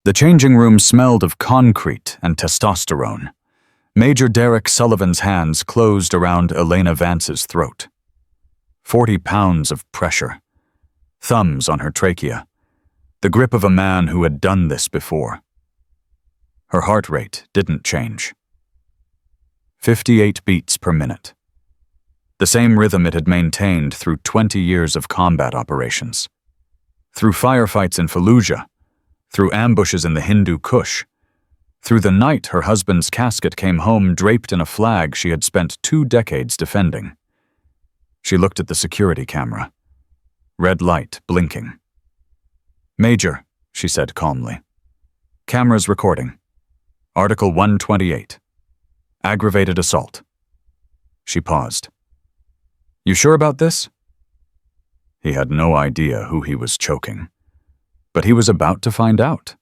The changing room smelled of concrete and testosterone. Major Derek Sullivan's hands closed around Elena Vance's throat. 40 pounds of pressure. Thumbs on her trachea. The grip of a man who had done this before. Her heart rate didn't change. 58 beats per minute. The same rhythm it had maintained through 20 years of combat operations. Through firefights in Fallujah, through ambushes in the Hindu Kush, through the night her husband's casket came home draped in a flag she had spent 2 decades defending. She looked at the security camera. Red light blinking. "Major," she said calmly. "Camera's recording. Article 128. Aggravated assault." She paused. "You sure about this?" He had no idea who he was choking, but he was about to find out.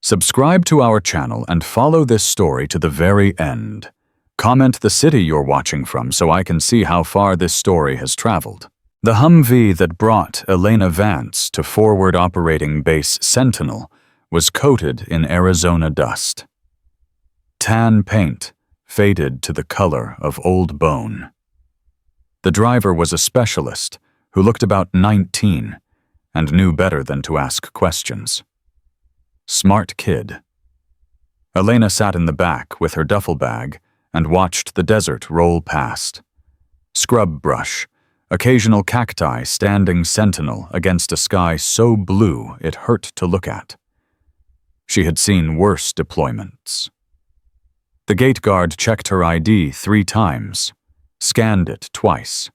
Subscribe to our channel and follow this story to the very end. Comment the city you're watching from so I can see how far this story has traveled. The Humvee that brought Elena Vance to Forward Operating Base Sentinel was coated in Arizona dust. Tan paint faded to the color of old bone. The driver was a specialist who looked about 19 and knew better than to ask questions. Smart kid. Elena sat in the back with her duffel bag and watched the desert roll past. Scrub brush, occasional cacti standing sentinel against a sky so blue it hurt to look at. She had seen worse deployments. The gate guard checked her ID 3 times, scanned it twice,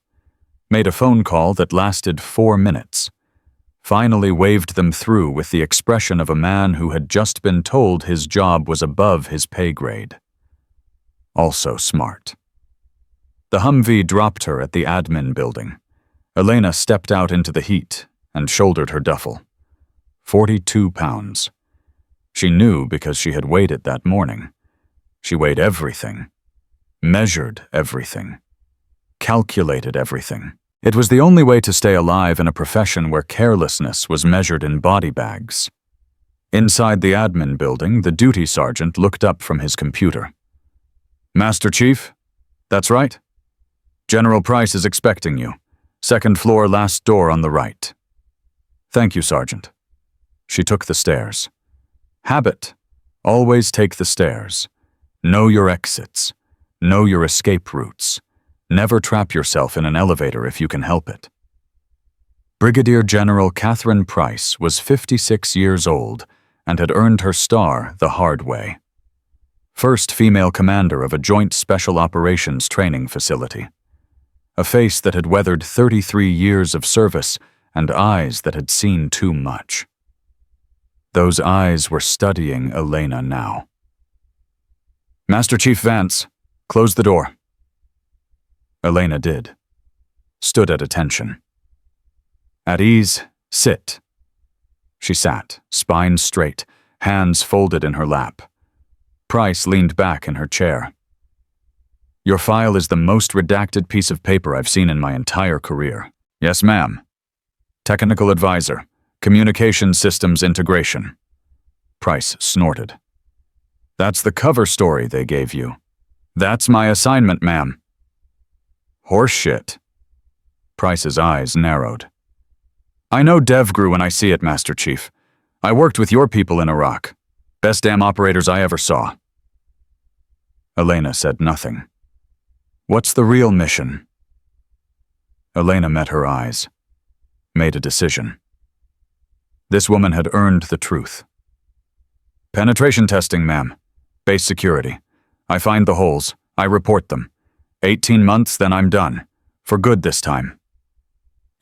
made a phone call that lasted 4 minutes, finally waved them through with the expression of a man who had just been told his job was above his pay grade. Also smart. The Humvee dropped her at the admin building. Elena stepped out into the heat and shouldered her duffel. 42 pounds. She knew because she had weighed it that morning. She weighed everything, measured everything, calculated everything. It was the only way to stay alive in a profession where carelessness was measured in body bags. Inside the admin building, the duty sergeant looked up from his computer. "Master Chief? That's right? General Price is expecting you. 2nd floor, last door on the right." "Thank you, Sergeant." She took the stairs. Habit. Always take the stairs. Know your exits. Know your escape routes. Never trap yourself in an elevator if you can help it. Brigadier General Catherine Price was 56 years old and had earned her star the hard way. First female commander of a joint special operations training facility. A face that had weathered 33 years of service and eyes that had seen too much. Those eyes were studying Elena now. "Master Chief Vance, close the door." Elena did. Stood at attention. "At ease, sit." She sat, spine straight, hands folded in her lap. Price leaned back in her chair. "Your file is the most redacted piece of paper I've seen in my entire career." "Yes, ma'am." "Technical advisor, communication systems integration." Price snorted. "That's the cover story they gave you." "That's my assignment, ma'am." "Horseshit." Price's eyes narrowed. "I know DevGru when I see it, Master Chief. I worked with your people in Iraq. Best damn operators I ever saw." Elena said nothing. "What's the real mission?" Elena met her eyes. Made a decision. This woman had earned the truth. "Penetration testing, ma'am. Base security. I find the holes. I report them. 18 months, then I'm done. For good this time."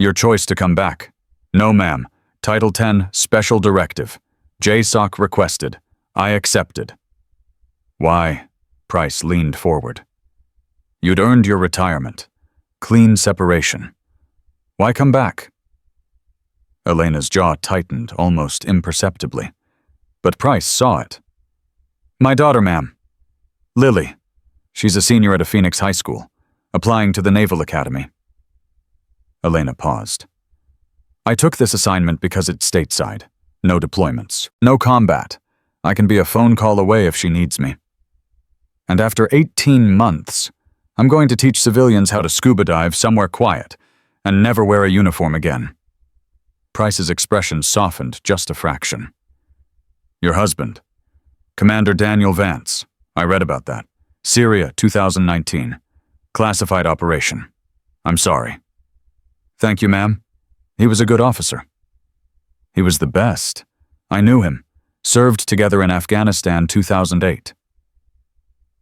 "Your choice to come back." "No, ma'am. Title 10, Special Directive. JSOC requested. I accepted." "Why?" Price leaned forward. "You'd earned your retirement. Clean separation. Why come back?" Elena's jaw tightened almost imperceptibly, but Price saw it. "My daughter, ma'am. Lily. She's a senior at a Phoenix high school, applying to the Naval Academy." Elena paused. "I took this assignment because it's stateside. No deployments. No combat. I can be a phone call away if she needs me. And after 18 months, I'm going to teach civilians how to scuba dive somewhere quiet and never wear a uniform again. Price's expression softened just a fraction. Your husband, Commander Daniel Vance. I read about that. Syria, 2019. Classified operation. I'm sorry. Thank you, ma'am. He was a good officer. He was the best. I knew him. Served together in Afghanistan 2008.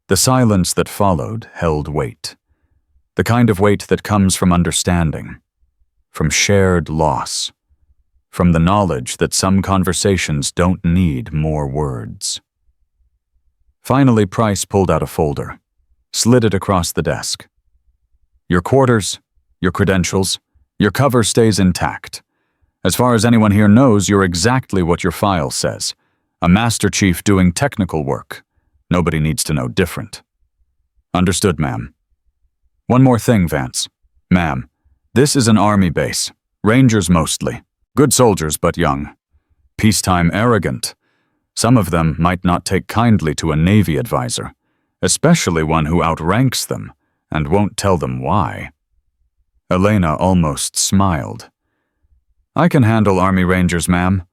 The silence that followed held weight. The kind of weight that comes from understanding, from shared loss, from the knowledge that some conversations don't need more words. Finally, Price pulled out a folder, slid it across the desk. Your quarters, your credentials, your cover stays intact. As far as anyone here knows, you're exactly what your file says. A Master Chief doing technical work. Nobody needs to know different. Understood, ma'am. One more thing, Vance. Ma'am, this is an army base. Rangers mostly. Good soldiers, but young. Peacetime arrogant. Some of them might not take kindly to a Navy advisor, especially one who outranks them and won't tell them why. Elena almost smiled. I can handle Army Rangers, ma'am.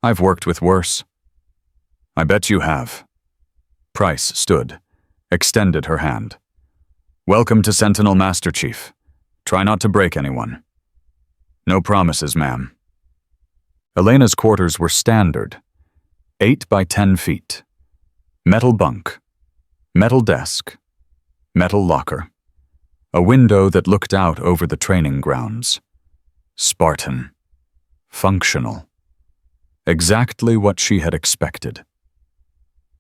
I've worked with worse. I bet you have. Price stood, extended her hand. Welcome to Sentinel, Master Chief. Try not to break anyone. No promises, ma'am. Elena's quarters were standard. 8 by 10 feet. Metal bunk. Metal desk. Metal locker. A window that looked out over the training grounds. Spartan. Functional. Exactly what she had expected.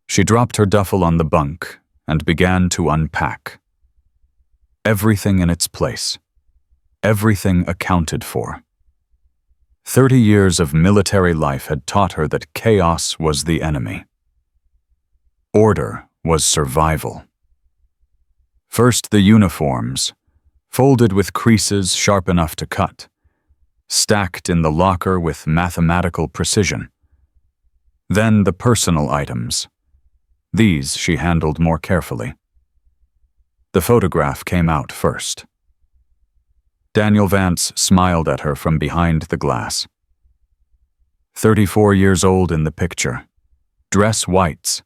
She dropped her duffel on the bunk and began to unpack. Everything in its place. Everything accounted for. 30 years of military life had taught her that chaos was the enemy. Order was survival. First the uniforms, folded with creases sharp enough to cut, stacked in the locker with mathematical precision. Then the personal items. These she handled more carefully. The photograph came out first. Daniel Vance smiled at her from behind the glass. 34 years old in the picture. Dress whites.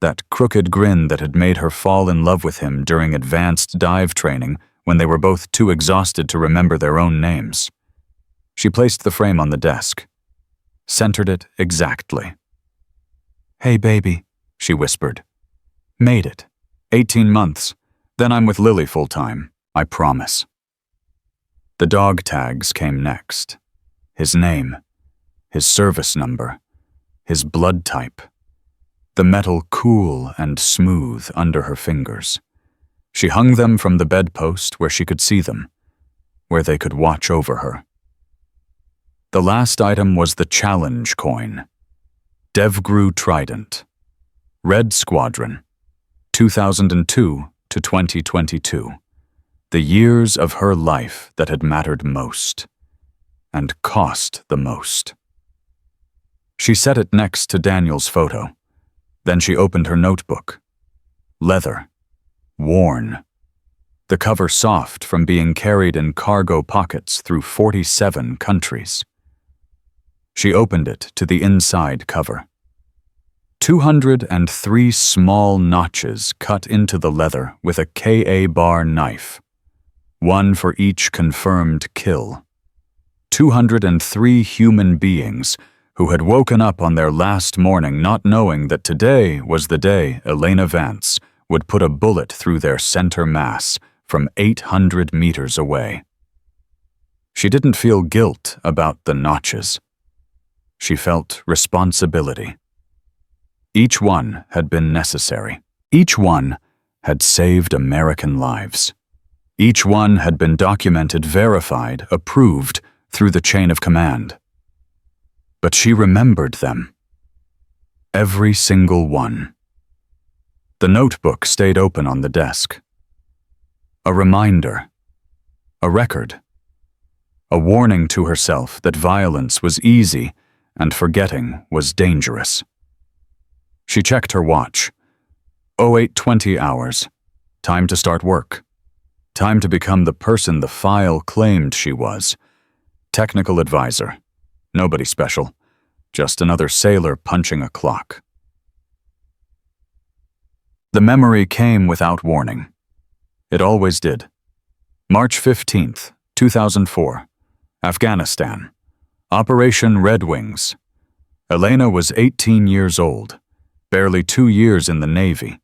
That crooked grin that had made her fall in love with him during advanced dive training when they were both too exhausted to remember their own names. She placed the frame on the desk. Centered it exactly. Hey, baby, she whispered. Made it. 18 months. Then I'm with Lily full-time. I promise. The dog tags came next. His name. His service number. His blood type. The metal cool and smooth under her fingers. She hung them from the bedpost where she could see them, where they could watch over her. The last item was the challenge coin. Devgru Trident. Red Squadron. 2002 to 2022. The years of her life that had mattered most, and cost the most. She set it next to Daniel's photo. Then she opened her notebook. Leather. Worn. The cover soft from being carried in cargo pockets through 47 countries. She opened it to the inside cover. 203 small notches cut into the leather with a Ka-bar knife. One for each confirmed kill. 203 human beings who had woken up on their last morning not knowing that today was the day Elena Vance would put a bullet through their center mass from 800 meters away. She didn't feel guilt about the notches. She felt responsibility. Each one had been necessary. Each one had saved American lives. Each one had been documented, verified, approved through the chain of command. But she remembered them. Every single one. The notebook stayed open on the desk. A reminder. A record. A warning to herself that violence was easy and forgetting was dangerous. She checked her watch. 08:20 hours. Time to start work. Time to become the person the file claimed she was. Technical advisor. Nobody special. Just another sailor punching a clock. The memory came without warning. It always did. March 15th, 2004. Afghanistan. Operation Red Wings. Elena was 18 years old, barely 2 years in the Navy,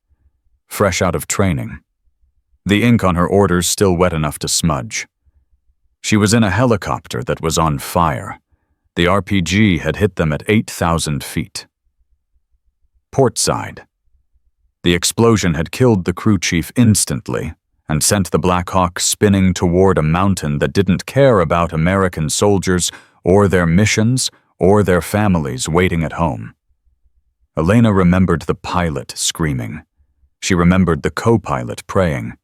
fresh out of training. The ink on her orders still wet enough to smudge. She was in a helicopter that was on fire. The RPG had hit them at 8,000 feet. Port side. The explosion had killed the crew chief instantly and sent the Black Hawk spinning toward a mountain that didn't care about American soldiers or their missions or their families waiting at home. Elena remembered the pilot screaming. She remembered the co-pilot praying.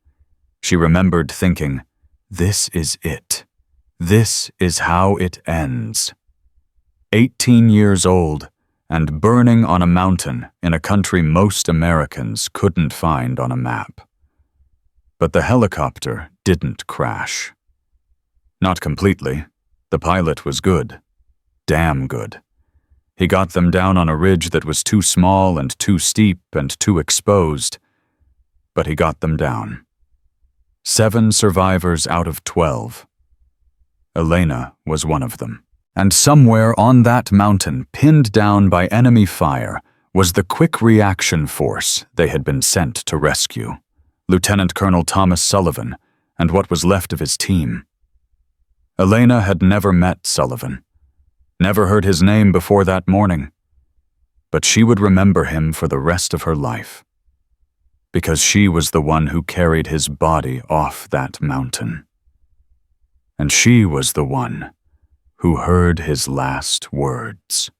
She remembered thinking, "This is it. This is how it ends." 18 years old and burning on a mountain in a country most Americans couldn't find on a map. But the helicopter didn't crash. Not completely. The pilot was good. Damn good. He got them down on a ridge that was too small and too steep and too exposed. But he got them down. 7 survivors out of 12. Elena was one of them. And somewhere on that mountain, pinned down by enemy fire, was the quick reaction force they had been sent to rescue. Lieutenant Colonel Thomas Sullivan and what was left of his team. Elena had never met Sullivan, never heard his name before that morning, but she would remember him for the rest of her life, because she was the one who carried his body off that mountain. And she was the one who heard his last words.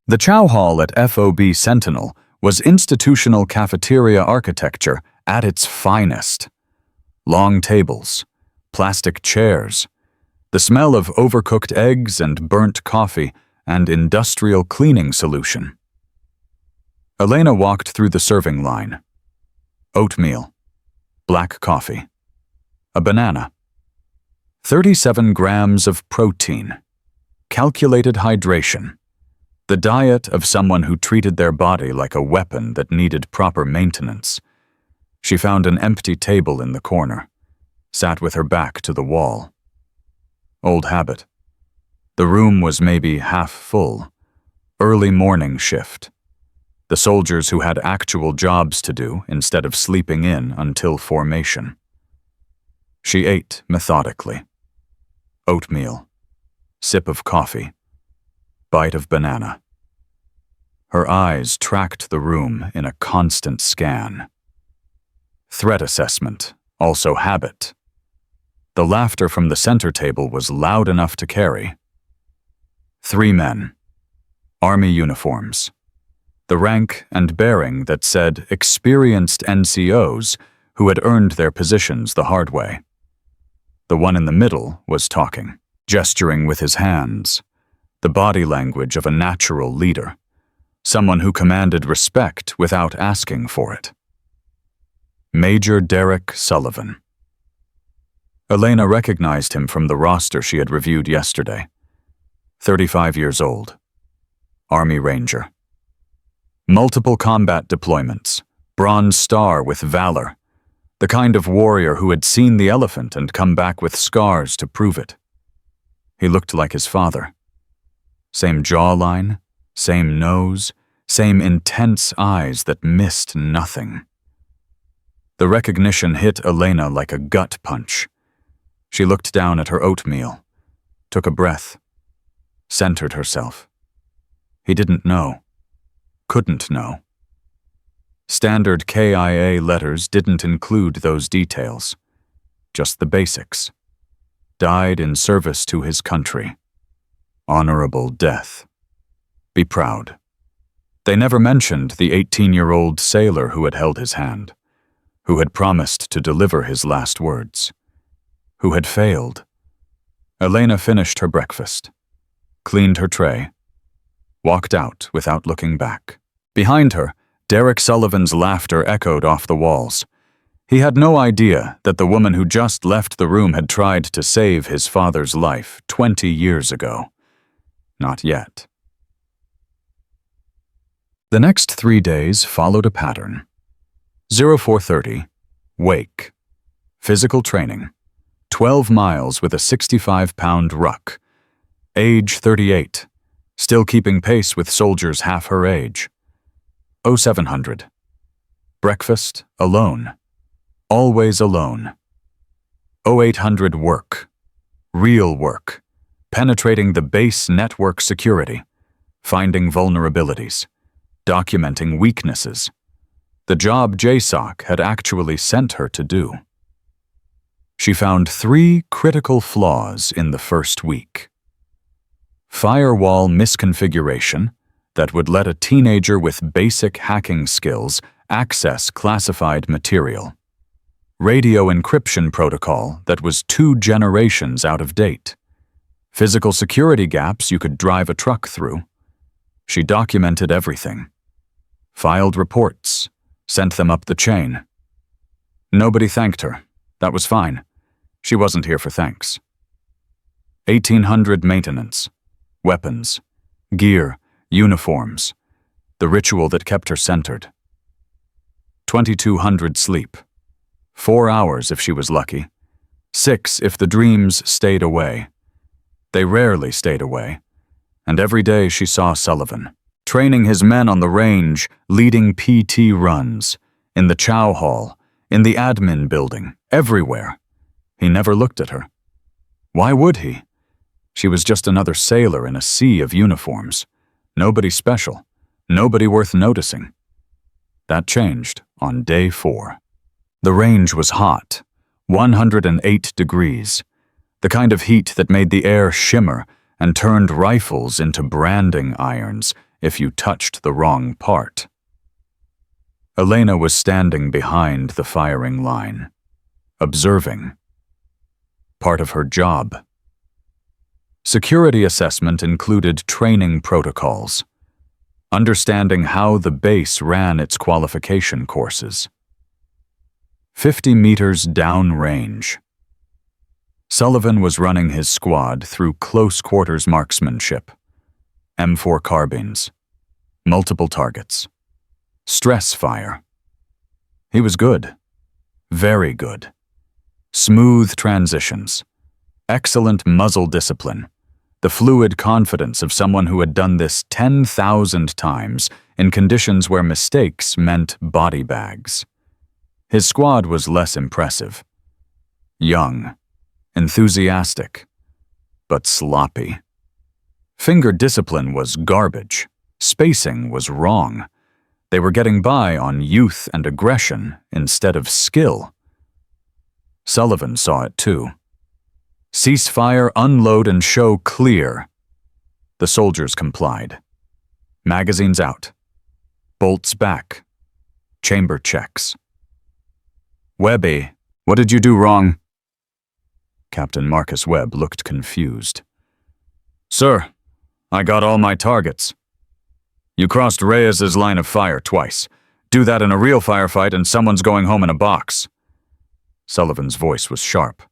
The chow hall at FOB Sentinel was institutional cafeteria architecture at its finest. Long tables, plastic chairs, the smell of overcooked eggs and burnt coffee and industrial cleaning solution. Elena walked through the serving line. Oatmeal, black coffee, a banana, 37 grams of protein, calculated hydration, the diet of someone who treated their body like a weapon that needed proper maintenance. She found an empty table in the corner, sat with her back to the wall. Old habit. The room was maybe half full. Early morning shift. The soldiers who had actual jobs to do instead of sleeping in until formation. She ate methodically. Oatmeal. Sip of coffee. Bite of banana. Her eyes tracked the room in a constant scan. Threat assessment, also habit. The laughter from the center table was loud enough to carry. 3 men. Army uniforms. The rank and bearing that said experienced NCOs who had earned their positions the hard way. The one in the middle was talking, gesturing with his hands, the body language of a natural leader, someone who commanded respect without asking for it. Major Derek Sullivan. Elena recognized him from the roster she had reviewed yesterday. 35 years old. Army Ranger. Multiple combat deployments, Bronze Star with valor, the kind of warrior who had seen the elephant and come back with scars to prove it. He looked like his father. Same jawline, same nose, same intense eyes that missed nothing. The recognition hit Elena like a gut punch. She looked down at her oatmeal, took a breath, centered herself. He didn't know. Couldn't know. Standard KIA letters didn't include those details. Just the basics. Died in service to his country. Honorable death. Be proud. They never mentioned the 18-year-old sailor who had held his hand, who had promised to deliver his last words, who had failed. Elena finished her breakfast. cleaned her tray, walked out without looking back. Behind her, Derek Sullivan's laughter echoed off the walls. He had no idea that the woman who just left the room had tried to save his father's life 20 years ago. Not yet. The next 3 days followed a pattern. 0430, wake. Physical training. 12 miles with a 65-pound ruck. Age 38. Still keeping pace with soldiers half her age. 0700. Breakfast, alone. Always alone. 0800 work. Real work. Penetrating the base network security. Finding vulnerabilities. Documenting weaknesses. The job JSOC had actually sent her to do. She found 3 critical flaws in the first week. Firewall misconfiguration that would let a teenager with basic hacking skills access classified material. Radio encryption protocol that was 2 generations out of date. Physical security gaps you could drive a truck through. She documented everything. Filed reports, sent them up the chain. Nobody thanked her. That was fine. She wasn't here for thanks. 1800 maintenance. Weapons, gear, uniforms, the ritual that kept her centered. 2200 sleep, 4 hours if she was lucky, 6 if the dreams stayed away. They rarely stayed away, and every day she saw Sullivan, training his men on the range, leading PT runs, in the chow hall, in the admin building, everywhere. He never looked at her. Why would he? She was just another sailor in a sea of uniforms. Nobody special. Nobody worth noticing. That changed on day 4. The range was hot, 108 degrees, the kind of heat that made the air shimmer and turned rifles into branding irons if you touched the wrong part. Elena was standing behind the firing line, observing. Part of her job. Security assessment included training protocols, understanding how the base ran its qualification courses. 50 meters downrange. Sullivan was running his squad through close-quarters marksmanship, M4 carbines, multiple targets, stress fire. He was good, very good. Smooth transitions, excellent muzzle discipline, the fluid confidence of someone who had done this 10,000 times in conditions where mistakes meant body bags. His squad was less impressive. Young, enthusiastic, but sloppy. Finger discipline was garbage. Spacing was wrong. They were getting by on youth and aggression instead of skill. Sullivan saw it too. Cease fire, unload, and show clear. The soldiers complied. Magazines out. Bolts back. Chamber checks. Webby, what did you do wrong? Captain Marcus Webb looked confused. Sir, I got all my targets. You crossed Reyes's line of fire twice. Do that in a real firefight and someone's going home in a box. Sullivan's voice was sharp,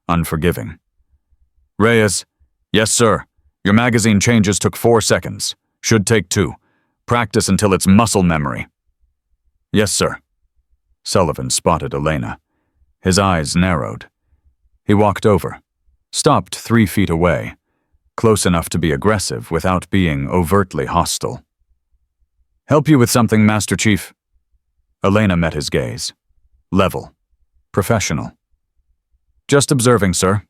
unforgiving. Reyes, yes sir. Your magazine changes took 4 seconds. Should take 2. Practice until it's muscle memory. Yes sir. Sullivan spotted Elena. His eyes narrowed. He walked over, stopped 3 feet away, close enough to be aggressive without being overtly hostile. Help you with something, Master Chief? Elena met his gaze. Level. Professional. Just observing, sir.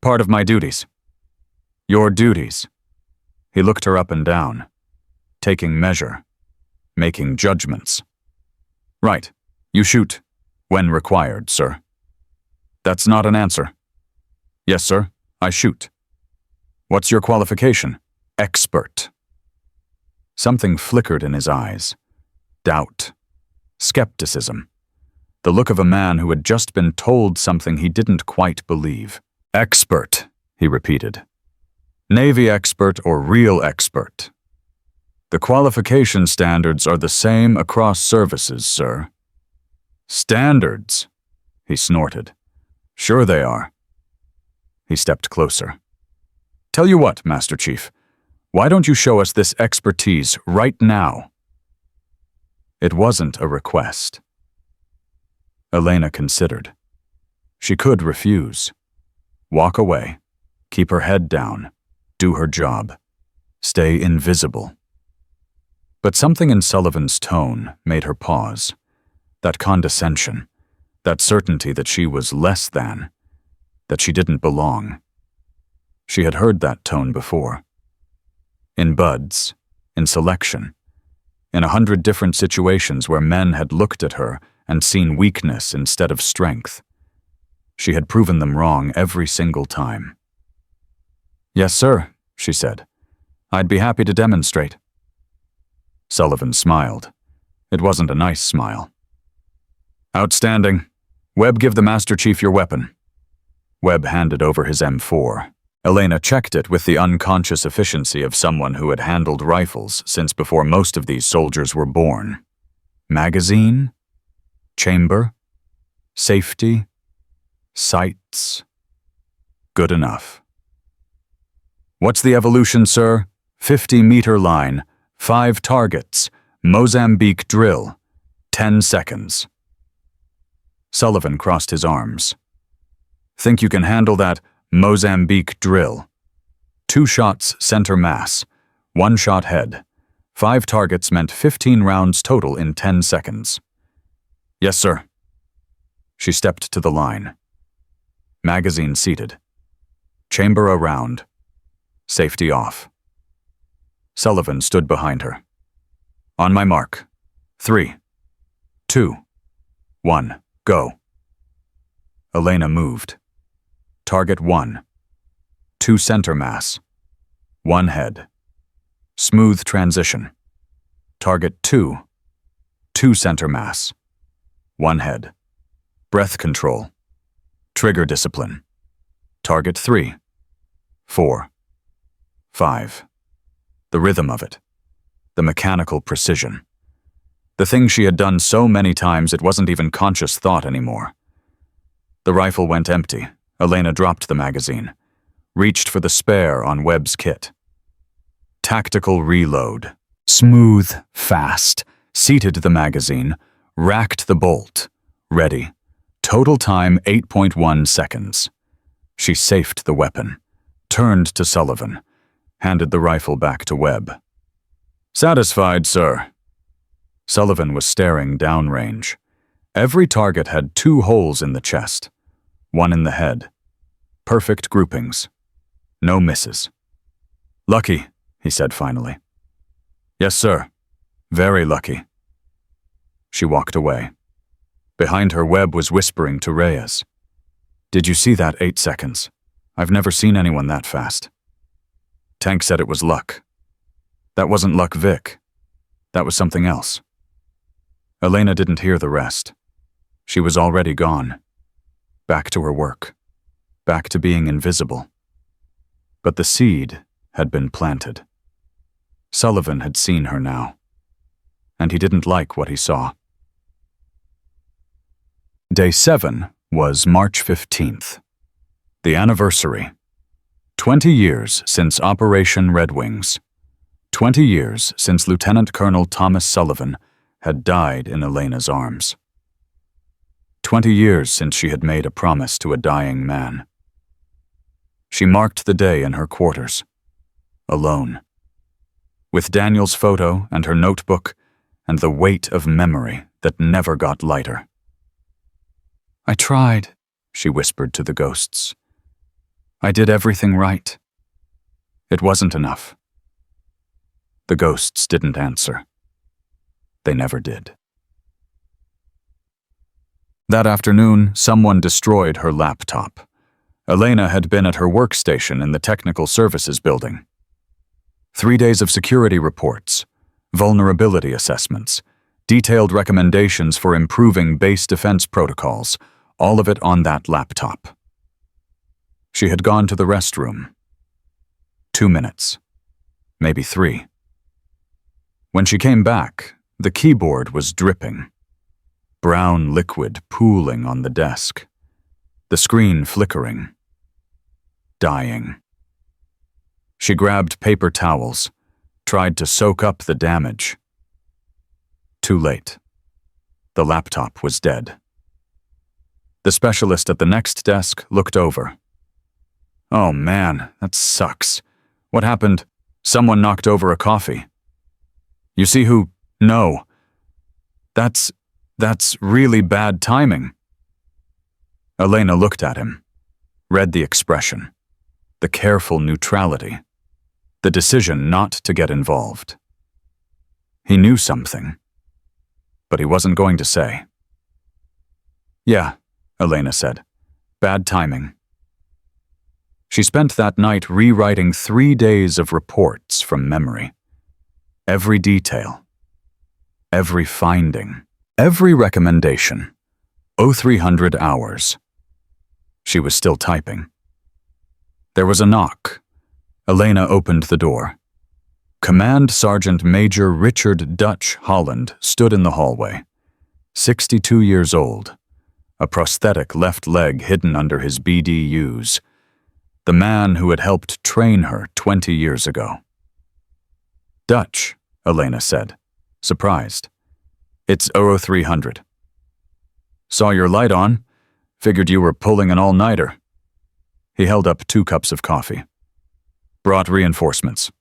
Part of my duties. Your duties. He looked her up and down, taking measure, making judgments. Right. You shoot. When required, sir. That's not an answer. Yes, sir. I shoot. What's your qualification? Expert. Something flickered in his eyes. Doubt. Skepticism. The look of a man who had just been told something he didn't quite believe. Expert, he repeated. Navy expert or real expert. The qualification standards are the same across services, sir. Standards? He snorted. Sure they are. He stepped closer. Tell you what, Master Chief, why don't you show us this expertise right now? It wasn't a request. Elena considered. She could refuse. Walk away, keep her head down, do her job, stay invisible. But something in Sullivan's tone made her pause. That condescension, that certainty that she was less than, that she didn't belong. She had heard that tone before. In buds, in selection, in 100 different situations where men had looked at her and seen weakness instead of strength. She had proven them wrong every single time. Yes, sir, she said. I'd be happy to demonstrate. Sullivan smiled. It wasn't a nice smile. Outstanding. Webb, give the Master Chief your weapon. Webb handed over his M4. Elena checked it with the unconscious efficiency of someone who had handled rifles since before most of these soldiers were born. Magazine? Chamber? Safety? Sights? Good enough. What's the evolution, sir? 50-meter line, 5 targets, Mozambique drill, 10 seconds. Sullivan crossed his arms. Think you can handle that Mozambique drill? 2 shots center mass, 1 shot head. 5 targets meant 15 rounds total in 10 seconds. Yes, sir. She stepped to the line. Magazine seated. Chamber around. Safety off. Sullivan stood behind her. On my mark. 3, 2, 1, go. Elena moved. Target 1. 2 center mass. 1 head. Smooth transition. Target 2. 2 center mass. 1 head. Breath control. Trigger discipline. Target 3. 4. 5. The rhythm of it. The mechanical precision. The thing she had done so many times it wasn't even conscious thought anymore. The rifle went empty. Elena dropped the magazine. Reached for the spare on Webb's kit. Tactical reload. Smooth, fast. Seated the magazine. Racked the bolt. Ready. Total time 8.1 seconds. She safed the weapon. Turned to Sullivan. Handed the rifle back to Webb. Satisfied, sir. Sullivan was staring downrange. Every target had 2 holes in the chest. 1 in the head. Perfect groupings. No misses. Lucky, he said finally. Yes, sir. Very lucky. She walked away. Behind her, Webb was whispering to Reyes. Did you see that 8 seconds? I've never seen anyone that fast. Tank said it was luck. That wasn't luck, Vic. That was something else. Elena didn't hear the rest. She was already gone. Back to her work. Back to being invisible. But the seed had been planted. Sullivan had seen her now. And he didn't like what he saw. Day 7 was March 15th. The anniversary. 20 years since Operation Red Wings. 20 years since Lieutenant Colonel Thomas Sullivan had died in Elena's arms. 20 years since she had made a promise to a dying man. She marked the day in her quarters, alone, with Daniel's photo and her notebook and the weight of memory that never got lighter. I tried, she whispered to the ghosts. I did everything right. It wasn't enough. The ghosts didn't answer. They never did. That afternoon, someone destroyed her laptop. Elena had been at her workstation in the Technical Services building. 3 days of security reports, vulnerability assessments, detailed recommendations for improving base defense protocols, all of it on that laptop. She had gone to the restroom. 2 minutes. Maybe 3. When she came back, the keyboard was dripping. Brown liquid pooling on the desk. The screen flickering. Dying. She grabbed paper towels, tried to soak up the damage. Too late. The laptop was dead. The specialist at the next desk looked over. "Oh man, that sucks. What happened? Someone knocked over a coffee." "You see who? No. That's really bad timing." Elena looked at him, read the expression, the careful neutrality, the decision not to get involved. He knew something, but he wasn't going to say. "Yeah," Elena said. "Bad timing." She spent that night rewriting 3 days of reports from memory. Every detail, every finding, every recommendation. 0300 hours. She was still typing. There was a knock. Elena opened the door. Command Sergeant Major Richard Dutch Holland stood in the hallway. 62 years old. A prosthetic left leg hidden under his BDUs. The man who had helped train her 20 years ago. "Dutch," Elena said, surprised. "It's 0300. Saw your light on. Figured you were pulling an all-nighter." He held up 2 cups of coffee. "Brought reinforcements."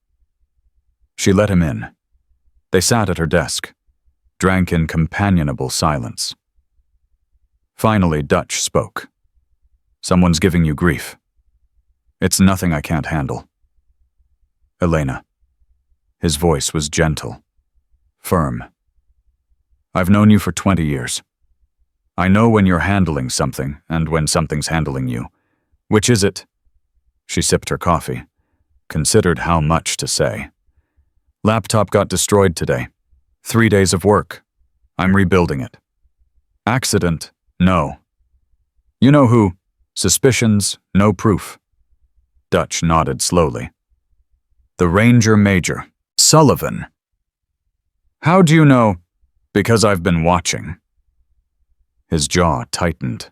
She let him in. They sat at her desk, drank in companionable silence. Finally, Dutch spoke. "Someone's giving you grief." "It's nothing I can't handle." "Elena." His voice was gentle, firm. "I've known you for 20 years. I know when you're handling something and when something's handling you. Which is it?" She sipped her coffee, considered how much to say. "Laptop got destroyed today. 3 days of work. I'm rebuilding it." "Accident? No." "You know who? Suspicions, no proof." Dutch nodded slowly. "The Ranger Major, Sullivan." "How do you know?" "Because I've been watching." His jaw tightened.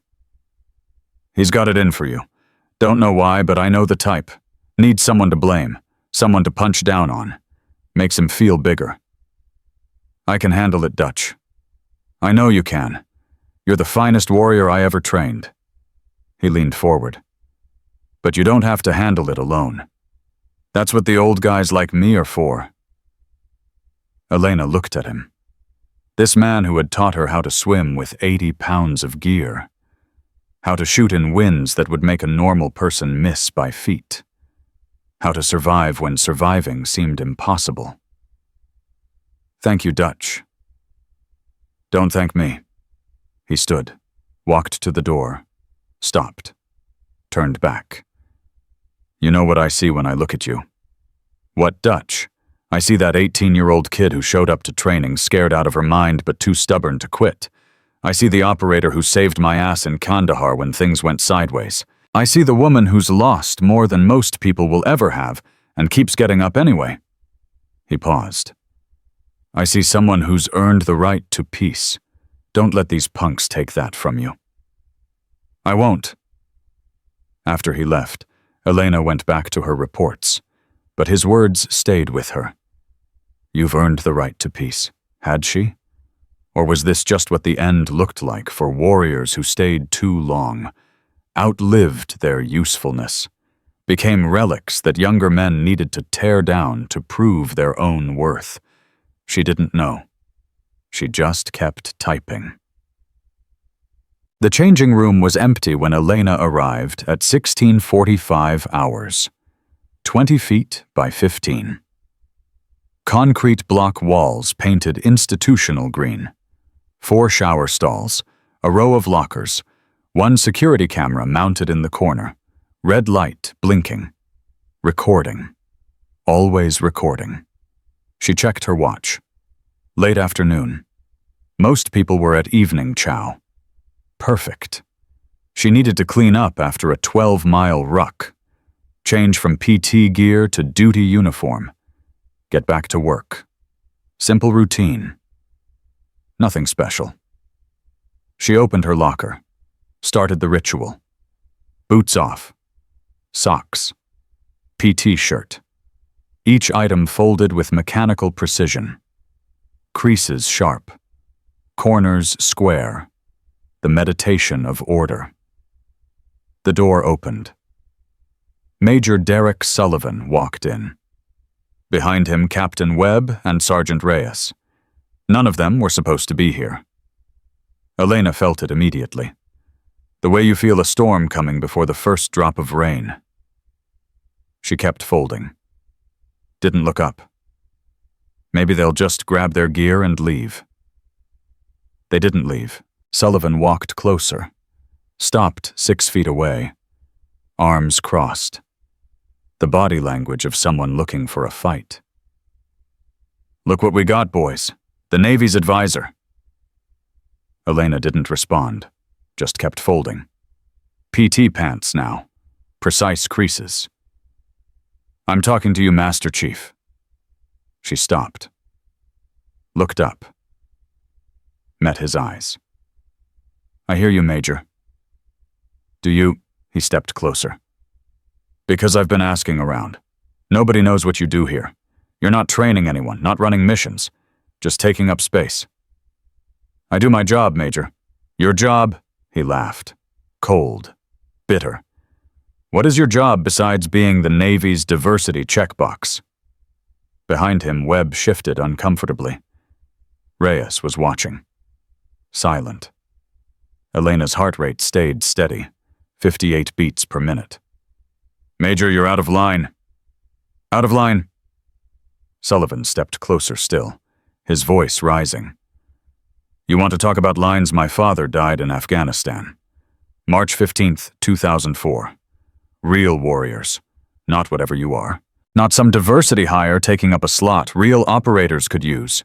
"He's got it in for you. Don't know why, but I know the type. Needs someone to blame, someone to punch down on. Makes him feel bigger." "I can handle it, Dutch." "I know you can. You're the finest warrior I ever trained." He leaned forward. "But you don't have to handle it alone. That's what the old guys like me are for." Elena looked at him. This man who had taught her how to swim with 80 pounds of gear, how to shoot in winds that would make a normal person miss by feet, how to survive when surviving seemed impossible. "Thank you, Dutch." "Don't thank me." He stood, walked to the door, stopped, turned back. "You know what I see when I look at you." "What, Dutch?" "I see that 18-year-old kid who showed up to training scared out of her mind but too stubborn to quit. I see the operator who saved my ass in Kandahar when things went sideways. I see the woman who's lost more than most people will ever have and keeps getting up anyway." He paused. "I see someone who's earned the right to peace. Don't let these punks take that from you." "I won't." After he left, Elena went back to her reports, but his words stayed with her. You've earned the right to peace. Had she? Or was this just what the end looked like for warriors who stayed too long, outlived their usefulness, became relics that younger men needed to tear down to prove their own worth? She didn't know. She just kept typing. The changing room was empty when Elena arrived at 16:45 hours, 20 feet by 15. Concrete block walls painted institutional green. 4 shower stalls, a row of lockers, 1 security camera mounted in the corner, red light blinking. Recording. Always recording. She checked her watch. Late afternoon. Most people were at evening chow. Perfect. She needed to clean up after a 12-mile ruck. Change from PT gear to duty uniform. Get back to work. Simple routine. Nothing special. She opened her locker, started the ritual. Boots off. Socks. PT shirt. Each item folded with mechanical precision. Creases sharp. Corners square. The meditation of order. The door opened. Major Derek Sullivan walked in. Behind him, Captain Webb and Sergeant Reyes. None of them were supposed to be here. Elena felt it immediately. The way you feel a storm coming before the first drop of rain. She kept folding. Didn't look up. Maybe they'll just grab their gear and leave. They didn't leave. Sullivan walked closer. Stopped 6 feet away. Arms crossed. The body language of someone looking for a fight. "Look what we got, boys. The Navy's advisor." Elena didn't respond, just kept folding. PT pants now. Precise creases. "I'm talking to you, Master Chief." She stopped. Looked up. Met his eyes. "I hear you, Major." "Do you—" He stepped closer. "Because I've been asking around. Nobody knows what you do here. You're not training anyone, not running missions, just taking up space." "I do my job, Major." "Your job?" He laughed. Cold. Bitter. "What is your job besides being the Navy's diversity checkbox?" Behind him, Webb shifted uncomfortably. Reyes was watching. Silent. Elena's heart rate stayed steady, 58 beats per minute. "Major, you're out of line." "Out of line." Sullivan stepped closer still, his voice rising. "You want to talk about lines? My father died in Afghanistan. March 15th, 2004. Real warriors, not whatever you are. Not some diversity hire taking up a slot real operators could use."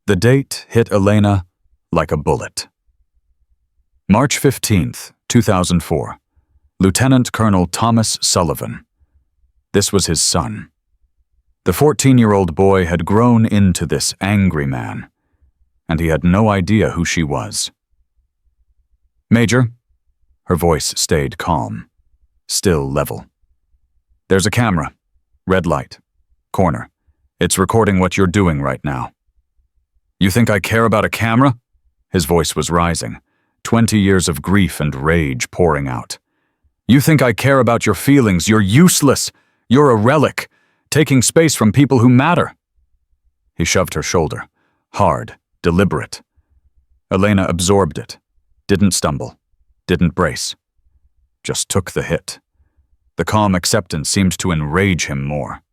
The date hit Elena like a bullet. March 15th, 2004. Lieutenant Colonel Thomas Sullivan. This was his son. The 14-year-old boy had grown into this angry man, and he had no idea who she was. "Major," her voice stayed calm, still level. "There's a camera, red light, corner. It's recording what you're doing right now." "You think I care about a camera?" His voice was rising, 20 years of grief and rage pouring out. "You think I care about your feelings? You're useless. You're a relic, taking space from people who matter." He shoved her shoulder, hard, deliberate. Elena absorbed it, didn't stumble, didn't brace. Just took the hit. The calm acceptance seemed to enrage him more.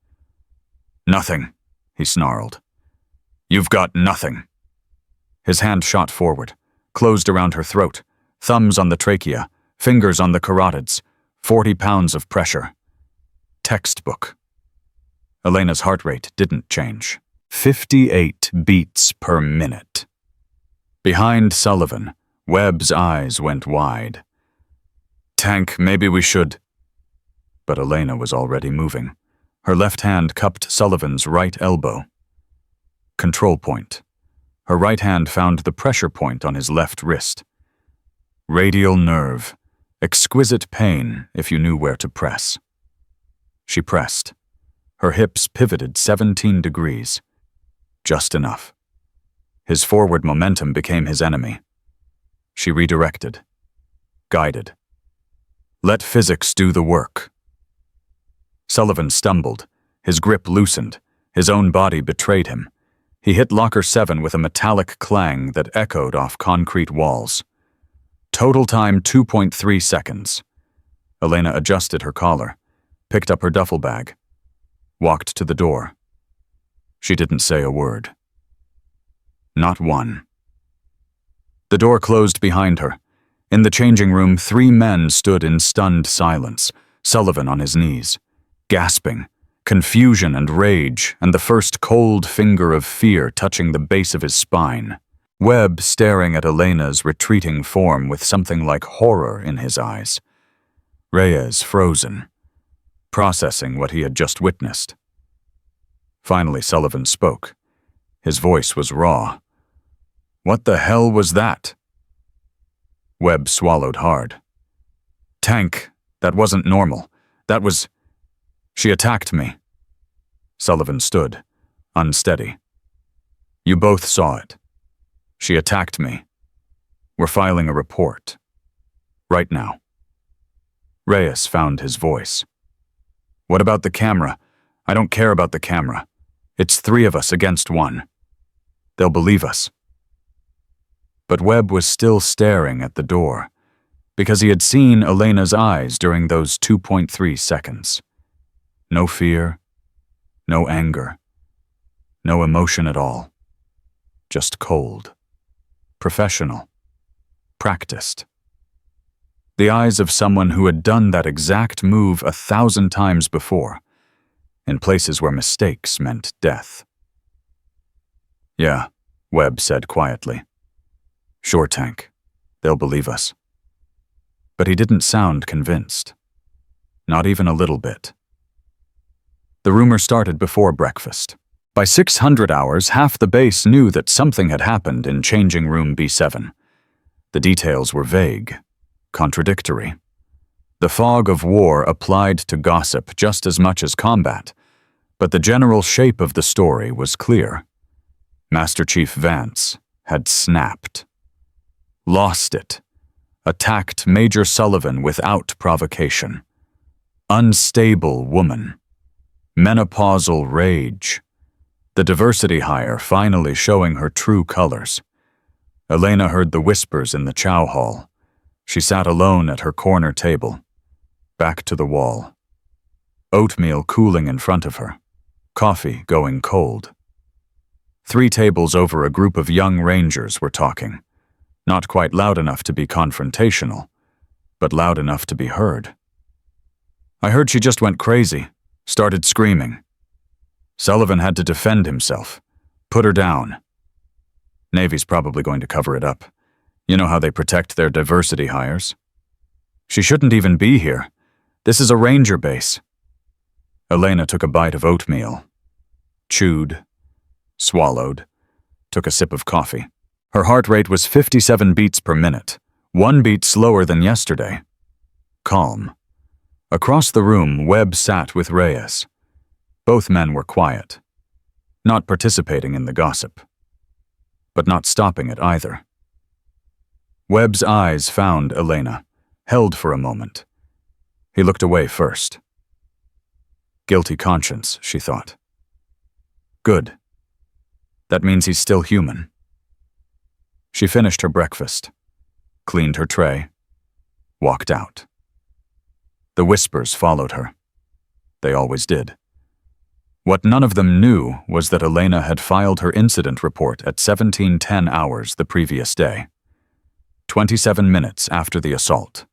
"Nothing," he snarled. "You've got nothing." His hand shot forward, closed around her throat, thumbs on the trachea, fingers on the carotids, 40 pounds of pressure. Textbook. Elena's heart rate didn't change. 58 beats per minute. Behind Sullivan, Webb's eyes went wide. "Tank, maybe we should—" But Elena was already moving. Her left hand cupped Sullivan's right elbow. Control point. Her right hand found the pressure point on his left wrist. Radial nerve. Exquisite pain if you knew where to press. She pressed. Her hips pivoted 17 degrees. Just enough. His forward momentum became his enemy. She redirected. Guided. Let physics do the work. Sullivan stumbled. His grip loosened. His own body betrayed him. He hit locker 7 with a metallic clang that echoed off concrete walls. Total time 2.3 seconds. Elena adjusted her collar, picked up her duffel bag, walked to the door. She didn't say a word. Not one. The door closed behind her. In the changing room, 3 men stood in stunned silence, Sullivan on his knees, gasping, confusion and rage, and the first cold finger of fear touching the base of his spine. Webb staring at Elena's retreating form with something like horror in his eyes. Reyes frozen, processing what he had just witnessed. Finally, Sullivan spoke. His voice was raw. "What the hell was that?" Webb swallowed hard. "Tank, that wasn't normal. That was... She attacked me." Sullivan stood, unsteady. "You both saw it. She attacked me. We're filing a report. Right now." Reyes found his voice. "What about the camera? I don't care about the camera. It's 3 of us against 1. They'll believe us." But Webb was still staring at the door, because he had seen Elena's eyes during those 2.3 seconds. No fear, no anger, no emotion at all. Just cold. Professional. Practiced. The eyes of someone who had done that exact move 1,000 times before, in places where mistakes meant death. "Yeah," Webb said quietly. "Sure, Tank. They'll believe us." But he didn't sound convinced. Not even a little bit. The rumor started before breakfast. By 600 hours, half the base knew that something had happened in changing room B7. The details were vague, contradictory. The fog of war applied to gossip just as much as combat, but the general shape of the story was clear. Master Chief Vance had snapped. Lost it. Attacked Major Sullivan without provocation. Unstable woman. Menopausal rage. The diversity hire finally showing her true colors. Elena heard the whispers in the chow hall. She sat alone at her corner table, back to the wall. Oatmeal cooling in front of her. Coffee going cold. 3 tables over, a group of young rangers were talking. Not quite loud enough to be confrontational, but loud enough to be heard. "I heard she just went crazy, started screaming. Sullivan had to defend himself, put her down. Navy's probably going to cover it up. You know how they protect their diversity hires. She shouldn't even be here. This is a ranger base." Elena took a bite of oatmeal. Chewed. Swallowed. Took a sip of coffee. Her heart rate was 57 beats per minute, 1 beat slower than yesterday. Calm. Across the room, Webb sat with Reyes. Both men were quiet, not participating in the gossip, but not stopping it either. Webb's eyes found Elena, held for a moment. He looked away first. Guilty conscience, she thought. Good. That means he's still human. She finished her breakfast, cleaned her tray, walked out. The whispers followed her. They always did. What none of them knew was that Elena had filed her incident report at 17:10 hours the previous day, 27 minutes after the assault,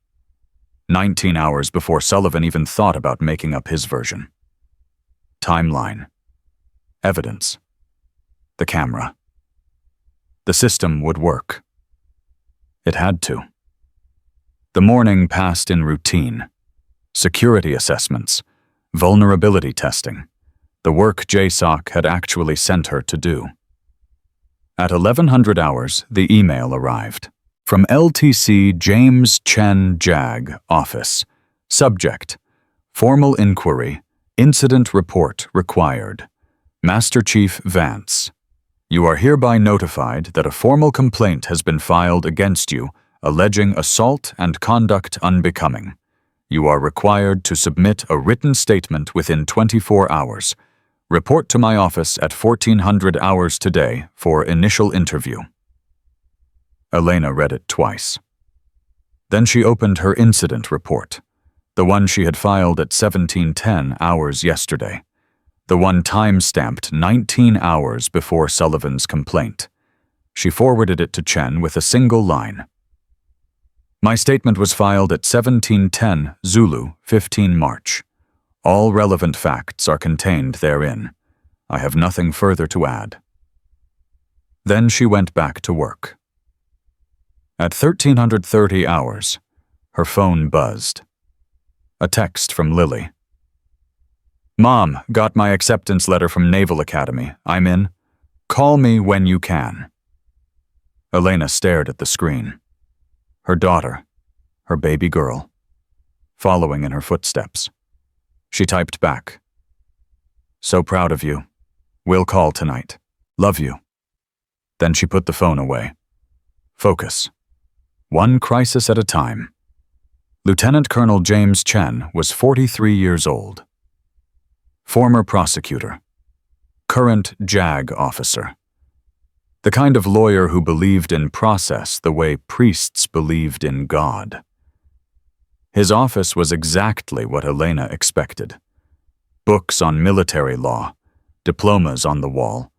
19 hours before Sullivan even thought about making up his version. Timeline. Evidence. The camera. The system would work. It had to. The morning passed in routine. Security assessments, vulnerability testing, the work JSOC had actually sent her to do. At 1100 hours, the email arrived. From LTC James Chen Jag, Office. Subject: Formal inquiry. Incident report required. Master Chief Vance. You are hereby notified that a formal complaint has been filed against you, alleging assault and conduct unbecoming. You are required to submit a written statement within 24 hours. Report to my office at 1400 hours today for initial interview. Elena read it twice. Then she opened her incident report, the one she had filed at 17:10 hours yesterday, the one time-stamped 19 hours before Sullivan's complaint. She forwarded it to Chen with a single line. My statement was filed at 17:10 Zulu, 15 March. All relevant facts are contained therein. I have nothing further to add. Then she went back to work. At 1330 hours, her phone buzzed. A text from Lily. Mom, got my acceptance letter from Naval Academy. I'm in. Call me when you can. Elena stared at the screen. Her daughter, her baby girl, following in her footsteps. She typed back. So proud of you. We'll call tonight. Love you. Then she put the phone away. Focus. One crisis at a time. Lieutenant Colonel James Chen was 43 years old. Former prosecutor. Current JAG officer. The kind of lawyer who believed in process the way priests believed in God. His office was exactly what Elena expected. Books on military law, diplomas on the wall,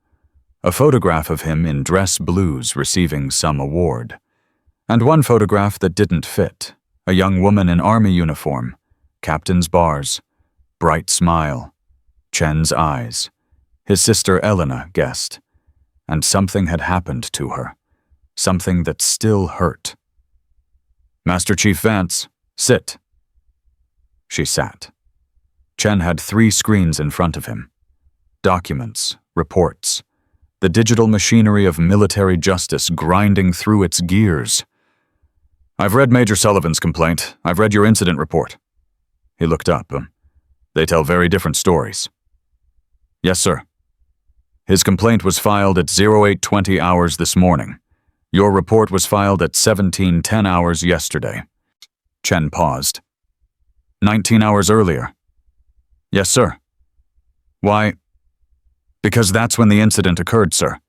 a photograph of him in dress blues receiving some award, and one photograph that didn't fit, a young woman in army uniform, captain's bars, bright smile, Chen's eyes. His sister Elena guessed, and something had happened to her, something that still hurt. Master Chief Vance, sit. She sat. Chen had 3 screens in front of him. Documents, reports, the digital machinery of military justice grinding through its gears. I've read Major Sullivan's complaint. I've read your incident report. He looked up. They tell very different stories. Yes, sir. His complaint was filed at 0820 hours this morning. Your report was filed at 1710 hours yesterday. Chen paused. 19 hours earlier. Yes, sir. Why? Because that's when the incident occurred, sir.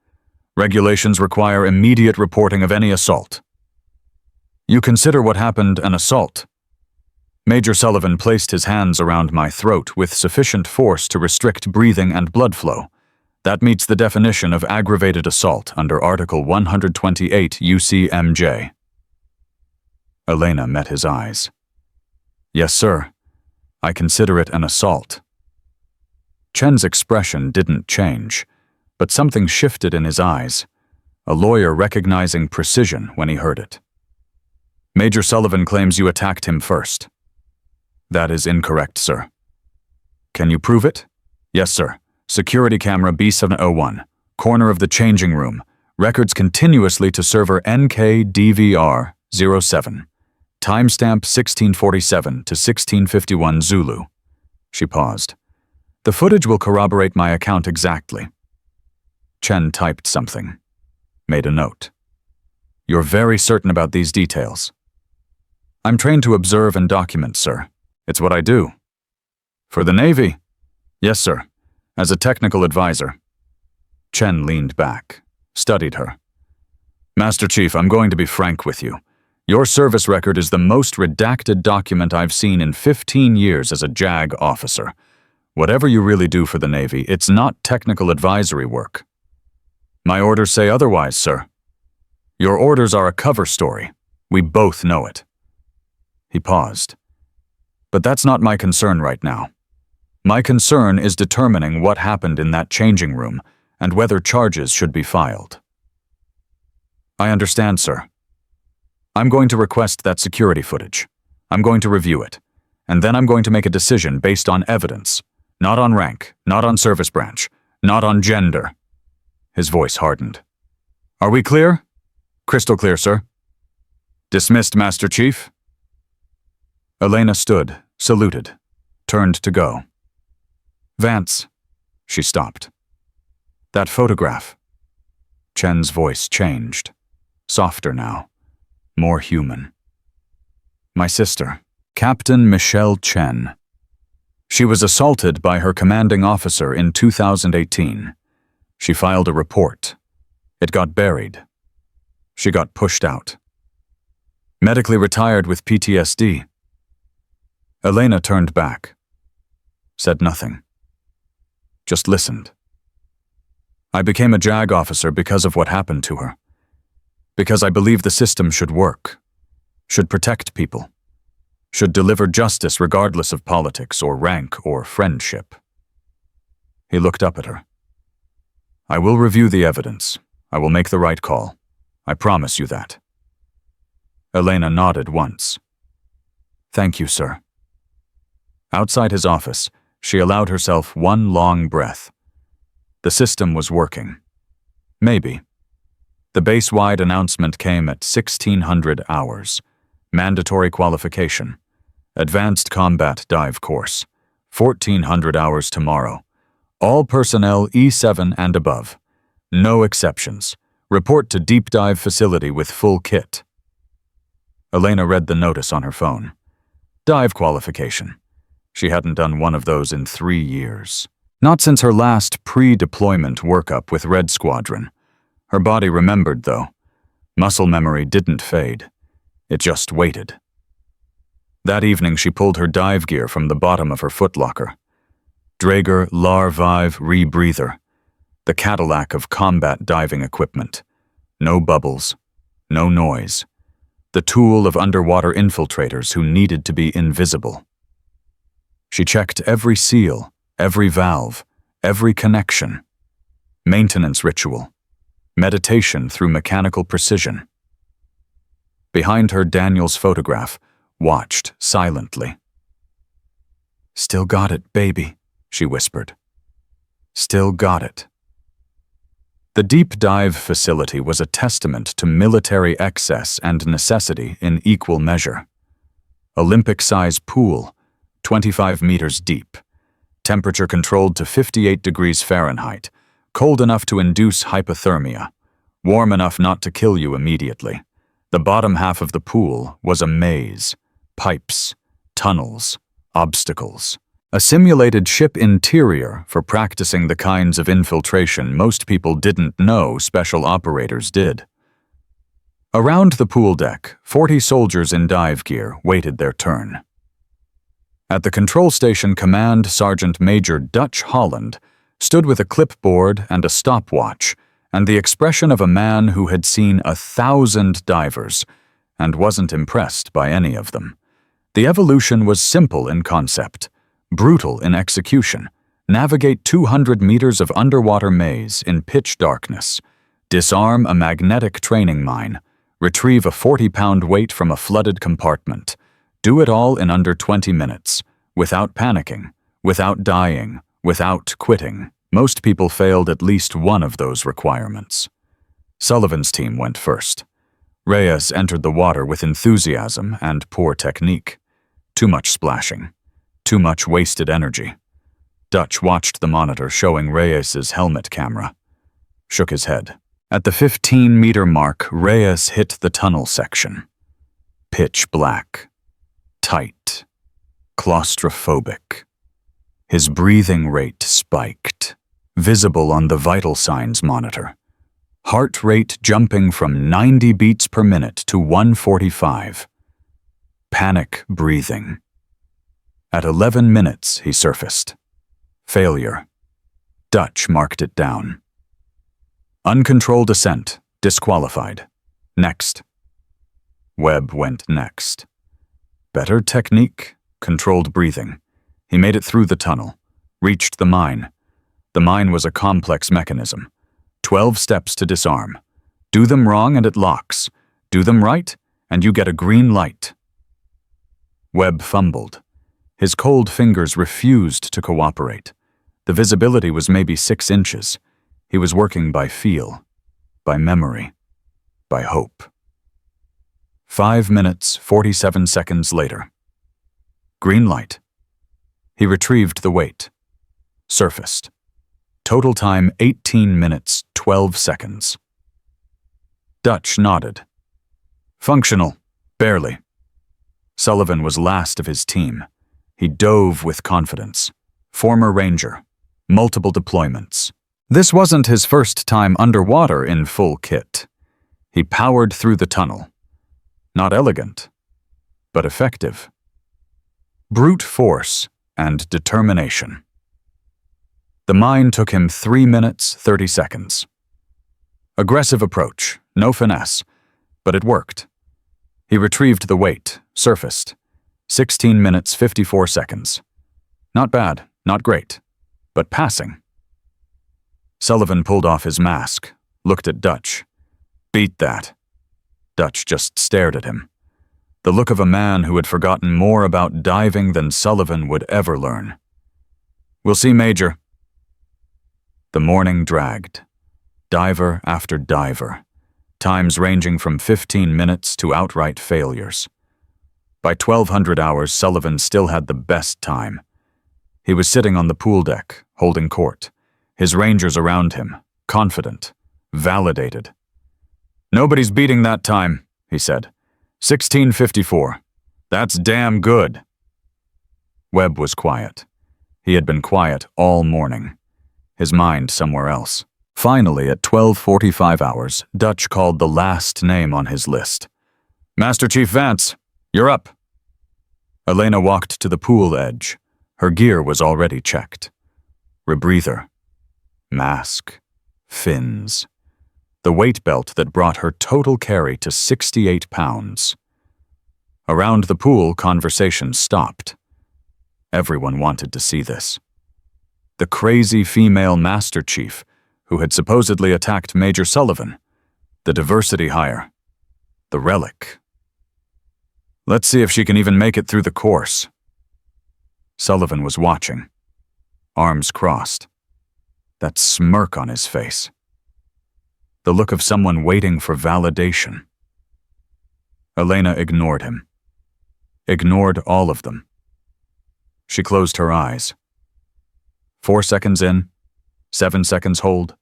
Regulations require immediate reporting of any assault. You consider what happened an assault? Major Sullivan placed his hands around my throat with sufficient force to restrict breathing and blood flow. That meets the definition of aggravated assault under Article 128 UCMJ. Elena met his eyes. Yes, sir. I consider it an assault. Chen's expression didn't change, but something shifted in his eyes, a lawyer recognizing precision when he heard it. Major Sullivan claims you attacked him first. That is incorrect, sir. Can you prove it? Yes, sir. Security camera B701, corner of the changing room, records continuously to server NKDVR07. Timestamp 1647 to 1651 Zulu. She paused. The footage will corroborate my account exactly. Chen typed something. Made a note. You're very certain about these details. I'm trained to observe and document, sir. It's what I do. For the Navy? Yes, sir. As a technical advisor. Chen leaned back, studied her. Master Chief, I'm going to be frank with you. Your service record is the most redacted document I've seen in 15 years as a JAG officer. Whatever you really do for the Navy, it's not technical advisory work. My orders say otherwise, sir. Your orders are a cover story. We both know it. He paused. But that's not my concern right now. My concern is determining what happened in that changing room and whether charges should be filed. I understand, sir. I'm going to request that security footage. I'm going to review it, and then I'm going to make a decision based on evidence, not on rank, not on service branch, not on gender. His voice hardened. Are we clear? Crystal clear, sir. Dismissed, Master Chief. Elena stood, saluted, turned to go. Vance. She stopped. That photograph. Chen's voice changed, softer now, more human. My sister, Captain Michelle Chen. She was assaulted by her commanding officer in 2018. She filed a report. It got buried. She got pushed out. Medically retired with PTSD. Elena turned back. Said nothing. Just listened. I became a JAG officer because of what happened to her. Because I believe the system should work, should protect people, should deliver justice regardless of politics or rank or friendship. He looked up at her. I will review the evidence. I will make the right call. I promise you that. Elena nodded once. Thank you, sir. Outside his office, She allowed herself one long breath. The system was working. Maybe. The base-wide announcement came at 1600 hours. Mandatory qualification. Advanced Combat Dive Course. 1400 hours tomorrow. All personnel E7 and above. No exceptions. Report to deep dive facility with full kit. Elena read the notice on her phone. Dive qualification. She hadn't done one of those in 3 years. Not since her last pre-deployment workup with Red Squadron. Her body remembered, though. Muscle memory didn't fade. It just waited. That evening, she pulled her dive gear from the bottom of her footlocker. Draeger Lar-Vive rebreather. The Cadillac of combat diving equipment. No bubbles. No noise. The tool of underwater infiltrators who needed to be invisible. She checked every seal, every valve, every connection. Maintenance ritual. Meditation through mechanical precision. Behind her, Daniel's photograph watched silently. "Still got it, baby," she whispered. "Still got it." The deep dive facility was a testament to military excess and necessity in equal measure. Olympic-size pool, 25 meters deep. Temperature controlled to 58 degrees Fahrenheit, cold enough to induce hypothermia, warm enough not to kill you immediately. The bottom half of the pool was a maze, pipes, tunnels, obstacles. A simulated ship interior for practicing the kinds of infiltration most people didn't know special operators did. Around the pool deck, 40 soldiers in dive gear waited their turn. At the control station, Command Sergeant Major Dutch Holland stood with a clipboard and a stopwatch and the expression of a man who had seen 1,000 divers and wasn't impressed by any of them. The evolution was simple in concept, brutal in execution. Navigate 200 meters of underwater maze in pitch darkness. Disarm a magnetic training mine. Retrieve a 40-pound weight from a flooded compartment. Do it all in under 20 minutes, without panicking, without dying, without quitting. Most people failed at least one of those requirements. Sullivan's team went first. Reyes entered the water with enthusiasm and poor technique. Too much splashing. Too much wasted energy. Dutch watched the monitor showing Reyes's helmet camera. Shook his head. At the 15-meter mark, Reyes hit the tunnel section. Pitch black. Tight. Claustrophobic. His breathing rate spiked, visible on the vital signs monitor. Heart rate jumping from 90 beats per minute to 145. Panic breathing. At 11 minutes, he surfaced. Failure. Dutch marked it down. Uncontrolled ascent, disqualified. Next. Webb went next. Better technique, controlled breathing. He made it through the tunnel, reached the mine. The mine was a complex mechanism. 12 steps to disarm. Do them wrong and it locks. Do them right and you get a green light. Webb fumbled. His cold fingers refused to cooperate. The visibility was maybe 6 inches. He was working by feel, by memory, by hope. 5 minutes, 47 seconds later. Green light. He retrieved the weight. Surfaced. Total time 18 minutes, 12 seconds. Dutch nodded. Functional, barely. Sullivan was last of his team. He dove with confidence. Former Ranger. Multiple deployments. This wasn't his first time underwater in full kit. He powered through the tunnel. Not elegant, but effective. Brute force and determination. The mine took him 3 minutes, 30 seconds. Aggressive approach, no finesse, but it worked. He retrieved the weight, surfaced. 16 minutes, 54 seconds. Not bad, not great, but passing. Sullivan pulled off his mask, looked at Dutch. Beat that. Dutch just stared at him. The look of a man who had forgotten more about diving than Sullivan would ever learn. We'll see, Major. The morning dragged. Diver after diver. Times ranging from 15 minutes to outright failures. By 1200 hours, Sullivan still had the best time. He was sitting on the pool deck, holding court, his rangers around him, confident, validated. "Nobody's beating that time," he said. 1654. That's damn good. Webb was quiet. He had been quiet all morning, his mind somewhere else. Finally, at 12:45 hours, Dutch called the last name on his list. "Master Chief Vance, you're up." Elena walked to the pool edge. Her gear was already checked. Rebreather, mask, fins. The weight belt that brought her total carry to 68 pounds. Around the pool, conversation stopped. Everyone wanted to see this. The crazy female Master Chief who had supposedly attacked Major Sullivan, the diversity hire, the relic. Let's see if she can even make it through the course. Sullivan was watching, arms crossed, that smirk on his face. The look of someone waiting for validation. Elena ignored him. Ignored all of them. She closed her eyes. 4 seconds in, 7 seconds hold,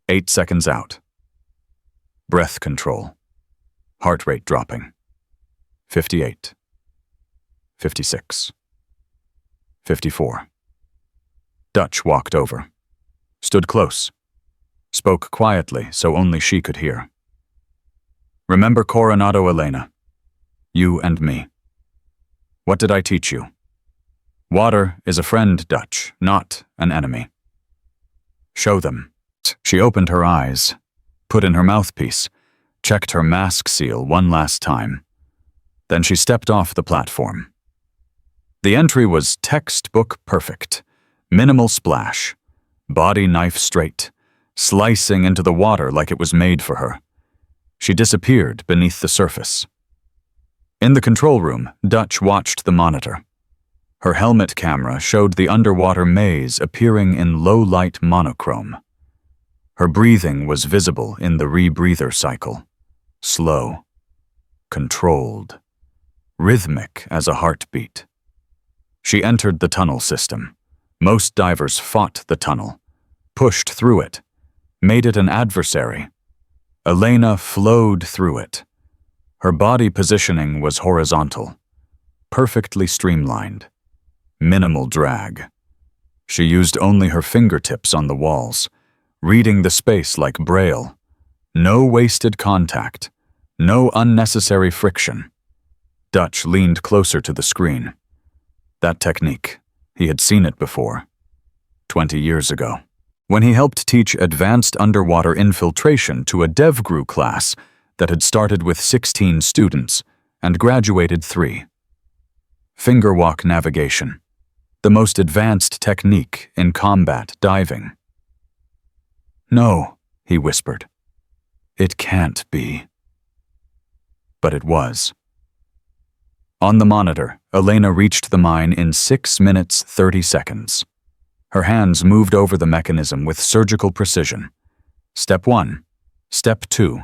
8 seconds out. Breath control. Heart rate dropping. 58. 56. 54. Dutch walked over. Stood close. Spoke quietly so only she could hear. "Remember Coronado, Elena. You and me. What did I teach you? Water is a friend, Dutch, not an enemy. Show them." She opened her eyes, put in her mouthpiece, checked her mask seal one last time. Then she stepped off the platform. The entry was textbook perfect. Minimal splash. Body knife straight, slicing into the water like it was made for her. She disappeared beneath the surface. In the control room, Dutch watched the monitor. Her helmet camera showed the underwater maze appearing in low-light monochrome. Her breathing was visible in the rebreather cycle. Slow, controlled, rhythmic as a heartbeat. She entered the tunnel system. Most divers fought the tunnel, pushed through it, made it an adversary. Elena flowed through it. Her body positioning was horizontal, perfectly streamlined. Minimal drag. She used only her fingertips on the walls, reading the space like Braille. No wasted contact, no unnecessary friction. Dutch leaned closer to the screen. That technique, he had seen it before, 20 years ago, when he helped teach advanced underwater infiltration to a DevGru class that had started with 16 students and graduated 3. Fingerwalk navigation. The most advanced technique in combat diving. "No," he whispered. "It can't be." But it was. On the monitor, Elena reached the mine in 6 minutes 30 seconds. Her hands moved over the mechanism with surgical precision. Step 1, Step 2,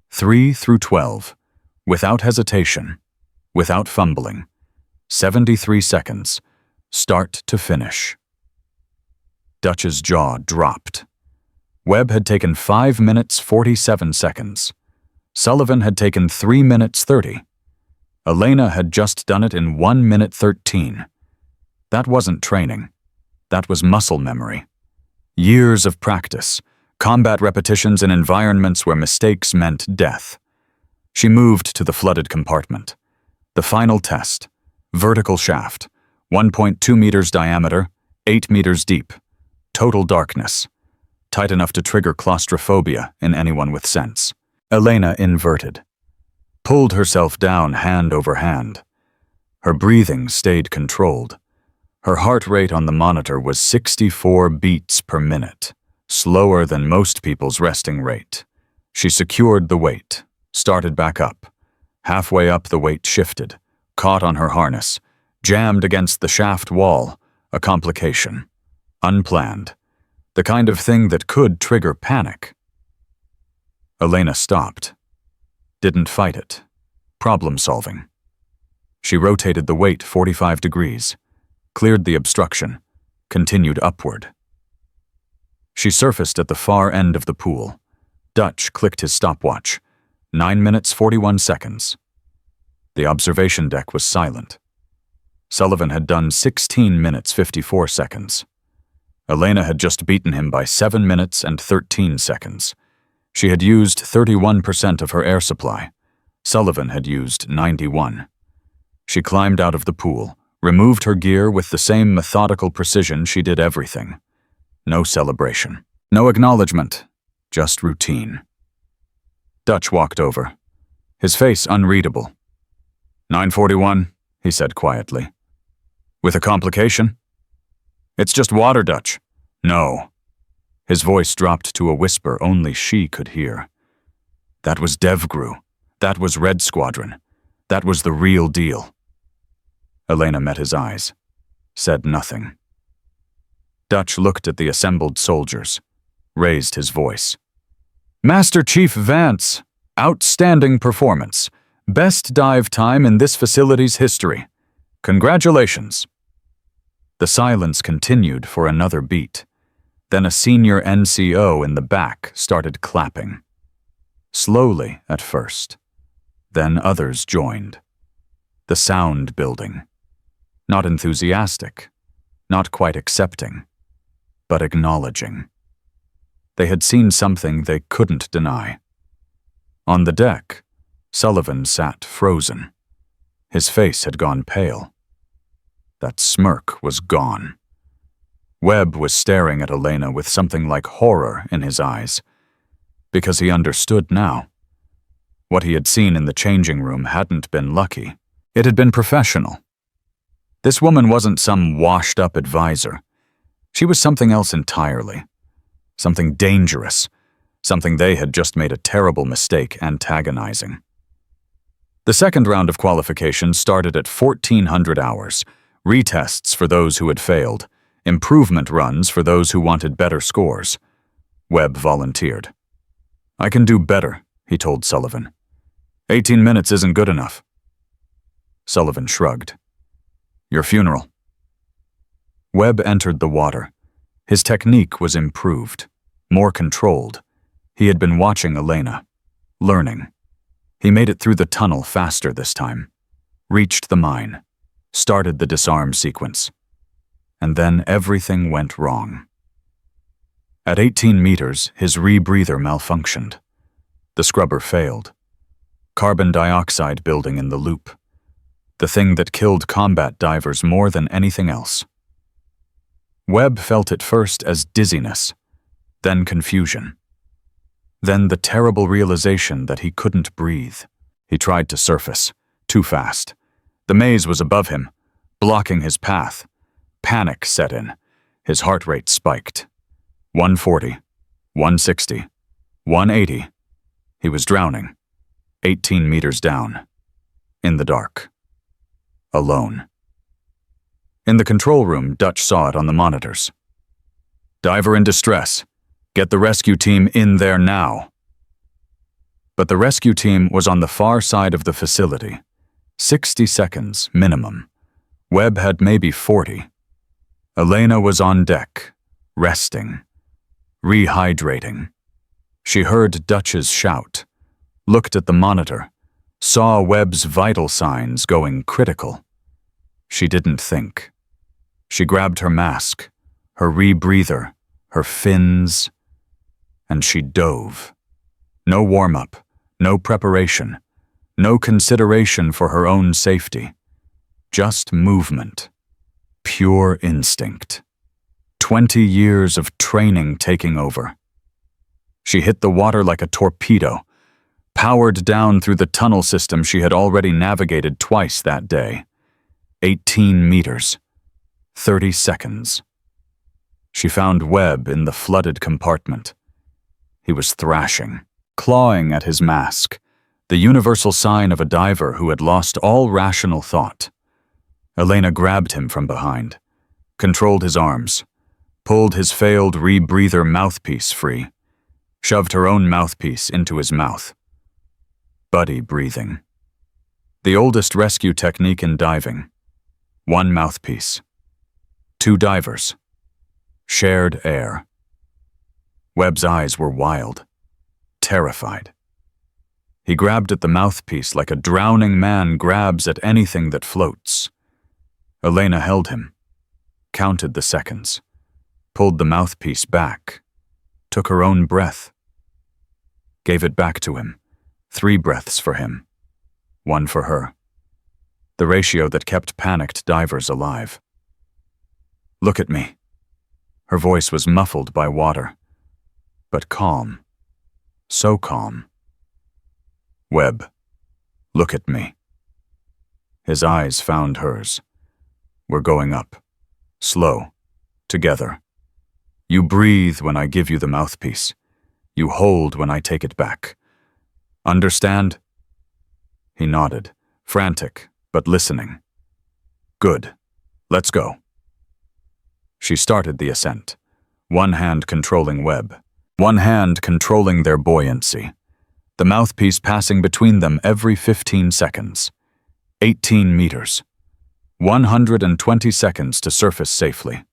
3 through 12, without hesitation, without fumbling. 73 seconds. Start to finish. Dutch's jaw dropped. Webb had taken 5 minutes 47 seconds. Sullivan had taken 3 minutes 30. Elena had just done it in 1 minute 13. That wasn't training. That was muscle memory. Years of practice, combat repetitions in environments where mistakes meant death. She moved to the flooded compartment. The final test. Vertical shaft. 1.2 meters diameter, 8 meters deep. Total darkness. Tight enough to trigger claustrophobia in anyone with sense. Elena inverted. Pulled herself down hand over hand. Her breathing stayed controlled. Her heart rate on the monitor was 64 beats per minute, slower than most people's resting rate. She secured the weight, started back up. Halfway up, the weight shifted, caught on her harness, jammed against the shaft wall, a complication. Unplanned. The kind of thing that could trigger panic. Elena stopped. Didn't fight it. Problem solving. She rotated the weight 45 degrees, cleared the obstruction, continued upward. She surfaced at the far end of the pool. Dutch clicked his stopwatch. 9 minutes 41 seconds. The observation deck was silent. Sullivan had done 16 minutes 54 seconds. Elena had just beaten him by 7 minutes and 13 seconds. She had used 31% of her air supply. Sullivan had used 91. She climbed out of the pool, removed her gear with the same methodical precision she did everything. No celebration. No acknowledgement. Just routine. Dutch walked over. His face unreadable. 9:41, he said quietly. With a complication? It's just water, Dutch. No. His voice dropped to a whisper only she could hear. That was DevGru. That was Red Squadron. That was the real deal. Elena met his eyes. Said nothing. Dutch looked at the assembled soldiers. Raised his voice. Master Chief Vance, outstanding performance. Best dive time in this facility's history. Congratulations. The silence continued for another beat. Then a senior NCO in the back started clapping. Slowly at first. Then others joined. The sound building. Not enthusiastic, not quite accepting, but acknowledging. They had seen something they couldn't deny. On the deck, Sullivan sat frozen. His face had gone pale. That smirk was gone. Webb was staring at Elena with something like horror in his eyes, because he understood now. What he had seen in the changing room hadn't been lucky. It had been professional. This woman wasn't some washed-up advisor. She was something else entirely. Something dangerous. Something they had just made a terrible mistake antagonizing. The second round of qualification started at 1400 hours. Retests for those who had failed. Improvement runs for those who wanted better scores. Webb volunteered. I can do better, he told Sullivan. 18 minutes isn't good enough. Sullivan shrugged. Your funeral. Webb entered the water. His technique was improved, more controlled. He had been watching Elena, learning. He made it through the tunnel faster this time, reached the mine, started the disarm sequence. And then everything went wrong. At 18 meters, his rebreather malfunctioned. The scrubber failed. Carbon dioxide building in the loop. The thing that killed combat divers more than anything else. Webb felt it first as dizziness, then confusion. Then the terrible realization that he couldn't breathe. He tried to surface, too fast. The maze was above him, blocking his path. Panic set in. His heart rate spiked. 140, 160, 180. He was drowning. 18 meters down. In the dark. Alone. In the control room, Dutch saw it on the monitors. Diver in distress. Get the rescue team in there now. But the rescue team was on the far side of the facility. 60 seconds, minimum. Webb had maybe 40. Elena was on deck, resting, rehydrating. She heard Dutch's shout, looked at the monitor, saw Webb's vital signs going critical. She didn't think. She grabbed her mask, her rebreather, her fins, and she dove. No warm-up, no preparation, no consideration for her own safety. Just movement. Pure instinct. 20 years of training taking over. She hit the water like a torpedo, powered down through the tunnel system she had already navigated twice that day. 18 meters. 30 seconds. She found Webb in the flooded compartment. He was thrashing, clawing at his mask, the universal sign of a diver who had lost all rational thought. Elena grabbed him from behind, controlled his arms, pulled his failed rebreather mouthpiece free, shoved her own mouthpiece into his mouth. Buddy breathing. The oldest rescue technique in diving. One mouthpiece. Two divers. Shared air. Webb's eyes were wild, terrified. He grabbed at the mouthpiece like a drowning man grabs at anything that floats. Elena held him, counted the seconds, pulled the mouthpiece back, took her own breath, gave it back to him, 3 breaths for him, 1 for her. The ratio that kept panicked divers alive. Look at me. Her voice was muffled by water, but calm, so calm. Webb, look at me. His eyes found hers. We're going up. Slow. Together. You breathe when I give you the mouthpiece. You hold when I take it back. Understand? He nodded, frantic, but listening. Good. Let's go. She started the ascent, one hand controlling Webb, one hand controlling their buoyancy. The mouthpiece passing between them every 15 seconds. 18 meters. 120 seconds to surface safely.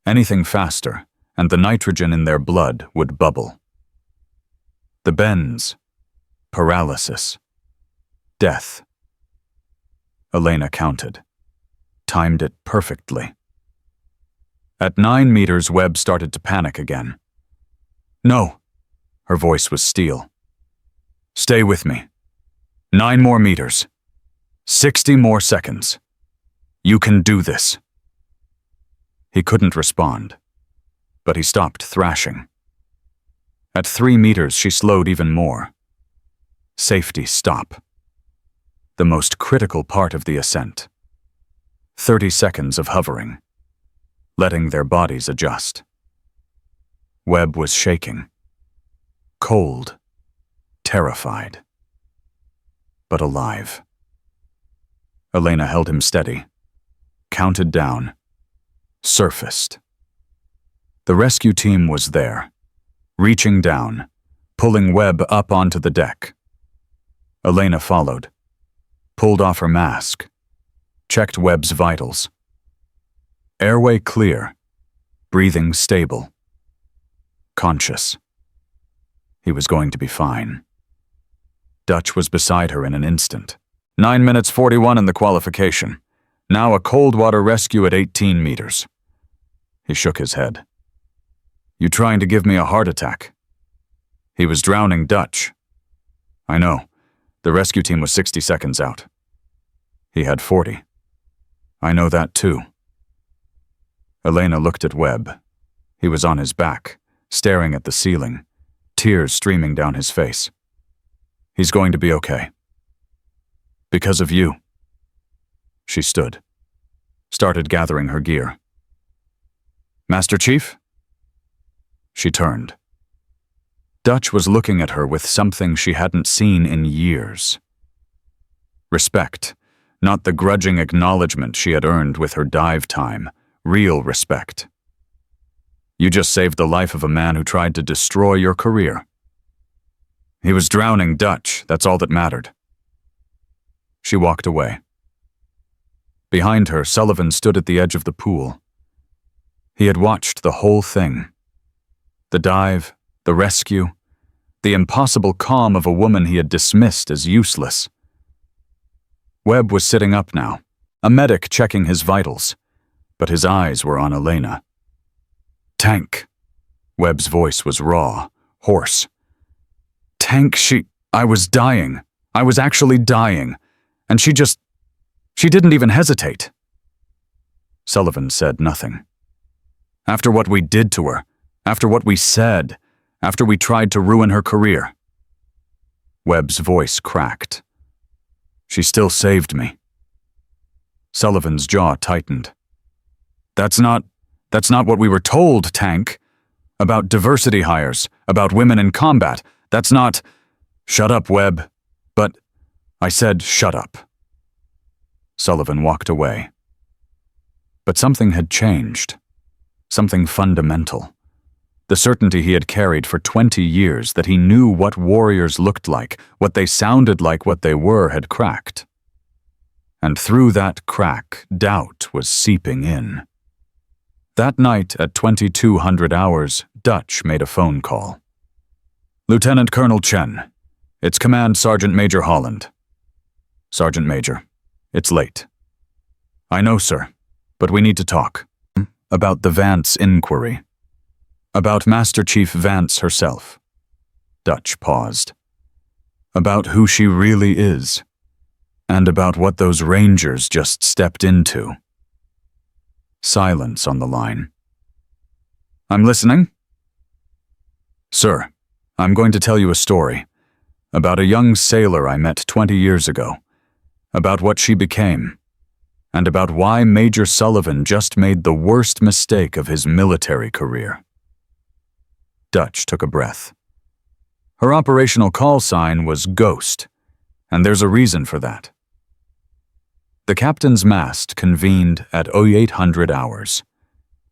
Anything faster, and the nitrogen in their blood would bubble. The bends. Paralysis. Death. Elena counted. Timed it perfectly. At 9 meters, Webb started to panic again. No. Her voice was steel. Stay with me. 9 more meters. 60 more seconds. You can do this. He couldn't respond, but he stopped thrashing. At 3 meters, she slowed even more. Safety stop. The most critical part of the ascent. 30 seconds of hovering, letting their bodies adjust. Webb was shaking. Cold. Terrified. But alive. Elena held him steady. Counted down. Surfaced. The rescue team was there, reaching down, pulling Webb up onto the deck. Elena followed, pulled off her mask, checked Webb's vitals. Airway clear, breathing stable. Conscious. He was going to be fine. Dutch was beside her in an instant. 9 minutes 41 in the qualification. Now a cold water rescue at 18 meters. He shook his head. You trying to give me a heart attack? He was drowning Dutch. I know. The rescue team was 60 seconds out. He had 40. I know that too. Elena looked at Webb. He was on his back, staring at the ceiling, tears streaming down his face. He's going to be okay. Because of you. She stood, started gathering her gear. Master Chief? She turned. Dutch was looking at her with something she hadn't seen in years. Respect, not the grudging acknowledgement she had earned with her dive time, real respect. You just saved the life of a man who tried to destroy your career. He was drowning Dutch, that's all that mattered. She walked away. Behind her, Sullivan stood at the edge of the pool. He had watched the whole thing. The dive, the rescue, the impossible calm of a woman he had dismissed as useless. Webb was sitting up now, a medic checking his vitals, but his eyes were on Elena. Tank. Webb's voice was raw, hoarse. Tank, I was dying. I was actually dying. And she didn't even hesitate. Sullivan said nothing. After what we did to her, after what we said, after we tried to ruin her career. Webb's voice cracked. She still saved me. Sullivan's jaw tightened. That's not what we were told, Tank. About diversity hires, about women in combat. That's not... Shut up, Webb. But I said shut up. Sullivan walked away. But something had changed. something fundamental. The certainty he had carried for 20 years that he knew what warriors looked like, what they sounded like, what they were, had cracked. And through that crack, doubt was seeping in. That night at 2200 hours, Dutch made a phone call. "Lieutenant Colonel Chen, it's Command Sergeant Major Holland." "Sergeant Major, it's late." "I know, sir, but we need to talk. About the Vance inquiry. About Master Chief Vance herself." Dutch paused. "About who she really is, and about what those Rangers just stepped into." Silence on the line. "I'm listening." "Sir, I'm going to tell you a story about a young sailor I met 20 years ago, about what she became, and about why Major Sullivan just made the worst mistake of his military career." Dutch took a breath. Her operational call sign was Ghost, and there's a reason for that. The captain's mast convened at 0800 hours.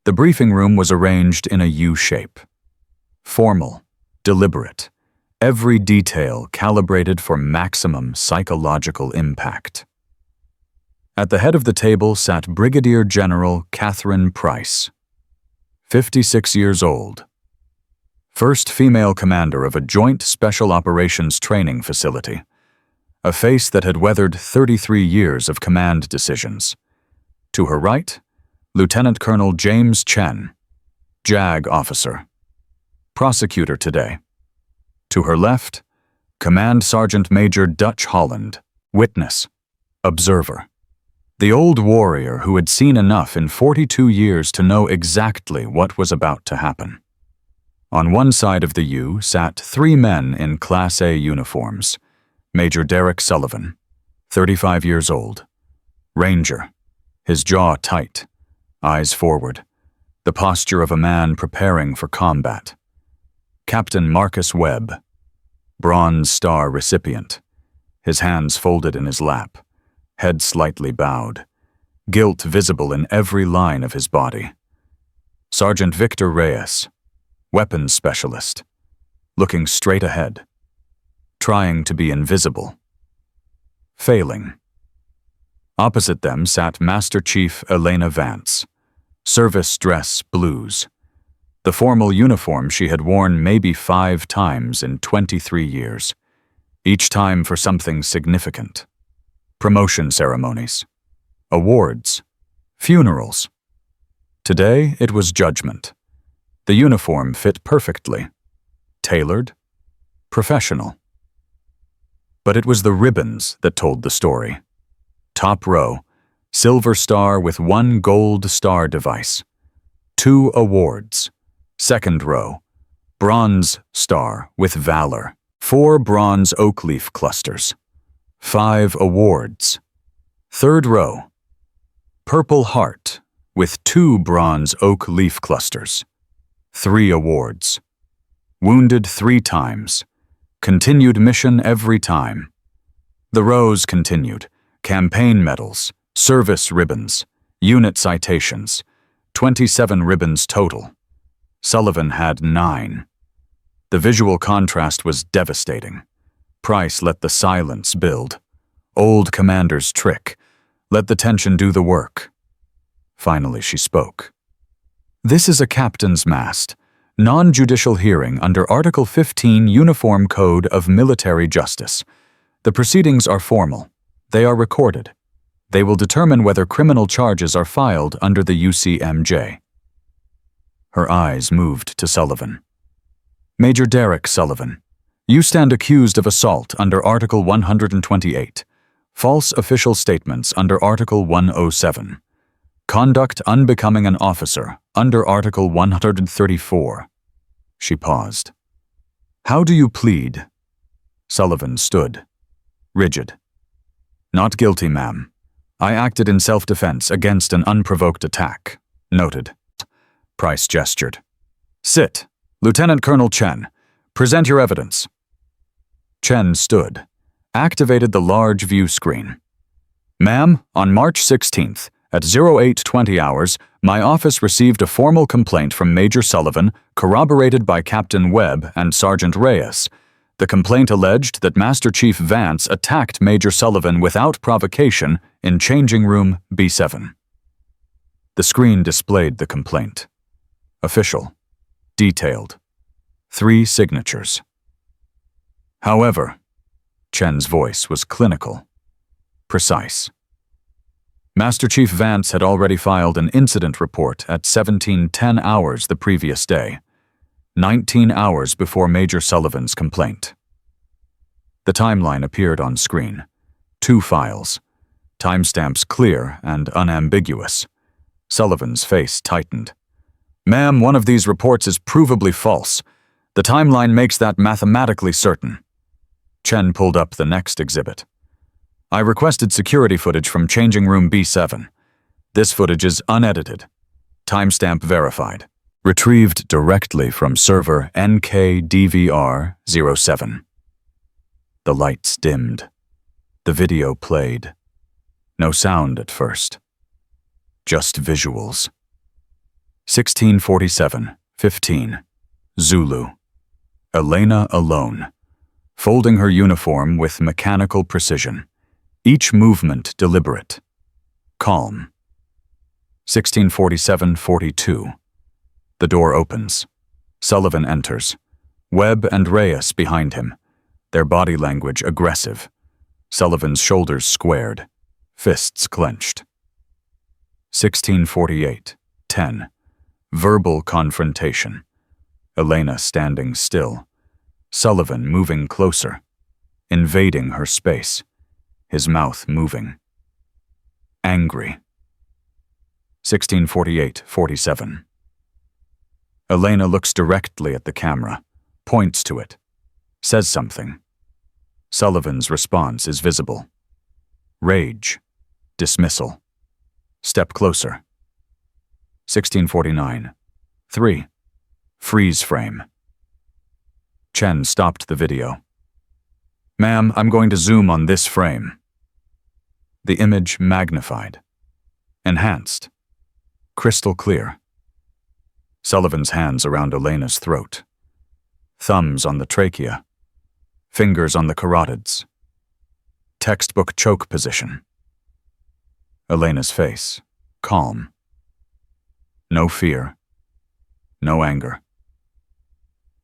The briefing room was arranged in a U shape. Formal, deliberate, every detail calibrated for maximum psychological impact. At the head of the table sat Brigadier General Catherine Price, 56 years old, first female commander of a joint special operations training facility, a face that had weathered 33 years of command decisions. To her right, Lieutenant Colonel James Chen, JAG officer, prosecutor today. To her left, Command Sergeant Major Dutch Holland, witness, observer. The old warrior who had seen enough in 42 years to know exactly what was about to happen. On one side of the U sat 3 men in Class A uniforms. Major Derek Sullivan, 35 years old. Ranger, his jaw tight, eyes forward, the posture of a man preparing for combat. Captain Marcus Webb, Bronze Star recipient, his hands folded in his lap, head slightly bowed, guilt visible in every line of his body. Sergeant Victor Reyes, weapons specialist, looking straight ahead, trying to be invisible, failing. Opposite them sat Master Chief Elena Vance, service dress blues, the formal uniform she had worn maybe 5 times in 23 years, each time for something significant. Promotion ceremonies, awards, funerals. Today it was judgment. The uniform fit perfectly, tailored, professional. But it was the ribbons that told the story. Top row, silver star with 1 gold star device. 2 awards. Second row, bronze star with valor. 4 bronze oak leaf clusters. 5 awards. Third row, purple heart with 2 bronze oak leaf clusters. 3 awards. Wounded 3 times. Continued mission every time. The rows continued. Campaign medals, service ribbons, unit citations, 27 ribbons total. Sullivan had 9. The visual contrast was devastating. Price let the silence build. Old commander's trick. Let the tension do the work. Finally she spoke. "This is a captain's mast. Non-judicial hearing under Article 15 Uniform Code of Military Justice. The proceedings are formal. They are recorded. They will determine whether criminal charges are filed under the UCMJ." Her eyes moved to Sullivan. "Major Derek Sullivan, you stand accused of assault under Article 128, false official statements under Article 107, conduct unbecoming an officer under Article 134. She paused. "How do you plead?" Sullivan stood, rigid. "Not guilty, ma'am. I acted in self-defense against an unprovoked attack." "Noted." Price gestured. "Sit. Lieutenant Colonel Chen, present your evidence." Chen stood, activated the large view screen. "Ma'am, on March 16th, At 0820 hours, my office received a formal complaint from Major Sullivan, corroborated by Captain Webb and Sergeant Reyes. The complaint alleged that Master Chief Vance attacked Major Sullivan without provocation in changing room B7. The screen displayed the complaint. Official. Detailed. 3 signatures. However, Chen's voice was clinical. Precise. Master Chief Vance had already filed an incident report at 17:10 hours the previous day, 19 hours before Major Sullivan's complaint. The timeline appeared on screen. 2 files. Timestamps clear and unambiguous. Sullivan's face tightened. "Ma'am, one of these reports is provably false. The timeline makes that mathematically certain." Chen pulled up the next exhibit. "I requested security footage from changing room B7. This footage is unedited. Timestamp verified. Retrieved directly from server NKDVR07. The lights dimmed. The video played. No sound at first. Just visuals. 16:47:15. Zulu. Elena alone, folding her uniform with mechanical precision. Each movement deliberate. Calm. 16:47:42. The door opens. Sullivan enters. Webb and Reyes behind him. Their body language aggressive. Sullivan's shoulders squared. Fists clenched. 16:48:10. Verbal confrontation. Elena standing still. Sullivan moving closer. Invading her space. His mouth moving. Angry. 16:48:47. Elena looks directly at the camera, points to it, says something. Sullivan's response is visible. Rage. Dismissal. Step closer. 16:49:3. Freeze frame. Chen stopped the video. "Ma'am, I'm going to zoom on this frame." The image magnified. Enhanced. Crystal clear. Sullivan's hands around Elena's throat. Thumbs on the trachea. Fingers on the carotids. Textbook choke position. Elena's face. Calm. No fear. No anger.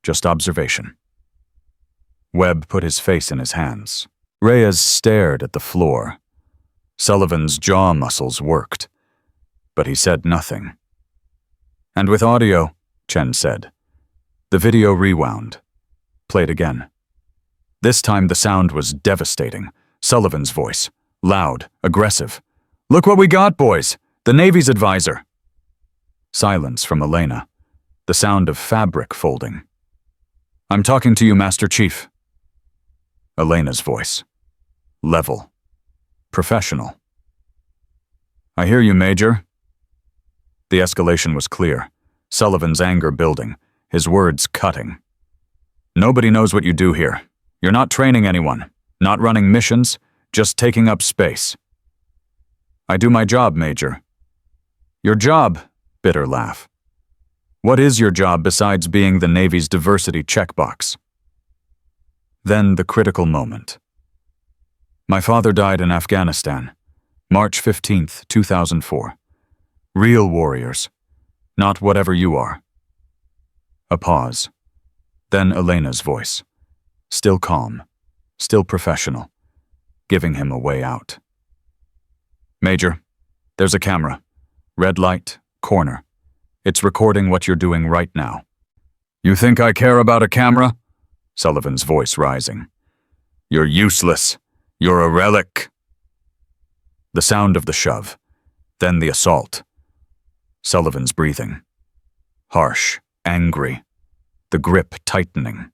Just observation. Webb put his face in his hands. Reyes stared at the floor. Sullivan's jaw muscles worked, but he said nothing. "And with audio," Chen said. The video rewound. Played again. This time the sound was devastating. Sullivan's voice. Loud, aggressive. "Look what we got, boys! The Navy's advisor!" Silence from Elena. The sound of fabric folding. "I'm talking to you, Master Chief." Elena's voice. Level. Professional. "I hear you, Major." The escalation was clear. Sullivan's anger building, his words cutting. "Nobody knows what you do here. You're not training anyone, not running missions, just taking up space." "I do my job, Major." "Your job?" Bitter laugh. "What is your job besides being the Navy's diversity checkbox?" Then the critical moment. "My father died in Afghanistan, March 15th, 2004. Real warriors, not whatever you are." A pause. Then Elena's voice. Still calm, still professional, giving him a way out. "Major, there's a camera. Red light, corner. It's recording what you're doing right now." "You think I care about a camera?" Sullivan's voice rising. "You're useless. You're a relic." The sound of the shove, then the assault. Sullivan's breathing. Harsh, angry, the grip tightening.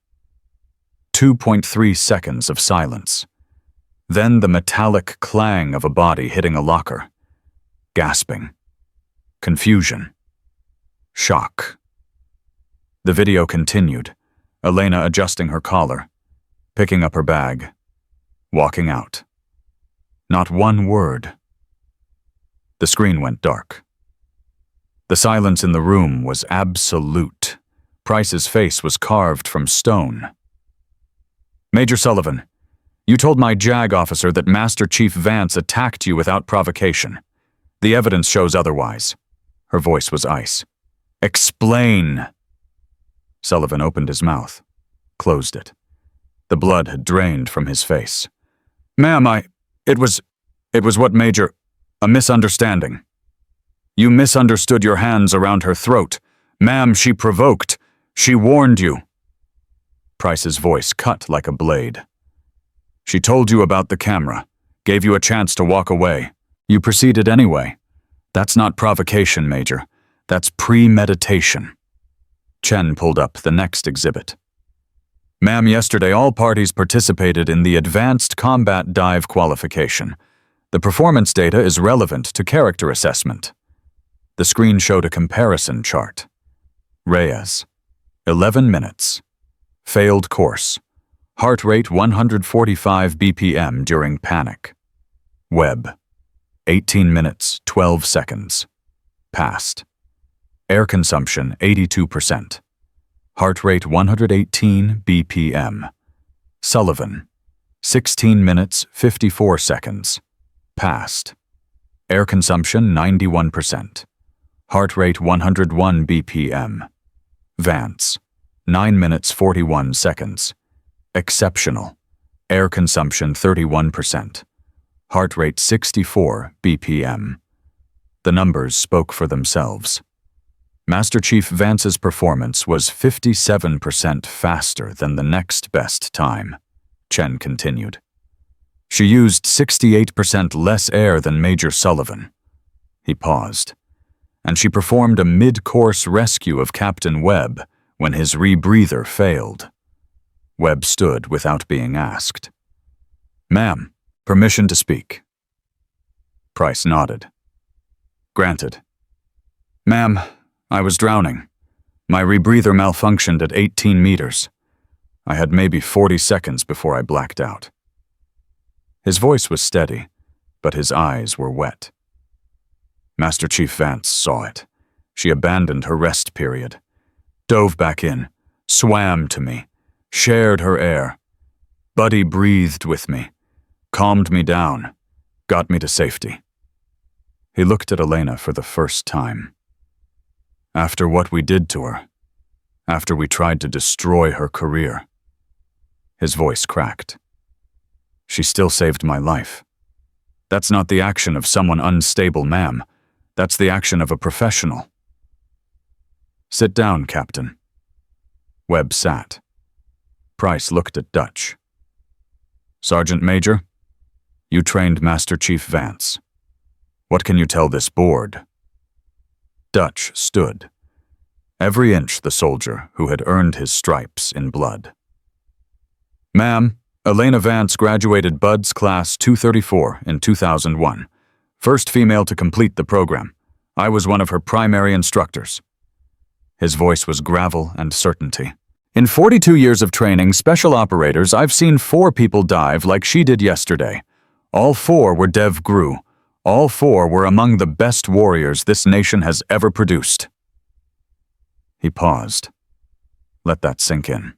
2.3 seconds of silence. Then the metallic clang of a body hitting a locker. Gasping. Confusion. Shock. The video continued, Elena adjusting her collar, picking up her bag, walking out. Not one word. The screen went dark. The silence in the room was absolute. Price's face was carved from stone. Major Sullivan, you told my JAG officer that Master Chief Vance attacked you without provocation. The evidence shows otherwise. Her voice was ice. Explain! Sullivan opened his mouth, closed it. The blood had drained from his face. Ma'am, it was what, Major? A misunderstanding. You misunderstood your hands around her throat. Ma'am, she provoked. She warned you. Price's voice cut like a blade. She told you about the camera, gave you a chance to walk away. You proceeded anyway. That's not provocation, Major. That's premeditation. Chen pulled up the next exhibit. Ma'am, yesterday all parties participated in the Advanced Combat Dive qualification. The performance data is relevant to character assessment. The screen showed a comparison chart. Reyes, 11 minutes. Failed course. Heart rate 145 BPM during panic. Webb, 18 minutes, 12 seconds. Passed. Air consumption 82%. Heart rate 118 BPM. Sullivan, 16 minutes, 54 seconds. Passed. Air consumption 91%. Heart rate 101 BPM. Vance, 9 minutes, 41 seconds. Exceptional. Air consumption 31%. Heart rate 64 BPM. The numbers spoke for themselves. Master Chief Vance's performance was 57% faster than the next best time, Chen continued. She used 68% less air than Major Sullivan. He paused. And she performed a mid-course rescue of Captain Webb when his rebreather failed. Webb stood without being asked. Ma'am, permission to speak. Price nodded. Granted. Ma'am, I was drowning. My rebreather malfunctioned at 18 meters. I had maybe 40 seconds before I blacked out. His voice was steady, but his eyes were wet. Master Chief Vance saw it. She abandoned her rest period, dove back in, swam to me, shared her air. Buddy breathed with me, calmed me down, got me to safety. He looked at Elena for the first time. After what we did to her, after we tried to destroy her career. His voice cracked. She still saved my life. That's not the action of someone unstable, ma'am. That's the action of a professional. Sit down, Captain. Webb sat. Price looked at Dutch. Sergeant Major, you trained Master Chief Vance. What can you tell this board? Dutch stood. Every inch the soldier who had earned his stripes in blood. Ma'am, Elena Vance graduated Buds Class 234 in 2001. First female to complete the program. I was one of her primary instructors. His voice was gravel and certainty. In 42 years of training special operators, I've seen 4 people dive like she did yesterday. All 4 were Dev Gru. All 4 were among the best warriors this nation has ever produced. He paused. Let that sink in.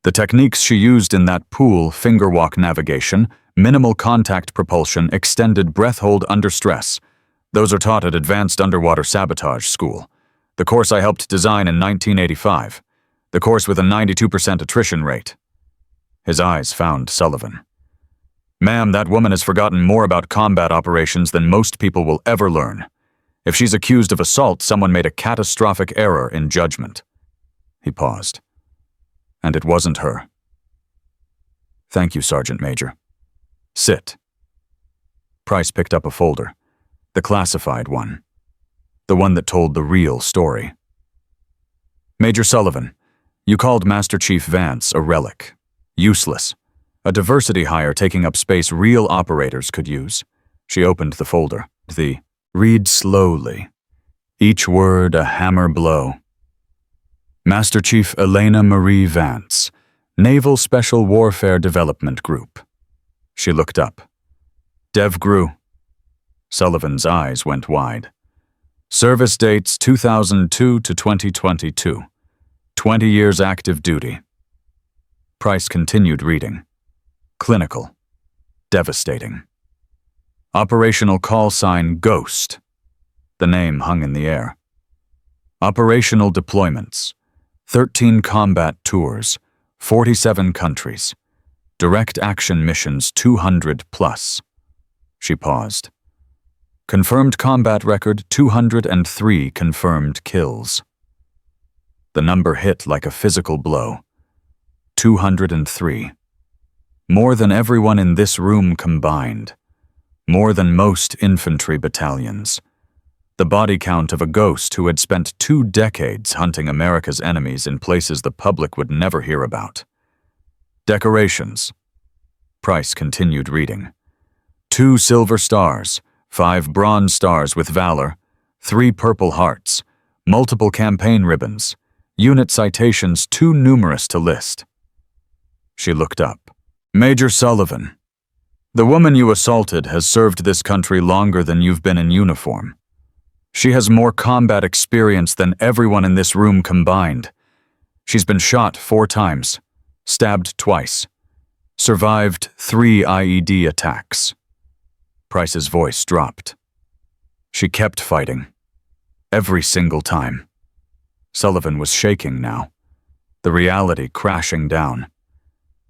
The techniques she used in that pool, finger walk navigation, minimal contact propulsion, extended breath hold under stress, those are taught at Advanced Underwater Sabotage School, the course I helped design in 1985, the course with a 92% attrition rate. His eyes found Sullivan. Ma'am, that woman has forgotten more about combat operations than most people will ever learn. If she's accused of assault, someone made a catastrophic error in judgment. He paused. And it wasn't her. Thank you, Sergeant Major. Sit. Price picked up a folder, the classified one, the one that told the real story. Major Sullivan, you called Master Chief Vance a relic, useless, a diversity hire taking up space real operators could use. She opened the folder. Read slowly. Each word a hammer blow. Master Chief Elena Marie Vance, Naval Special Warfare Development Group. She looked up. Dev Gru. Sullivan's eyes went wide. Service dates 2002 to 2022. 20 years active duty. Price continued reading. Clinical. Devastating. Operational call sign Ghost. The name hung in the air. Operational deployments. 13 combat tours. 47 countries. Direct action missions 200 plus. She paused. Confirmed combat record 203 confirmed kills. The number hit like a physical blow. 203. More than everyone in this room combined. More than most infantry battalions. The body count of a ghost who had spent 2 decades hunting America's enemies in places the public would never hear about. Decorations. Price continued reading. 2 silver stars, 5 bronze stars with valor, 3 purple hearts, multiple campaign ribbons, unit citations too numerous to list. She looked up. Major Sullivan, the woman you assaulted has served this country longer than you've been in uniform. She has more combat experience than everyone in this room combined. She's been shot 4 times, stabbed twice, survived 3 IED attacks. Price's voice dropped. She kept fighting. Every single time. Sullivan was shaking now, the reality crashing down.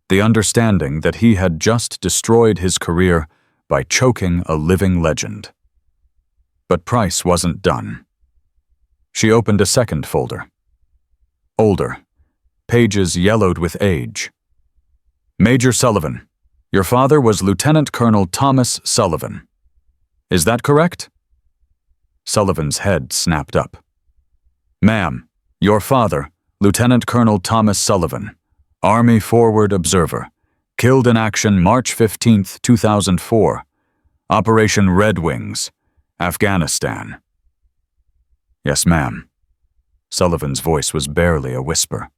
The understanding that he had just destroyed his career by choking a living legend. But Price wasn't done. She opened a second folder. Older. Pages yellowed with age. Major Sullivan, your father was Lieutenant Colonel Thomas Sullivan. Is that correct? Sullivan's head snapped up. Ma'am, your father, Lieutenant Colonel Thomas Sullivan, Army Forward Observer, killed in action March 15, 2004. Operation Red Wings, Afghanistan. Yes, ma'am. Sullivan's voice was barely a whisper.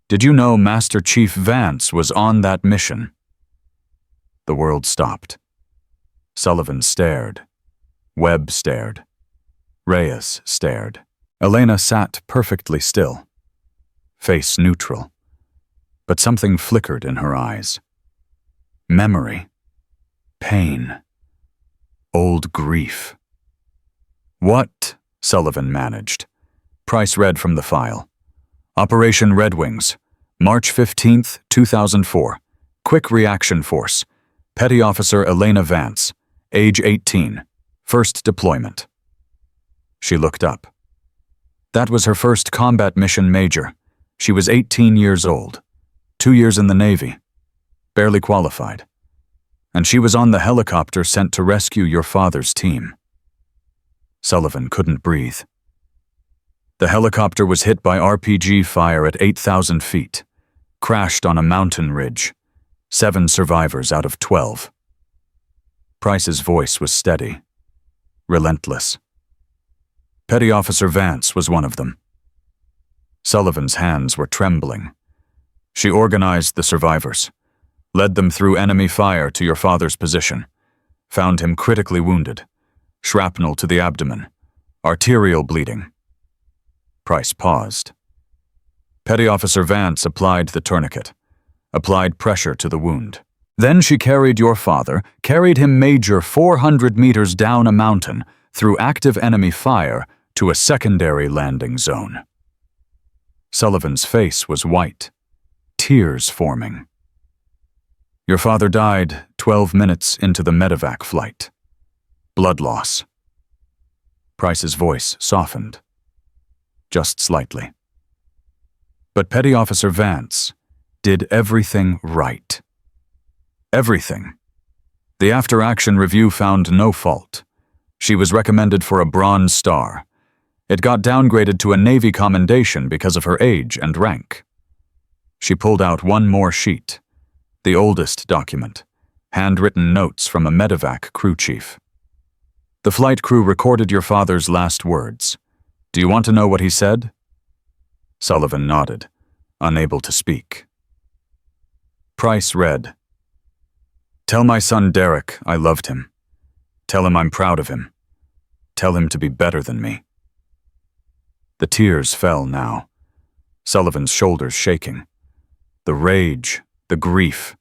Did you know Master Chief Vance was on that mission? The world stopped. Sullivan stared. Webb stared. Reyes stared. Elena sat perfectly still, face neutral. But something flickered in her eyes. Memory. Pain. Old grief. What? Sullivan managed. Price read from the file. Operation Red Wings, March 15, 2004. Quick Reaction Force. Petty Officer Elena Vance, age 18. First deployment. She looked up. That was her first combat mission, Major. She was 18 years old. 2 years in the Navy. Barely qualified. And she was on the helicopter sent to rescue your father's team. Sullivan couldn't breathe. The helicopter was hit by RPG fire at 8,000 feet. Crashed on a mountain ridge. 7 survivors out of 12. Price's voice was steady. Relentless. Petty Officer Vance was one of them. Sullivan's hands were trembling. She organized the survivors, led them through enemy fire to your father's position, found him critically wounded, shrapnel to the abdomen, arterial bleeding. Price paused. Petty Officer Vance applied the tourniquet, applied pressure to the wound. Then she carried your father, carried him Major 400 meters down a mountain through active enemy fire to a secondary landing zone. Sullivan's face was white. Tears forming. Your father died 12 minutes into the medevac flight. Blood loss. Price's voice softened. Just slightly. But Petty Officer Vance did everything right. Everything. The after-action review found no fault. She was recommended for a Bronze Star. It got downgraded to a Navy commendation because of her age and rank. She pulled out one more sheet, the oldest document, handwritten notes from a medevac crew chief. The flight crew recorded your father's last words. Do you want to know what he said? Sullivan nodded, unable to speak. Price read, Tell my son Derek I loved him. Tell him I'm proud of him. Tell him to be better than me." The tears fell now, Sullivan's shoulders shaking. The rage, the grief,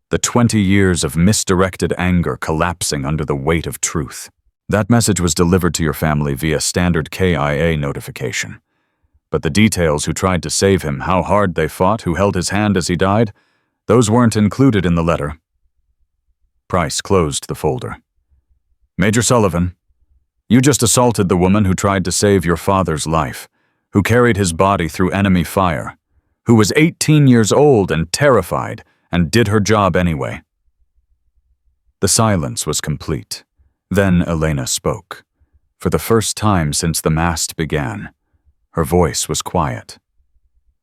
the 20 years of misdirected anger collapsing under the weight of truth. That message was delivered to your family via standard KIA notification. But the details who tried to save him, how hard they fought, who held his hand as he died, those weren't included in the letter. Price closed the folder. "Major Sullivan, you just assaulted the woman who tried to save your father's life, who carried his body through enemy fire, who was 18 years old and terrified and did her job anyway." The silence was complete. Then Elena spoke. For the first time since the mast began, her voice was quiet,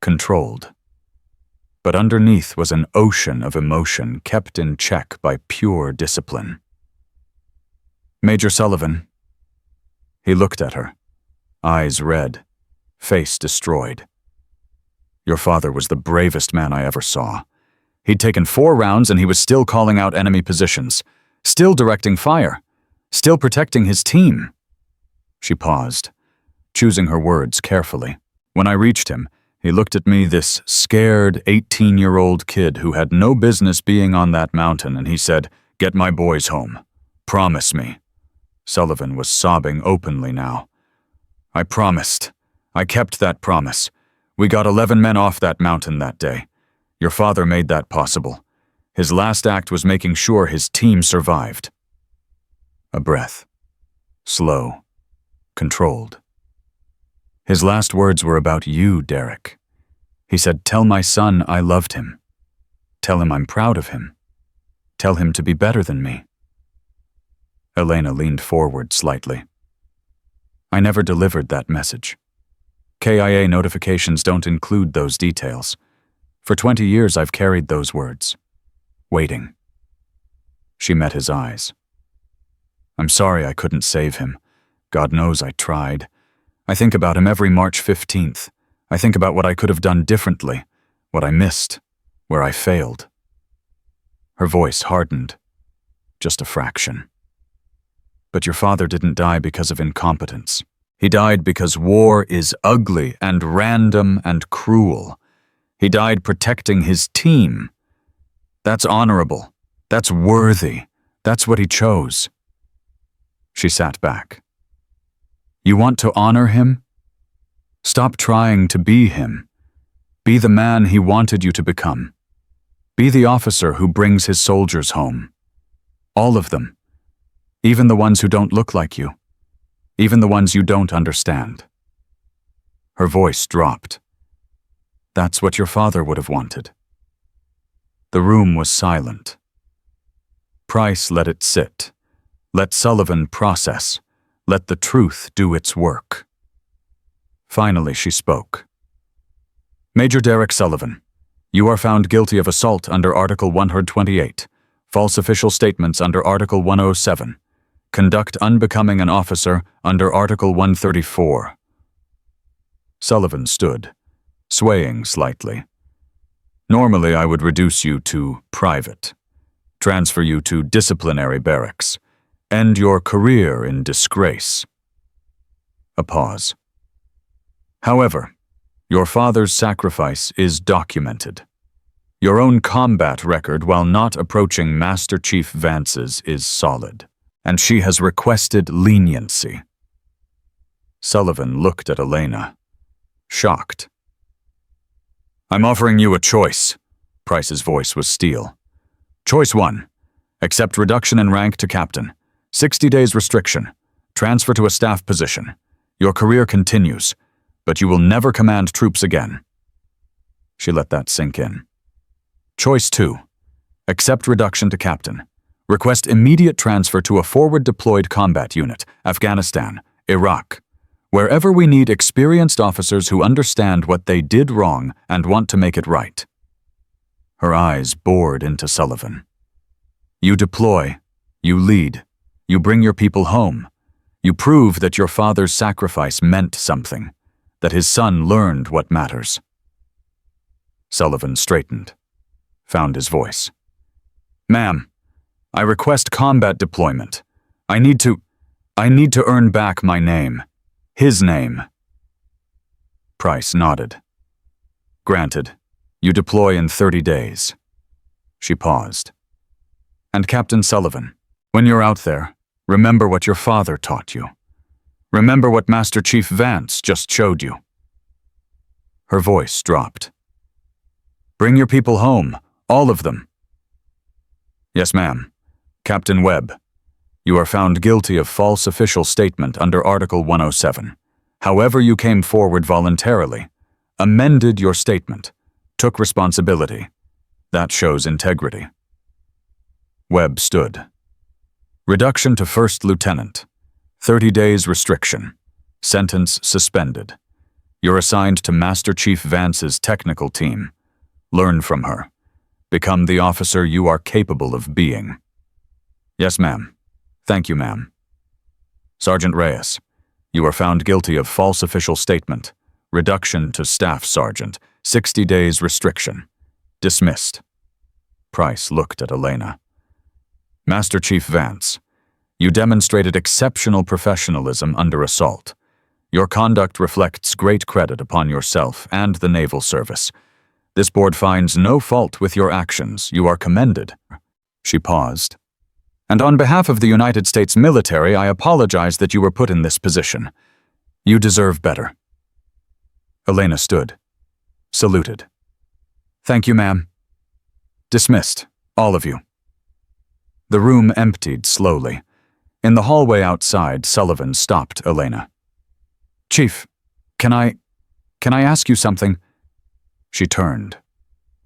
controlled. But underneath was an ocean of emotion kept in check by pure discipline. "Major Sullivan." He looked at her, eyes red, face destroyed. "Your father was the bravest man I ever saw. He'd taken 4 rounds and he was still calling out enemy positions, still directing fire, still protecting his team." She paused, choosing her words carefully. "When I reached him, he looked at me, this scared 18-year-old kid who had no business being on that mountain, and he said, 'Get my boys home. Promise me.'" Sullivan was sobbing openly now. "I promised. I kept that promise. We got 11 men off that mountain that day. Your father made that possible. His last act was making sure his team survived." A breath. Slow. Controlled. "His last words were about you, Derek. He said, 'Tell my son I loved him. Tell him I'm proud of him. Tell him to be better than me.'" Elena leaned forward slightly. "I never delivered that message. KIA notifications don't include those details. For 20 years I've carried those words. Waiting." She met his eyes. "I'm sorry I couldn't save him. God knows I tried. I think about him every March 15th. I think about what I could have done differently, what I missed, where I failed." Her voice hardened. "Just a fraction. But your father didn't die because of incompetence. He died because war is ugly and random and cruel. He died protecting his team. That's honorable. That's worthy. That's what he chose." She sat back. "You want to honor him? Stop trying to be him. Be the man he wanted you to become. Be the officer who brings his soldiers home. All of them. Even the ones who don't look like you. Even the ones you don't understand." Her voice dropped. "That's what your father would have wanted." The room was silent. Price let it sit. Let Sullivan process. Let the truth do its work. Finally, she spoke. "Major Derek Sullivan, you are found guilty of assault under Article 128, false official statements under Article 107, conduct unbecoming an officer under Article 134. Sullivan stood, swaying slightly. "Normally I would reduce you to private, transfer you to disciplinary barracks, end your career in disgrace." A pause. "However, your father's sacrifice is documented. Your own combat record, while not approaching Master Chief Vance's, is solid, and she has requested leniency." Sullivan looked at Elena, shocked. "I'm offering you a choice." Price's voice was steel. "Choice 1. Accept reduction in rank to captain. 60 days restriction. Transfer to a staff position. Your career continues, but you will never command troops again." She let that sink in. Choice 2. Accept reduction to captain. Request immediate transfer to a forward-deployed combat unit, Afghanistan, Iraq. Wherever we need experienced officers who understand what they did wrong and want to make it right." Her eyes bored into Sullivan. "You deploy. You lead. You bring your people home. You prove that your father's sacrifice meant something, that his son learned what matters." Sullivan straightened, found his voice. "Ma'am, I request combat deployment. I need to earn back my name. His name. Price nodded. Granted. You deploy in 30 days. She paused. And Captain Sullivan, when you're out there, remember what your father taught you. Remember what Master Chief Vance just showed you. Her voice dropped. Bring your people home, all of them. Yes, ma'am. Captain Webb, you are found guilty of false official statement under Article 107. However, you came forward voluntarily, amended your statement, took responsibility. That shows integrity. Webb stood. Reduction to first lieutenant. 30 days restriction. Sentence suspended. You're assigned to Master Chief Vance's technical team. Learn from her. Become the officer you are capable of being. Yes, ma'am. Thank you, ma'am. Sergeant Reyes, you are found guilty of false official statement. Reduction to staff sergeant. 60 days restriction. Dismissed. Price looked at Elena. Master Chief Vance, you demonstrated exceptional professionalism under assault. Your conduct reflects great credit upon yourself and the Naval Service. This board finds no fault with your actions. You are commended. She paused. And on behalf of the United States military, I apologize that you were put in this position. You deserve better. Elena stood. Saluted. Thank you, ma'am. Dismissed, all of you. The room emptied slowly. In the hallway outside, Sullivan stopped Elena. Chief, can I ask you something? She turned,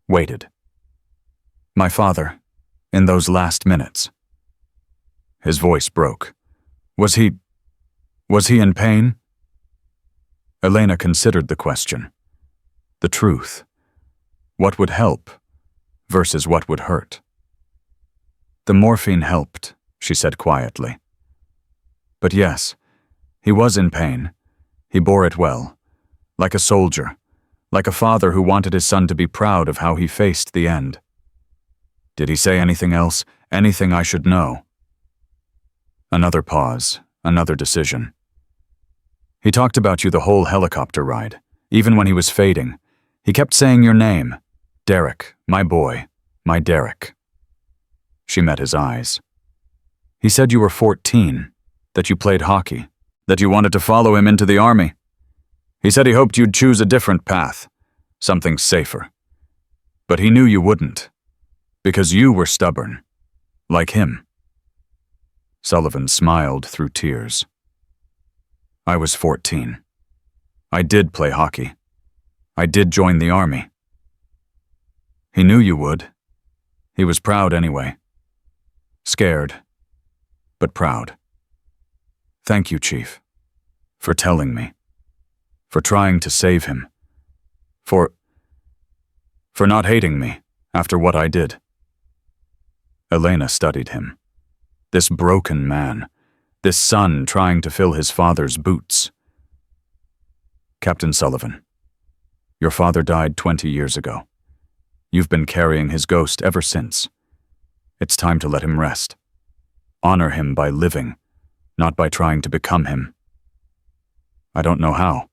waited. My father, in those last minutes. His voice broke. Was he in pain? Elena considered the question. The truth. What would help versus what would hurt? The morphine helped, she said quietly. But yes, he was in pain. He bore it well, like a soldier, like a father who wanted his son to be proud of how he faced the end. Did he say anything else, anything I should know? Another pause, another decision. He talked about you the whole helicopter ride, even when he was fading. He kept saying your name, Derek, my boy, my Derek. She met his eyes. He said you were 14, that you played hockey, that you wanted to follow him into the army. He said he hoped you'd choose a different path, something safer. But he knew you wouldn't, because you were stubborn, like him. Sullivan smiled through tears. I was 14. I did play hockey. I did join the army. He knew you would. He was proud anyway. Scared, but proud. Thank you, Chief, for telling me, for trying to save him, for not hating me after what I did. Elena studied him. This broken man, this son trying to fill his father's boots. Captain Sullivan, your father died 20 years ago. You've been carrying his ghost ever since. It's time to let him rest. Honor him by living, not by trying to become him. I don't know how.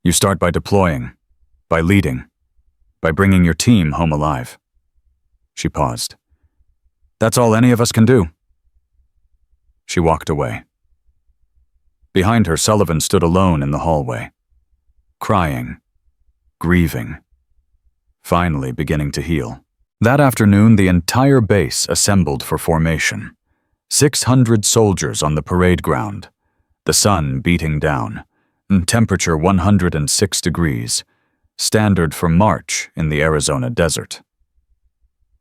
You start by deploying, by leading, by bringing your team home alive. She paused. That's all any of us can do. She walked away. Behind her, Sullivan stood alone in the hallway, crying, grieving, finally beginning to heal. That afternoon, the entire base assembled for formation. 600 soldiers on the parade ground, the sun beating down, temperature 106 degrees, standard for March in the Arizona desert.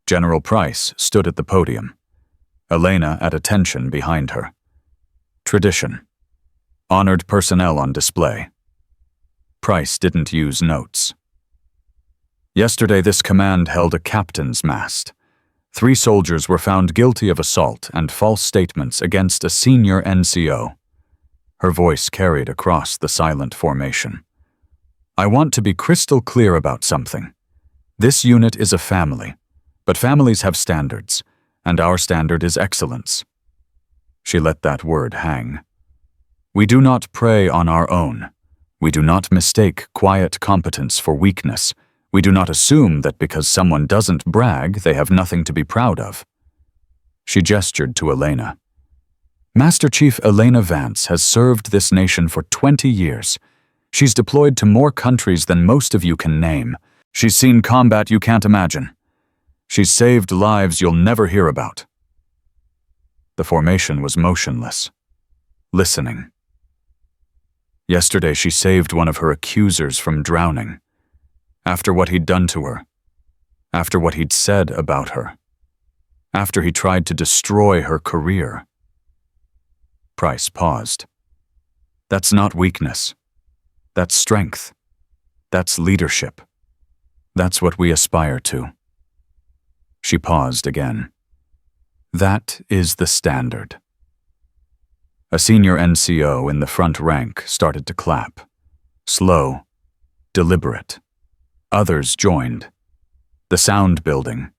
General Price stood at the podium, Elena at attention behind her. Tradition. Honored personnel on display. Price didn't use notes. Yesterday, this command held a captain's mast. 3 soldiers were found guilty of assault and false statements against a senior NCO. Her voice carried across the silent formation. I want to be crystal clear about something. This unit is a family, but families have standards, and our standard is excellence. She let that word hang. We do not prey on our own. We do not mistake quiet competence for weakness. We do not assume that because someone doesn't brag, they have nothing to be proud of. She gestured to Elena. Master Chief Elena Vance has served this nation for 20 years. She's deployed to more countries than most of you can name. She's seen combat you can't imagine. She's saved lives you'll never hear about. The formation was motionless, listening. Yesterday she saved one of her accusers from drowning. After what he'd done to her. After what he'd said about her. After he tried to destroy her career. Price paused. That's not weakness. That's strength. That's leadership. That's what we aspire to. She paused again. That is the standard. A senior NCO in the front rank started to clap. Slow, deliberate. Others joined. The sound building,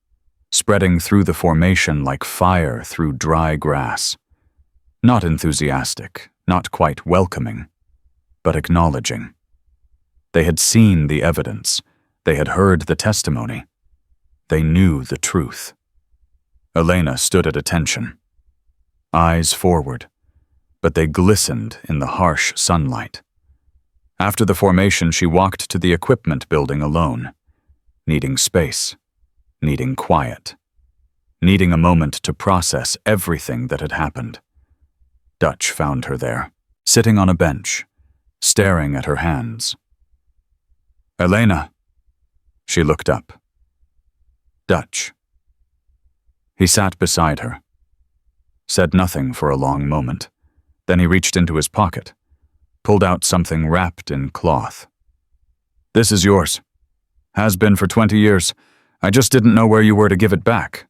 spreading through the formation like fire through dry grass. Not enthusiastic, not quite welcoming, but acknowledging. They had seen the evidence. They had heard the testimony. They knew the truth. Elena stood at attention. Eyes forward, but they glistened in the harsh sunlight. After the formation, she walked to the equipment building alone, needing space, needing quiet, needing a moment to process everything that had happened. Dutch found her there, sitting on a bench, staring at her hands. Elena. She looked up. Dutch. He sat beside her, said nothing for a long moment. Then he reached into his pocket, pulled out something wrapped in cloth. This is yours. Has been for 20 years. I just didn't know where you were to give it back.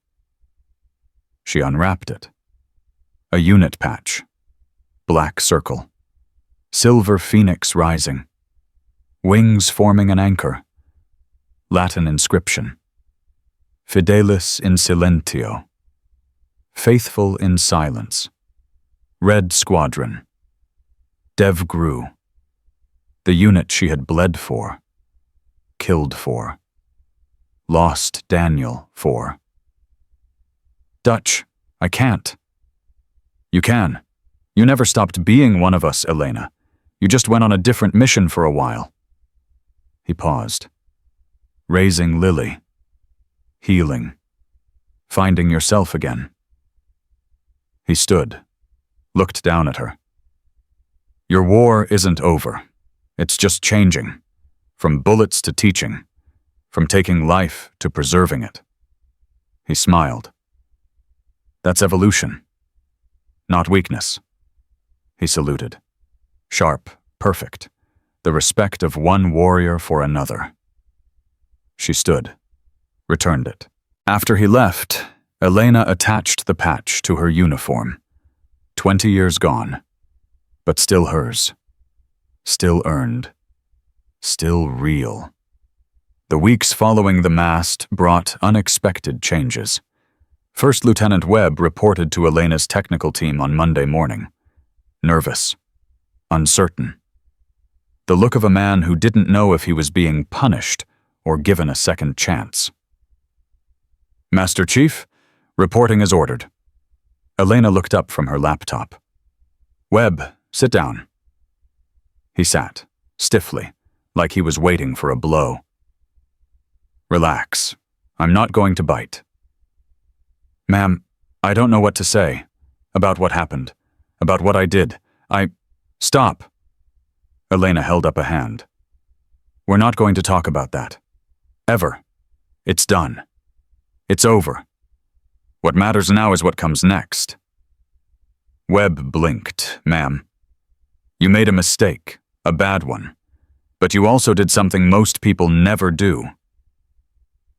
She unwrapped it. A unit patch. Black circle. Silver phoenix rising. Wings forming an anchor. Latin inscription. Fidelis in silentio. Faithful in silence. Red Squadron. Dev Gru. The unit she had bled for. Killed for. Lost Daniel for. Dutch, I can't. You can. You never stopped being one of us, Elena. You just went on a different mission for a while. He paused. Raising Lily. Healing. Finding yourself again. He stood, looked down at her. Your war isn't over. It's just changing. From bullets to teaching. From taking life to preserving it. He smiled. That's evolution. Not weakness. He saluted. Sharp, perfect. The respect of one warrior for another. She stood, returned it. After he left, Elena attached the patch to her uniform. 20 years gone, but still hers. Still earned. Still real. The weeks following the mast brought unexpected changes. First Lieutenant Webb reported to Elena's technical team on Monday morning. Nervous. Uncertain. The look of a man who didn't know if he was being punished or given a second chance. Master Chief, reporting as ordered. Elena looked up from her laptop. Webb, sit down. He sat, stiffly, like he was waiting for a blow. Relax. I'm not going to bite. Ma'am, I don't know what to say. About what happened. About what I did. Stop. Elena held up a hand. We're not going to talk about that. Ever. It's done. It's over. What matters now is what comes next. Webb blinked, ma'am. You made a mistake, a bad one. But you also did something most people never do.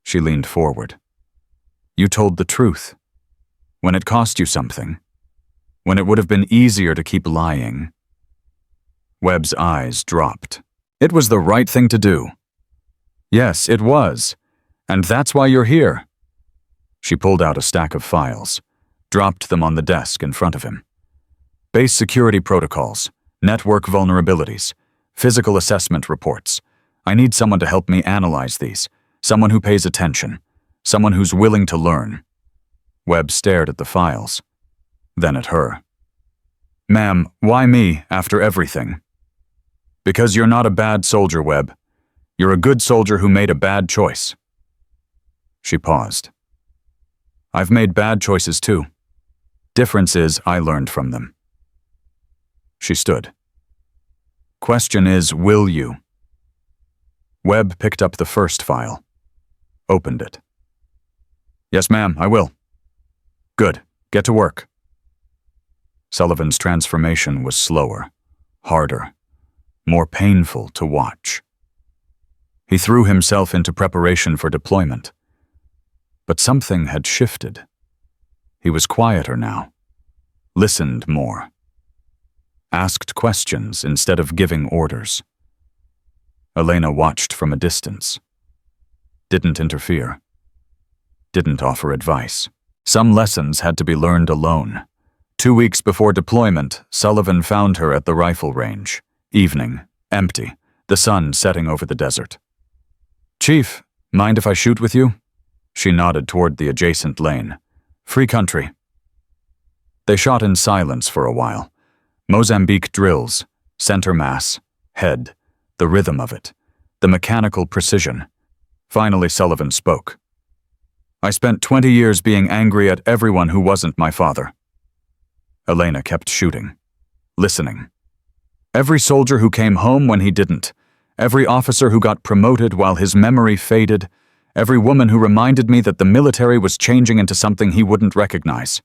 She leaned forward. You told the truth. When it cost you something. When it would have been easier to keep lying. Webb's eyes dropped. It was the right thing to do. Yes, it was. And that's why you're here. She pulled out a stack of files, dropped them on the desk in front of him. Base security protocols, network vulnerabilities, physical assessment reports. I need someone to help me analyze these, someone who pays attention, someone who's willing to learn. Webb stared at the files, then at her. Ma'am, why me after everything? Because you're not a bad soldier, Webb. You're a good soldier who made a bad choice. She paused. I've made bad choices too. Difference is I learned from them. She stood. Question is, will you? Webb picked up the first file, opened it. Yes, ma'am, I will. Good. Get to work. Sullivan's transformation was slower, harder, more painful to watch. He threw himself into preparation for deployment. But something had shifted. He was quieter now, listened more, asked questions instead of giving orders. Elena watched from a distance, didn't interfere, didn't offer advice. Some lessons had to be learned alone. 2 weeks before deployment, Sullivan found her at the rifle range. Evening, empty, the sun setting over the desert. Chief, mind if I shoot with you? She nodded toward the adjacent lane. Free country. They shot in silence for a while. Mozambique drills, center mass, head, the rhythm of it, the mechanical precision. Finally, Sullivan spoke. I spent 20 years being angry at everyone who wasn't my father. Elena kept shooting, listening. Every soldier who came home when he didn't, every officer who got promoted while his memory faded, every woman who reminded me that the military was changing into something he wouldn't recognize.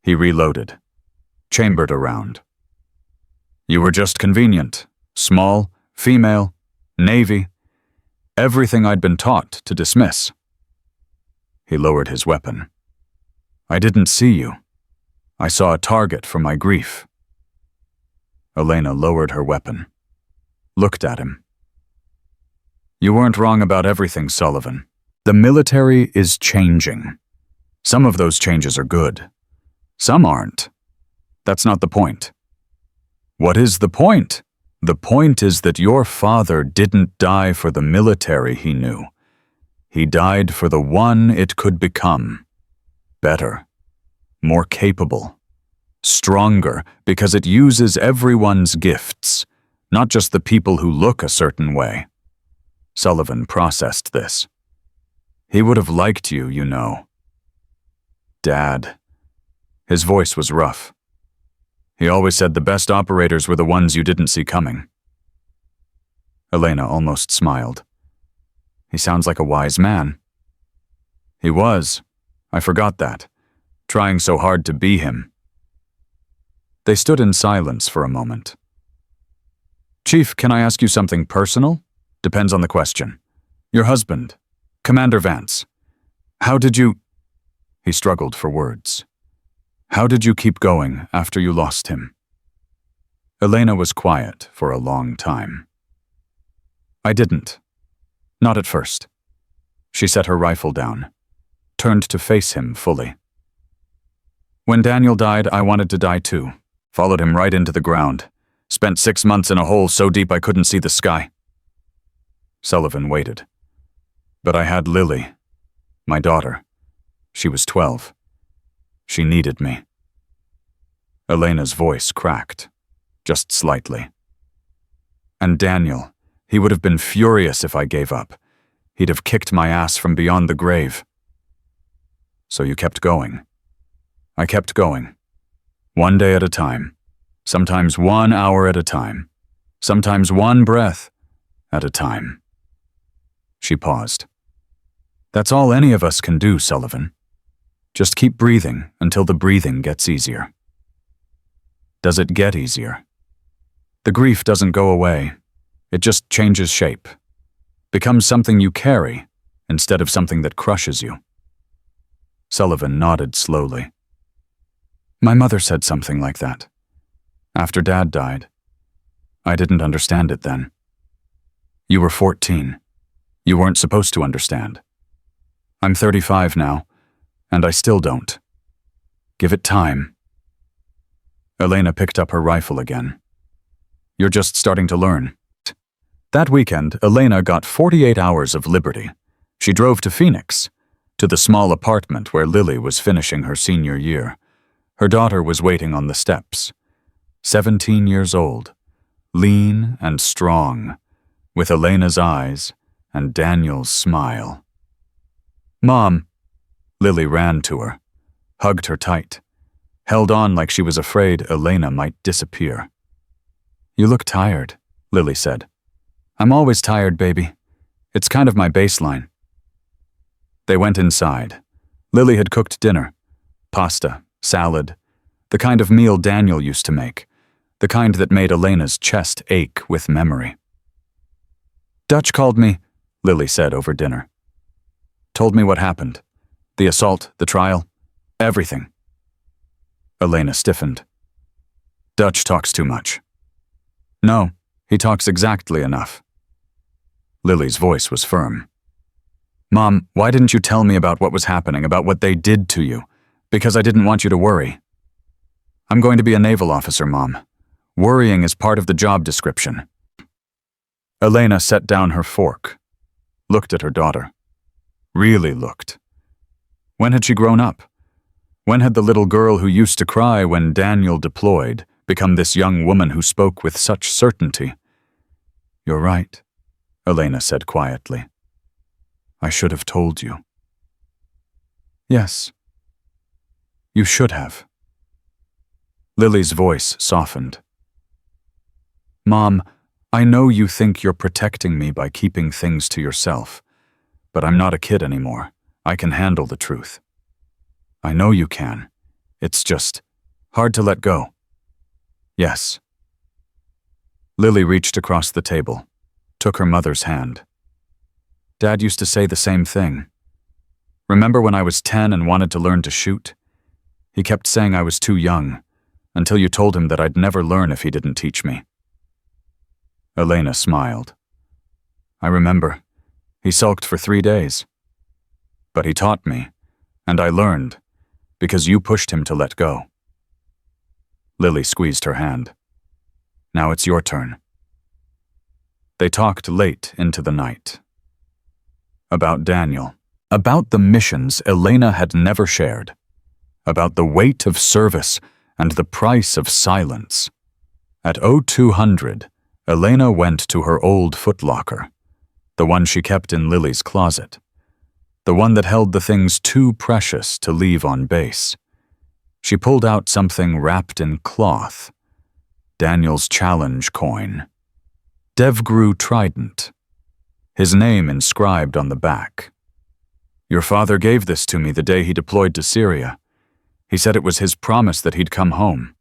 He reloaded, chambered around. You were just convenient, small, female, Navy, everything I'd been taught to dismiss. He lowered his weapon. I didn't see you. I saw a target for my grief. Elena lowered her weapon, looked at him. You weren't wrong about everything, Sullivan. The military is changing. Some of those changes are good. Some aren't. That's not the point. What is the point? The point is that your father didn't die for the military he knew. He died for the one it could become. Better, more capable, stronger, because it uses everyone's gifts, not just the people who look a certain way. Sullivan processed this. He would have liked you, you know. Dad. His voice was rough. He always said the best operators were the ones you didn't see coming. Elena almost smiled. He sounds like a wise man. He was. I forgot that. Trying so hard to be him. They stood in silence for a moment. Chief, can I ask you something personal? Depends on the question. Your husband, Commander Vance. How did you... He struggled for words. How did you keep going after you lost him? Elena was quiet for a long time. I didn't. Not at first. She set her rifle down, turned to face him fully. When Daniel died, I wanted to die too. Followed him right into the ground. Spent 6 months in a hole so deep I couldn't see the sky. Sullivan waited. But I had Lily, my daughter. She was 12. She needed me. Elena's voice cracked, just slightly. And Daniel, he would have been furious if I gave up. He'd have kicked my ass from beyond the grave. So you kept going. I kept going. 1 day at a time. Sometimes 1 hour at a time. Sometimes 1 breath at a time. She paused. That's all any of us can do, Sullivan. Just keep breathing until the breathing gets easier. Does it get easier? The grief doesn't go away. It just changes shape. Becomes something you carry instead of something that crushes you. Sullivan nodded slowly. My mother said something like that. After Dad died. I didn't understand it then. You were 14. You weren't supposed to understand. I'm 35 now, and I still don't. Give it time. Elena picked up her rifle again. You're just starting to learn. That weekend, Elena got 48 hours of liberty. She drove to Phoenix, to the small apartment where Lily was finishing her senior year. Her daughter was waiting on the steps. 17 years old, lean and strong, with Elena's eyes and Daniel's smile. Mom! Lily ran to her, hugged her tight, held on like she was afraid Elena might disappear. You look tired, Lily said. I'm always tired, baby. It's kind of my baseline. They went inside. Lily had cooked dinner. Pasta, salad, the kind of meal Daniel used to make, the kind that made Elena's chest ache with memory. Dutch called me, Lily said over dinner. Told me what happened. The assault, the trial, everything. Elena stiffened. Dutch talks too much. No, he talks exactly enough. Lily's voice was firm. Mom, why didn't you tell me about what was happening, about what they did to you? Because I didn't want you to worry. I'm going to be a naval officer, Mom. Worrying is part of the job description. Elena set down her fork, looked at her daughter. Really looked. When had she grown up? When had the little girl who used to cry when Daniel deployed become this young woman who spoke with such certainty? You're right, Elena said quietly. I should have told you. Yes. You should have. Lily's voice softened. Mom, I know you think you're protecting me by keeping things to yourself, but I'm not a kid anymore. I can handle the truth. I know you can. It's just hard to let go. Yes. Lily reached across the table, took her mother's hand. Dad used to say the same thing. Remember when I was 10 and wanted to learn to shoot? He kept saying I was too young, until you told him that I'd never learn if he didn't teach me. Elena smiled. I remember. He sulked for 3 days. But he taught me, and I learned, because you pushed him to let go. Lily squeezed her hand. Now it's your turn. They talked late into the night. About Daniel. About the missions Elena had never shared. About the weight of service and the price of silence. At 0200, Elena went to her old footlocker, the one she kept in Lily's closet, the one that held the things too precious to leave on base. She pulled out something wrapped in cloth, Daniel's challenge coin. Devgru Trident, his name inscribed on the back. Your father gave this to me the day he deployed to Syria. He said it was his promise that he'd come home.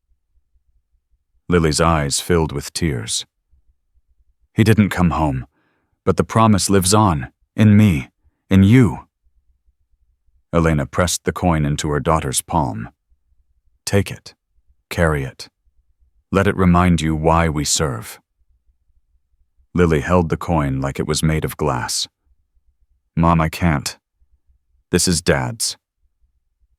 Lily's eyes filled with tears. He didn't come home, but the promise lives on, in me, in you. Elena pressed the coin into her daughter's palm. Take it, carry it. Let it remind you why we serve. Lily held the coin like it was made of glass. Mom, I can't. This is Dad's.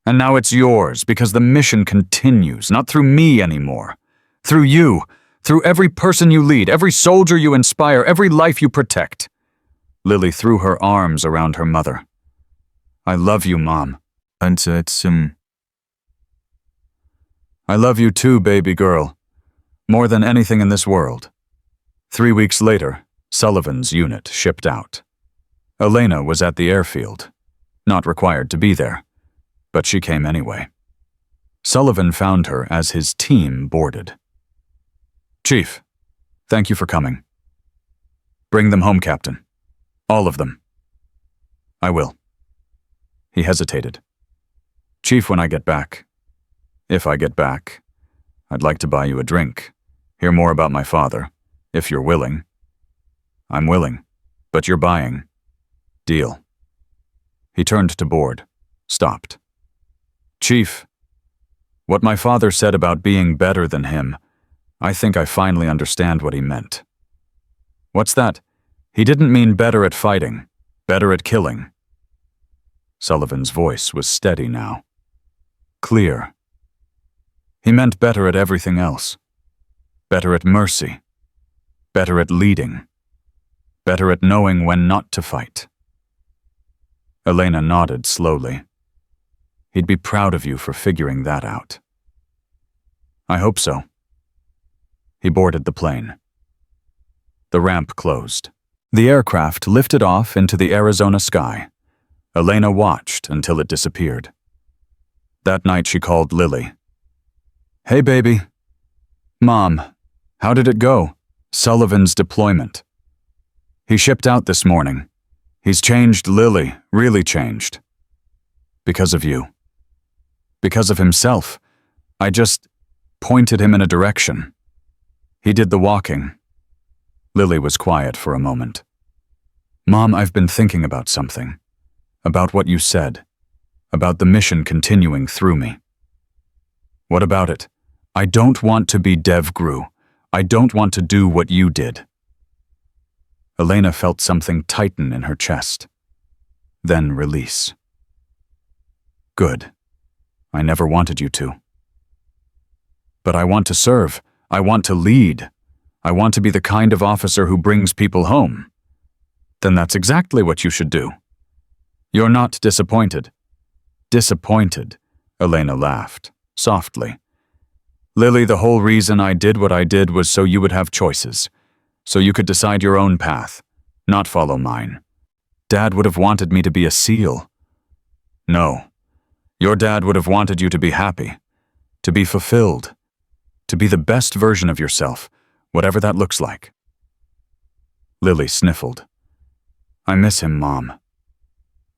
And now it's yours, because the mission continues, not through me anymore. Through you, through every person you lead, every soldier you inspire, every life you protect. Lily threw her arms around her mother. I love you, Mom. I love you too, baby girl. More than anything in this world. 3 weeks later, Sullivan's unit shipped out. Elena was at the airfield, not required to be there, but she came anyway. Sullivan found her as his team boarded. Chief, thank you for coming. Bring them home, Captain. All of them. I will. He hesitated. Chief, when I get back, if I get back, I'd like to buy you a drink, hear more about my father, if you're willing. I'm willing, but you're buying. Deal. He turned to board, stopped. Chief, what my father said about being better than him, I think I finally understand what he meant. What's that? He didn't mean better at fighting, better at killing. Sullivan's voice was steady now. Clear. He meant better at everything else. Better at mercy. Better at leading. Better at knowing when not to fight. Elena nodded slowly. He'd be proud of you for figuring that out. I hope so. He boarded the plane. The ramp closed. The aircraft lifted off into the Arizona sky. Elena watched until it disappeared. That night she called Lily. "Hey, baby." "Mom, how did it go?" "Sullivan's deployment. He shipped out this morning. He's changed, Lily, really changed. Because of you. Because of himself. I just pointed him in a direction. He did the walking." Lily was quiet for a moment. "Mom, I've been thinking about something. About what you said. About the mission continuing through me." "What about it?" "I don't want to be Dev Gru. I don't want to do what you did." Elena felt something tighten in her chest. Then release. "Good. I never wanted you to. But I want to serve. I want to lead. I want to be the kind of officer who brings people home." "Then that's exactly what you should do." "You're not disappointed." "Disappointed," Elena laughed, softly. "Lily, the whole reason I did what I did was so you would have choices, so you could decide your own path, not follow mine. Dad would have wanted me to be a SEAL. No. Your dad would have wanted you to be happy, to be fulfilled, to be the best version of yourself, whatever that looks like." Lily sniffled. "I miss him, Mom."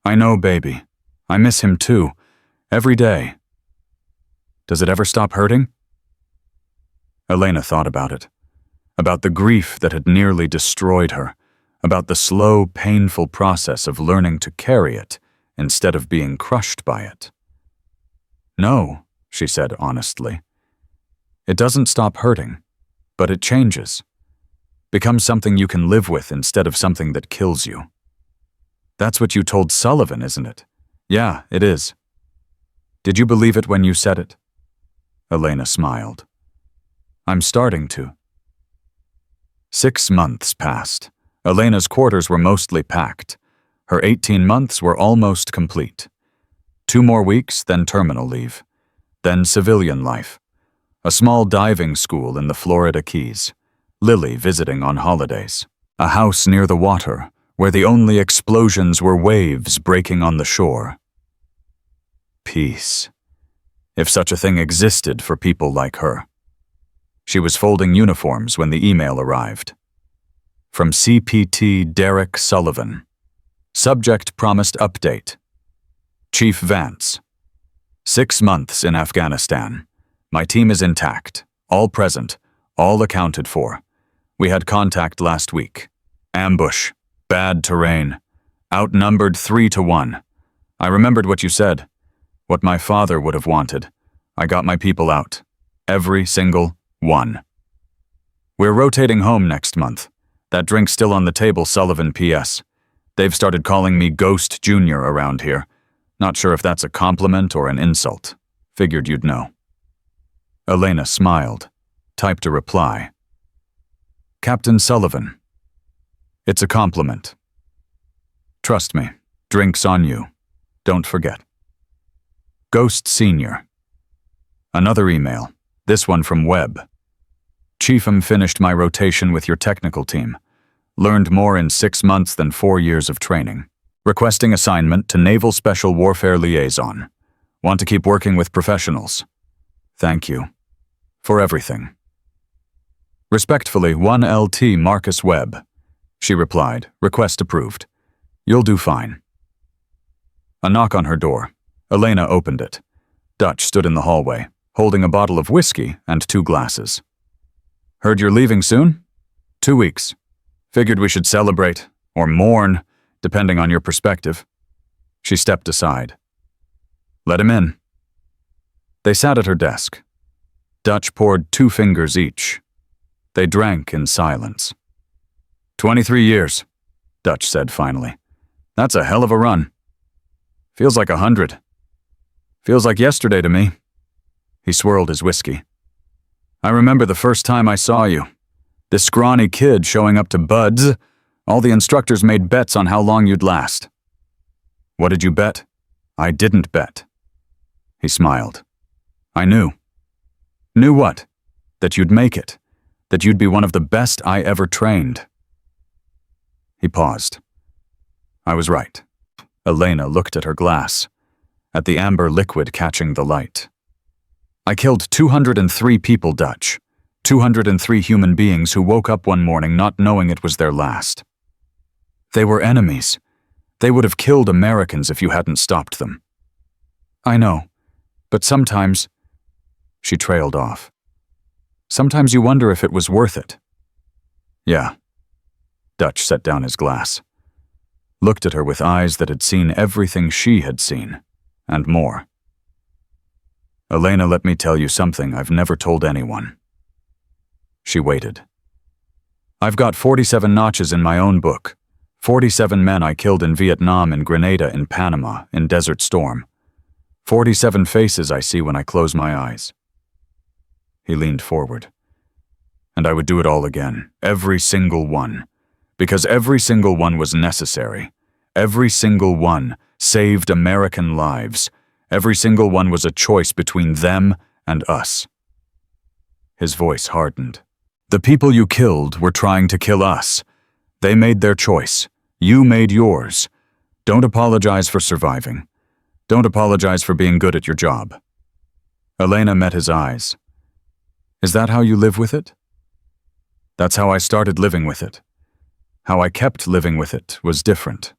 "I know, baby. I miss him too, every day." "Does it ever stop hurting?" Elena thought about it, about the grief that had nearly destroyed her, about the slow, painful process of learning to carry it instead of being crushed by it. "No," she said honestly. "It doesn't stop hurting, but it changes. Becomes something you can live with instead of something that kills you." "That's what you told Sullivan, isn't it?" "Yeah, it is." "Did you believe it when you said it?" Elena smiled. "I'm starting to." 6 months passed. Elena's quarters were mostly packed. Her 18 months were almost complete. 2 more weeks, then terminal leave. Then civilian life. A small diving school in the Florida Keys. Lily visiting on holidays. A house near the water, where the only explosions were waves breaking on the shore. Peace. If such a thing existed for people like her. She was folding uniforms when the email arrived. From CPT Derek Sullivan. Subject promised update. Chief Vance. 6 months in Afghanistan. My team is intact, all present, all accounted for. We had contact last week. Ambush, bad terrain, outnumbered 3 to 1. I remembered what you said, what my father would have wanted. I got my people out, every single one. We're rotating home next month. That drink's still on the table, Sullivan PS. They've started calling me Ghost Jr. around here. Not sure if that's a compliment or an insult. Figured you'd know. Elena smiled, typed a reply. Captain Sullivan. It's a compliment. Trust me, drink's on you. Don't forget. Ghost Sr. Another email, this one from Webb. Chief, finished my rotation with your technical team. Learned more in 6 months than 4 years of training. Requesting assignment to Naval Special Warfare Liaison. Want to keep working with professionals. Thank you. For everything. Respectfully, 1LT Marcus Webb. She replied, request approved. You'll do fine. A knock on her door. Elena opened it. Dutch stood in the hallway, holding a bottle of whiskey and 2 glasses. Heard you're leaving soon? 2 weeks. Figured we should celebrate, or mourn, depending on your perspective. She stepped aside. Let him in. They sat at her desk. Dutch poured 2 fingers each. They drank in silence. 23 years, Dutch said finally. That's a hell of a run. Feels like 100. Feels like yesterday to me. He swirled his whiskey. I remember the first time I saw you. This scrawny kid showing up to buds. All the instructors made bets on how long you'd last. What did you bet? I didn't bet. He smiled. I knew. Knew what? That you'd make it. That you'd be one of the best I ever trained. He paused. I was right. Elena looked at her glass, at the amber liquid catching the light. I killed 203 people, Dutch. 203 human beings who woke up one morning not knowing it was their last. They were enemies. They would have killed Americans if you hadn't stopped them. I know, but sometimes... She trailed off. Sometimes you wonder if it was worth it. Yeah. Dutch set down his glass, looked at her with eyes that had seen everything she had seen, and more. Elena, let me tell you something I've never told anyone. She waited. I've got 47 notches in my own book. 47 men I killed in Vietnam, in Grenada, in Panama, in Desert Storm. 47 faces I see when I close my eyes. He leaned forward. And I would do it all again, every single one. Because every single one was necessary. Every single one saved American lives. Every single one was a choice between them and us. His voice hardened. The people you killed were trying to kill us. They made their choice. You made yours. Don't apologize for surviving. Don't apologize for being good at your job. Elena met his eyes. Is that how you live with it? That's how I started living with it. How I kept living with it was different.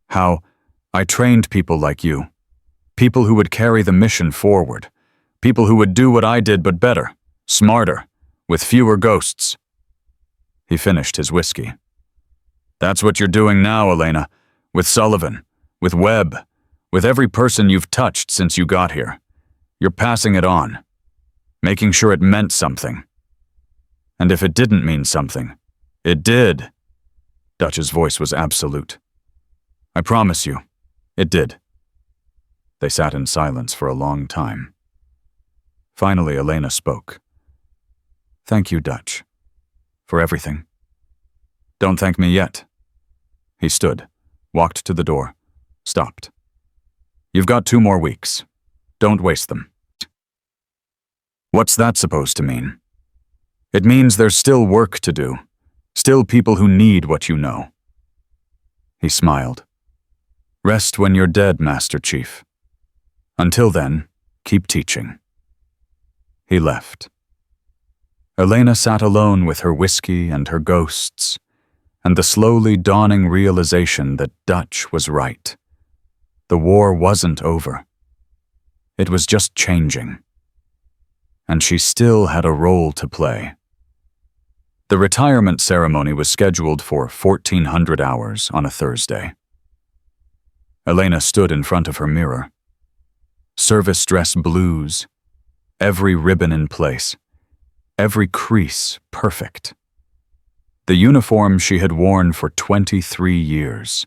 How I trained people like you. People who would carry the mission forward. People who would do what I did but better, smarter, with fewer ghosts. He finished his whiskey. That's what you're doing now, Elena, with Sullivan, with Webb, with every person you've touched since you got here. You're passing it on, making sure it meant something. And if it didn't mean something, it did. Dutch's voice was absolute. I promise you, it did. They sat in silence for a long time. Finally, Elena spoke. Thank you, Dutch, for everything. Don't thank me yet. He stood, walked to the door, stopped. You've got 2 more weeks. Don't waste them. What's that supposed to mean? It means there's still work to do, still people who need what you know. He smiled. Rest when you're dead, Master Chief. Until then, keep teaching. He left. Elena sat alone with her whiskey and her ghosts, and the slowly dawning realization that Dutch was right. The war wasn't over. It was just changing. And she still had a role to play. The retirement ceremony was scheduled for 1400 hours on a Thursday. Elena stood in front of her mirror. Service dress blues, every ribbon in place, every crease perfect. The uniform she had worn for 23 years.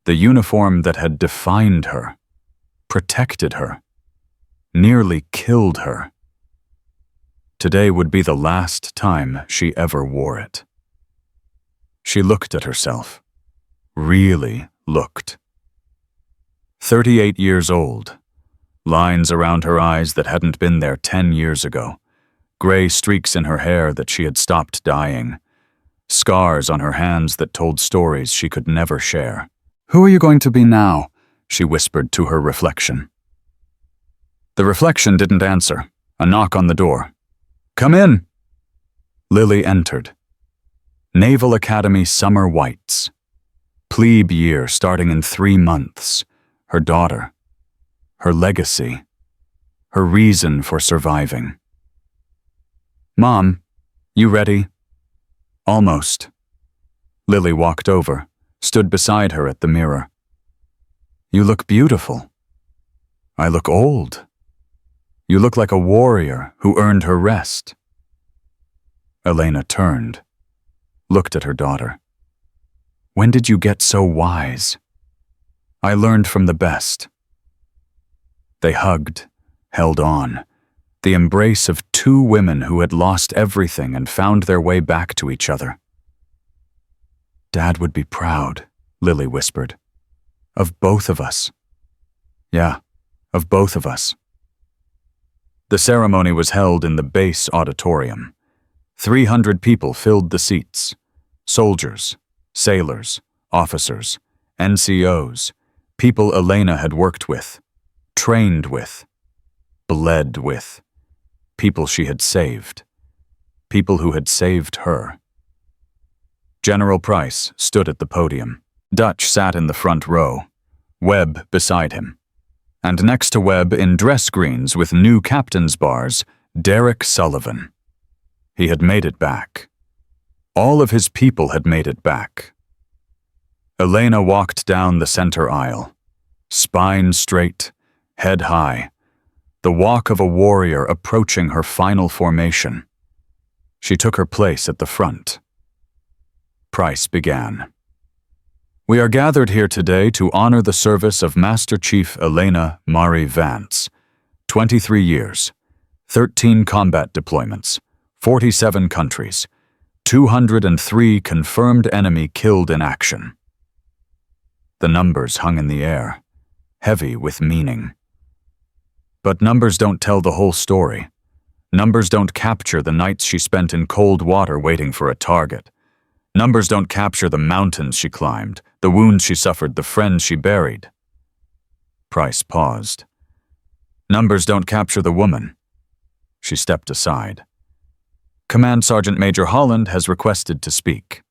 The uniform that had defined her, protected her, nearly killed her. Today would be the last time she ever wore it. She looked at herself, really looked. 38 years old, lines around her eyes that hadn't been there 10 years ago, gray streaks in her hair that she had stopped dyeing, scars on her hands that told stories she could never share. Who are you going to be now? She whispered to her reflection. The reflection didn't answer. A knock on the door. Come in. Lily entered. Naval Academy summer whites. Plebe year starting in 3 months. Her daughter. Her legacy. Her reason for surviving. Mom, you ready? Almost. Lily walked over, stood beside her at the mirror. You look beautiful. I look old. You look like a warrior who earned her rest. Elena turned, looked at her daughter. When did you get so wise? I learned from the best. They hugged, held on, The embrace of two women who had lost everything and found their way back to each other. "Dad would be proud," Lily whispered. "Of both of us." "Yeah, of both of us." The ceremony was held in the base auditorium. 300 people filled the seats. Soldiers, sailors, officers, NCOs, people Elena had worked with, trained with, bled with, people she had saved, people who had saved her. General Price stood at the podium. Dutch sat in the front row, Webb beside him. And next to Webb, in dress greens with new captain's bars, Derek Sullivan. He had made it back. All of his people had made it back. Elena walked down the center aisle, spine straight, head high, the walk of a warrior approaching her final formation. She took her place at the front. Price began. "We are gathered here today to honor the service of Master Chief Elena Marie Vance. 23 years, 13 combat deployments, 47 countries, 203 confirmed enemy killed in action." The numbers hung in the air, heavy with meaning. But numbers don't tell the whole story. Numbers don't capture the nights she spent in cold water waiting for a target. Numbers don't capture the mountains she climbed, the wounds she suffered, the friends she buried. Price paused. Numbers don't capture the woman. She stepped aside. "Command Sergeant Major Holland has requested to speak."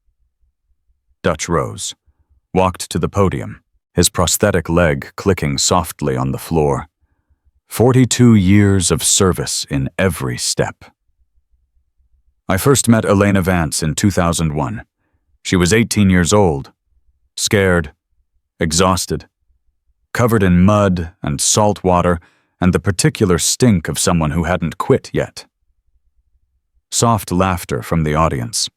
Dutch rose, walked to the podium, his prosthetic leg clicking softly on the floor. 42 years of service in every step. "I first met Elena Vance in 2001. She was 18 years old, scared, exhausted, covered in mud and salt water and the particular stink of someone who hadn't quit yet." Soft laughter from the audience.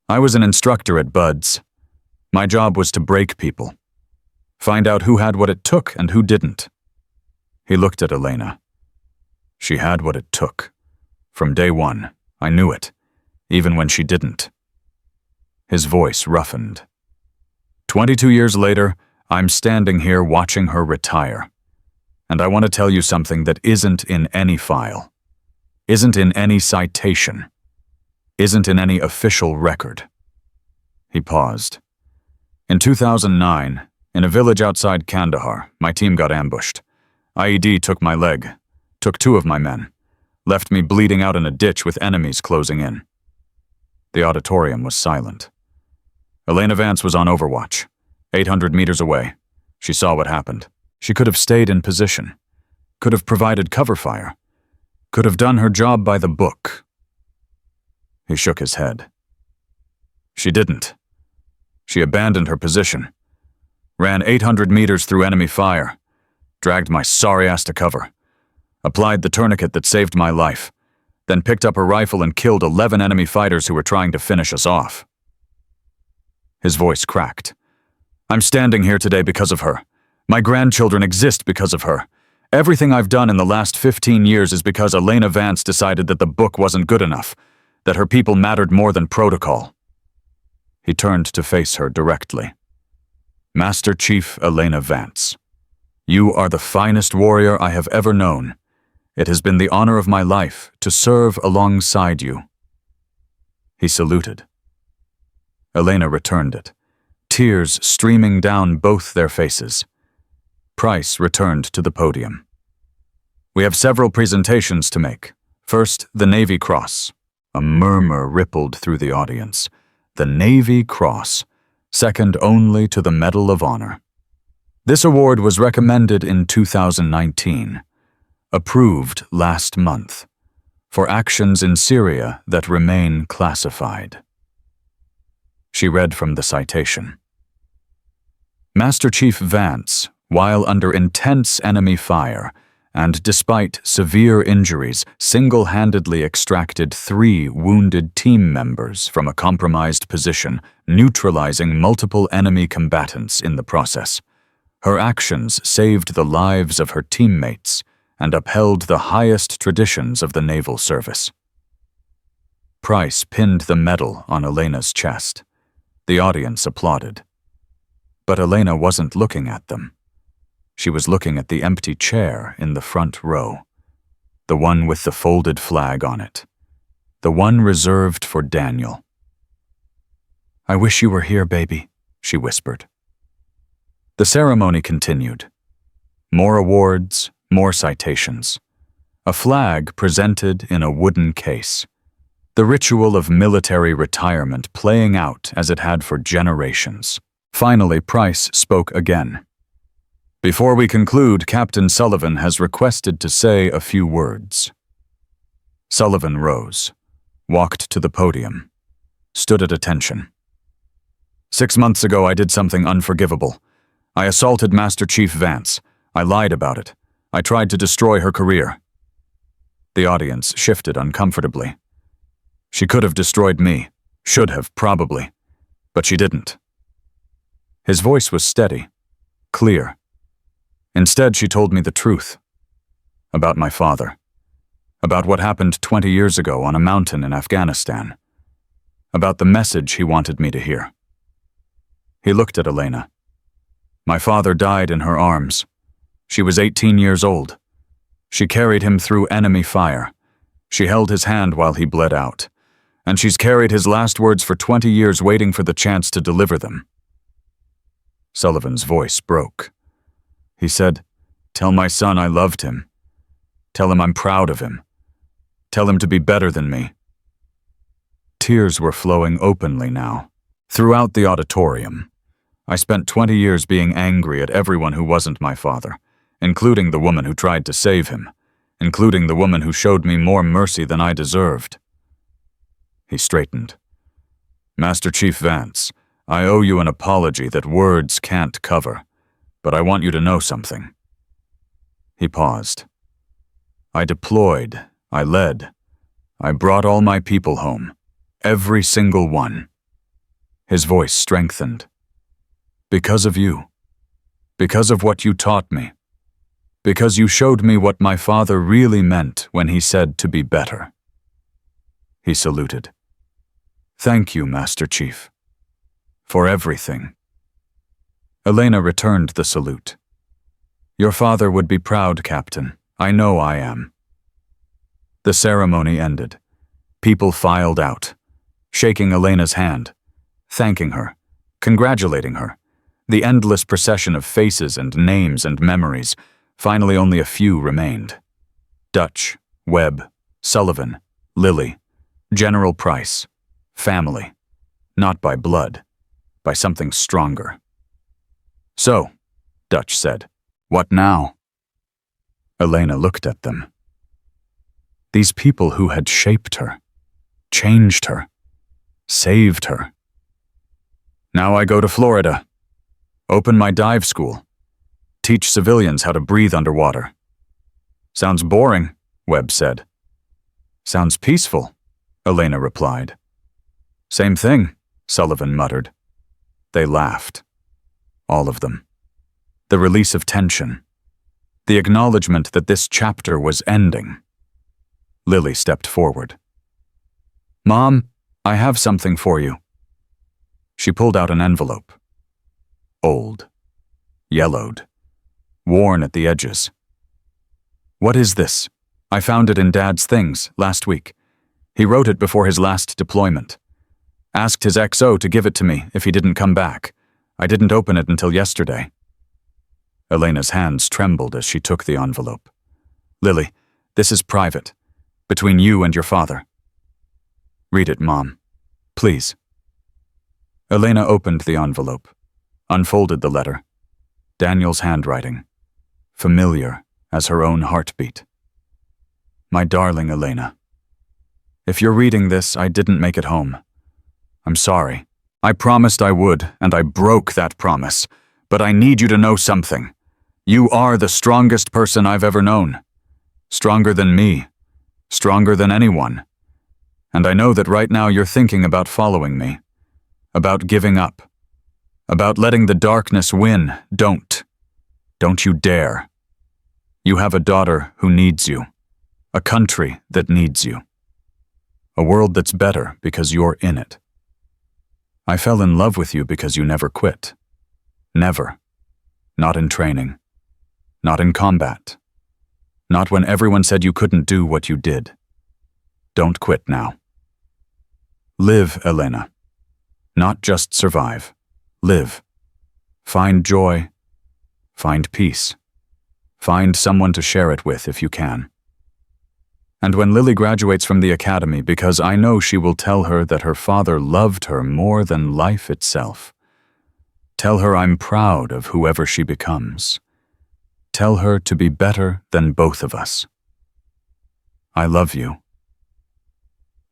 "I was an instructor at Bud's. My job was to break people, find out who had what it took and who didn't." He looked at Elena. She had what it took. From day one, I knew it, even when she didn't. His voice roughened. 22 years later, I'm standing here watching her retire. And I want to tell you something that isn't in any file, isn't in any citation, isn't in any official record. He paused. In 2009, in a village outside Kandahar, my team got ambushed. IED took my leg, took 2 of my men, left me bleeding out in a ditch with enemies closing in. The auditorium was silent. Elena Vance was on overwatch, 800 meters away. She saw what happened. She could have stayed in position, could have provided cover fire, could have done her job by the book. He shook his head. She didn't. She abandoned her position, ran 800 meters through enemy fire, dragged my sorry ass to cover, applied the tourniquet that saved my life, then picked up her rifle and killed 11 enemy fighters who were trying to finish us off. His voice cracked. I'm standing here today because of her. My grandchildren exist because of her. Everything I've done in the last 15 years is because Elena Vance decided that the book wasn't good enough, that her people mattered more than protocol. He turned to face her directly. Master Chief Elena Vance, you are the finest warrior I have ever known. It has been the honor of my life to serve alongside you. He saluted. Elena returned it, tears streaming down both their faces. Price returned to the podium. We have several presentations to make. First, the Navy Cross. A murmur rippled through the audience. The Navy Cross, second only to the Medal of Honor. This award was recommended in 2019, approved last month, for actions in Syria that remain classified. She read from the citation. Master Chief Vance, while under intense enemy fire, and despite severe injuries, single-handedly extracted 3 wounded team members from a compromised position, neutralizing multiple enemy combatants in the process. Her actions saved the lives of her teammates and upheld the highest traditions of the naval service. Price pinned the medal on Elena's chest. The audience applauded. But Elena wasn't looking at them. She was looking at the empty chair in the front row, the one with the folded flag on it, the one reserved for Daniel. "I wish you were here, baby," she whispered. The ceremony continued. More awards, more citations. A flag presented in a wooden case. The ritual of military retirement playing out as it had for generations. Finally, Price spoke again. "Before we conclude, Captain Sullivan has requested to say a few words." Sullivan rose, walked to the podium, stood at attention. "6 months ago, I did something unforgivable. I assaulted Master Chief Vance. I lied about it. I tried to destroy her career." The audience shifted uncomfortably. "She could have destroyed me. Should have, probably. But she didn't." His voice was steady, clear. "Instead, she told me the truth. About my father. About what happened 20 years ago on a mountain in Afghanistan. About the message he wanted me to hear." He looked at Elena. "My father died in her arms. She was 18 years old. She carried him through enemy fire. She held his hand while he bled out. And she's carried his last words for 20 years waiting for the chance to deliver them." Sullivan's voice broke. He said, "Tell my son I loved him. Tell him I'm proud of him. Tell him to be better than me." Tears were flowing openly now, throughout the auditorium. "I spent 20 years being angry at everyone who wasn't my father, including the woman who tried to save him, including the woman who showed me more mercy than I deserved." He straightened. "Master Chief Vance, I owe you an apology that words can't cover, but I want you to know something." He paused. "I deployed, I led, I brought all my people home, every single one." His voice strengthened. "Because of you. Because of what you taught me. Because you showed me what my father really meant when he said to be better." He saluted. "Thank you, Master Chief. For everything." Elena returned the salute. "Your father would be proud, Captain. I know I am." The ceremony ended. People filed out, shaking Elena's hand, thanking her, congratulating her. The endless procession of faces and names and memories. Finally, only a few remained. Dutch, Webb, Sullivan, Lilly, General Price. Family. Not by blood, by something stronger. "So," Dutch said, "what now?" Elena looked at them. These people who had shaped her, changed her, saved her. "Now I go to Florida. Open my dive school. Teach civilians how to breathe underwater." "Sounds boring," Webb said. "Sounds peaceful," Elena replied. "Same thing," Sullivan muttered. They laughed. All of them. The release of tension. The acknowledgement that this chapter was ending. Lily stepped forward. "Mom, I have something for you." She pulled out an envelope. Old. Yellowed. Worn at the edges. "What is this? I found it in Dad's things last week. He wrote it before his last deployment. Asked his XO to give it to me if he didn't come back. I didn't open it until yesterday." Elena's hands trembled as she took the envelope. "Lily, this is private. Between you and your father." "Read it, Mom. Please." Elena opened the envelope, unfolded the letter. Daniel's handwriting. Familiar as her own heartbeat. "My darling Elena, if you're reading this, I didn't make it home. I'm sorry. I promised I would, and I broke that promise. But I need you to know something. You are the strongest person I've ever known. Stronger than me. Stronger than anyone. And I know that right now you're thinking about following me. About giving up. About letting the darkness win. Don't. Don't you dare. You have a daughter who needs you, a country that needs you, a world that's better because you're in it. I fell in love with you because you never quit. Never. Not in training. Not in combat. Not when everyone said you couldn't do what you did. Don't quit now. Live, Elena. Not just survive. Live. Find joy. Find peace. Find someone to share it with if you can. And when Lily graduates from the academy, because I know she will tell her that her father loved her more than life itself. Tell her I'm proud of whoever she becomes. Tell her to be better than both of us. I love you.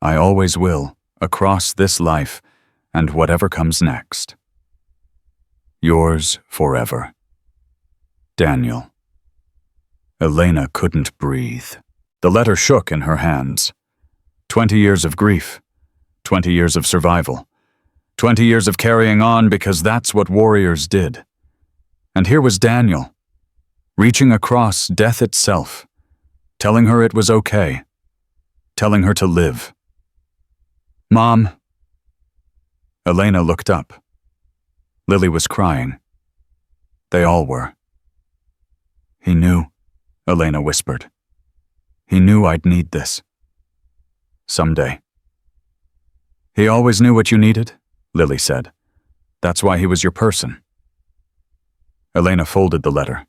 I always will, across this life and whatever comes next. Yours forever. Daniel. Elena couldn't breathe. The letter shook in her hands. 20 years of grief. 20 years of survival. 20 years of carrying on because that's what warriors did. And here was Daniel, reaching across death itself, telling her it was okay, telling her to live. Mom. Elena looked up. Lily was crying. They all were. He knew, Elena whispered. He knew I'd need this. Someday. He always knew what you needed, Lily said. That's why he was your person. Elena folded the letter,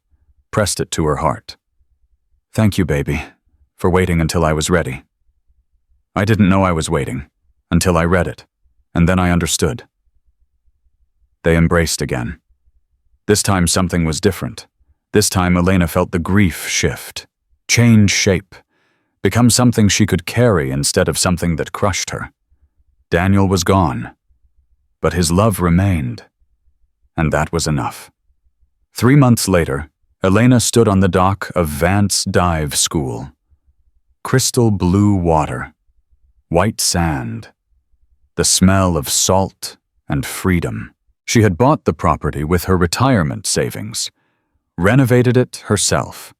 pressed it to her heart. Thank you, baby, for waiting until I was ready. I didn't know I was waiting, until I read it, and then I understood. They embraced again. This time something was different. This time Elena felt the grief shift, change shape, become something she could carry instead of something that crushed her. Daniel was gone, but his love remained, and that was enough. 3 months later, Elena stood on the dock of Vance Dive School. Crystal blue water, white sand, the smell of salt and freedom. She had bought the property with her retirement savings, renovated it herself,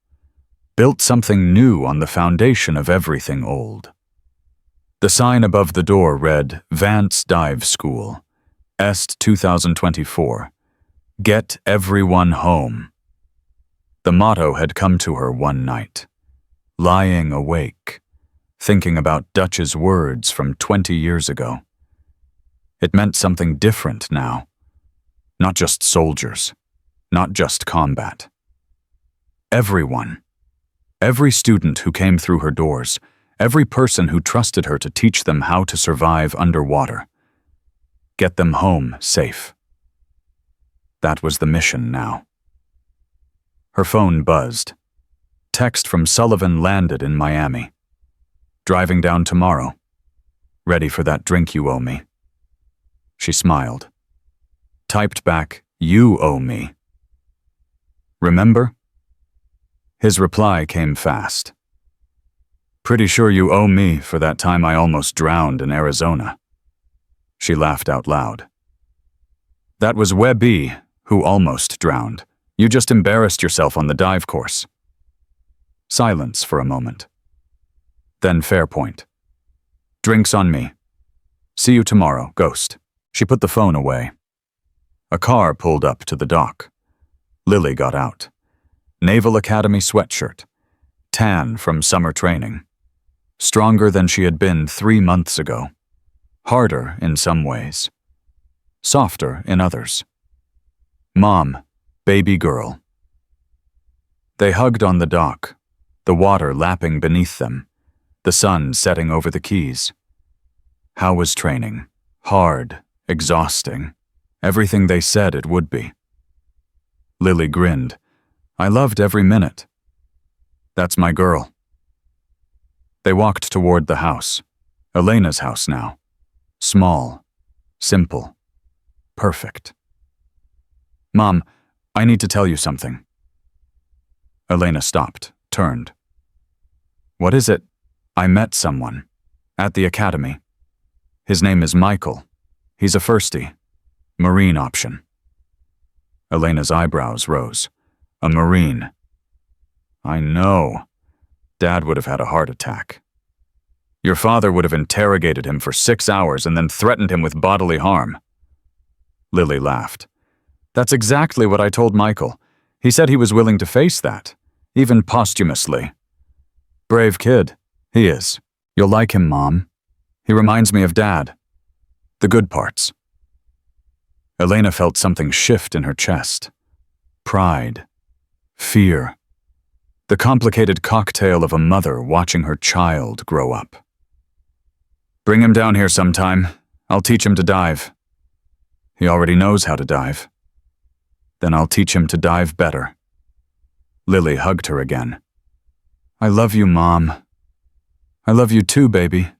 built something new on the foundation of everything old. The sign above the door read, Vance Dive School, Est 2024, Get Everyone Home. The motto had come to her one night, lying awake, thinking about Dutch's words from 20 years ago. It meant something different now. Not just soldiers, not just combat. Everyone. Every student who came through her doors, every person who trusted her to teach them how to survive underwater. Get them home safe. That was the mission now. Her phone buzzed. Text from Sullivan landed in Miami. Driving down tomorrow. Ready for that drink you owe me. She smiled. Typed back, you owe me. Remember? His reply came fast. Pretty sure you owe me for that time I almost drowned in Arizona. She laughed out loud. That was Webby who almost drowned. You just embarrassed yourself on the dive course. Silence for a moment. Then Fairpoint. Drinks on me. See you tomorrow, Ghost. She put the phone away. A car pulled up to the dock. Lily got out. Naval Academy sweatshirt. Tan from summer training. Stronger than she had been 3 months ago. Harder in some ways. Softer in others. Mom, baby girl. They hugged on the dock, the water lapping beneath them, the sun setting over the keys. How was training? Hard, exhausting. Everything they said it would be. Lily grinned. I loved every minute. That's my girl. They walked toward the house. Elena's house now. Small, simple, perfect. Mom, I need to tell you something. Elena stopped, turned. What is it? I met someone. At the academy. His name is Michael. He's a firstie. Marine option. Elena's eyebrows rose. A Marine. I know. Dad would have had a heart attack. Your father would have interrogated him for 6 hours and then threatened him with bodily harm. Lily laughed. That's exactly what I told Michael. He said he was willing to face that, even posthumously. Brave kid. He is. You'll like him, Mom. He reminds me of Dad. The good parts. Elena felt something shift in her chest. Pride. Fear. The complicated cocktail of a mother watching her child grow up. Bring him down here sometime. I'll teach him to dive. He already knows how to dive. Then I'll teach him to dive better. Lily hugged her again. I love you, Mom. I love you too, baby.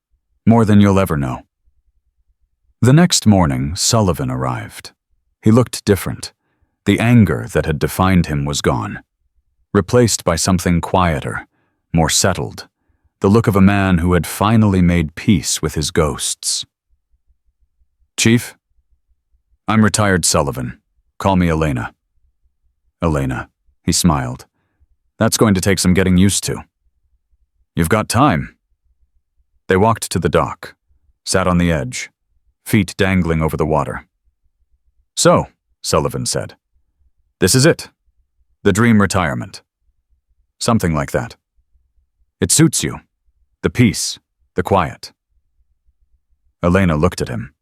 More than you'll ever know. The next morning, Sullivan arrived. He looked different. The anger that had defined him was gone, replaced by something quieter, more settled, the look of a man who had finally made peace with his ghosts. Chief? I'm retired Sullivan. Call me Elena. Elena, he smiled. That's going to take some getting used to. You've got time. They walked to the dock, sat on the edge, feet dangling over the water. So, Sullivan said, this is it. The dream retirement. Something like that. It suits you. The peace, the quiet. Elena looked at him.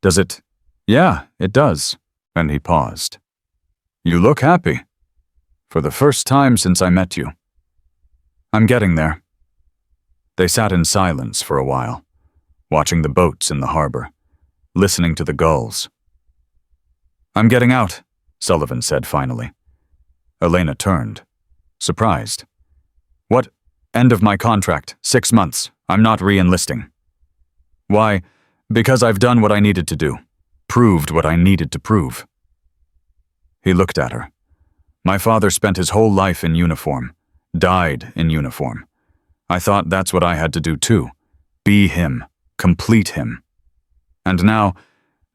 Does it? Yeah, it does. And he paused. You look happy. For the first time since I met you. I'm getting there. They sat in silence for a while, watching the boats in the harbor, listening to the gulls. I'm getting out, Sullivan said finally. Elena turned, surprised. What? End of my contract, 6 months. I'm not re-enlisting. Why? Because I've done what I needed to do, proved what I needed to prove. He looked at her. My father spent his whole life in uniform, died in uniform. I thought that's what I had to do too. Be him, complete him. And now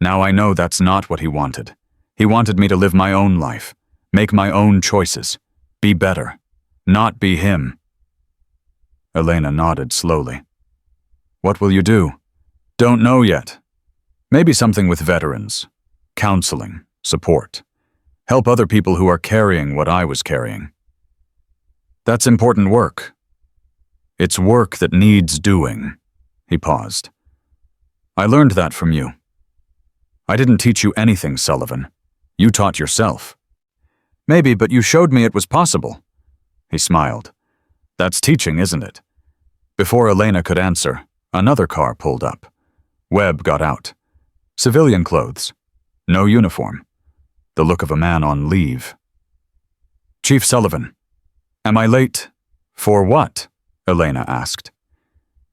I know that's not what he wanted. He wanted me to live my own life, make my own choices, be better, not be him. Elena nodded slowly. What will you do? Don't know yet. Maybe something with veterans, counseling, support. Help other people who are carrying what I was carrying. That's important work. It's work that needs doing. He paused. I learned that from you. I didn't teach you anything, Sullivan. You taught yourself. Maybe, but you showed me it was possible. He smiled. That's teaching, isn't it? Before Elena could answer, another car pulled up. Webb got out. Civilian clothes. No uniform. The look of a man on leave. Chief Sullivan, am I late? For what? Elena asked.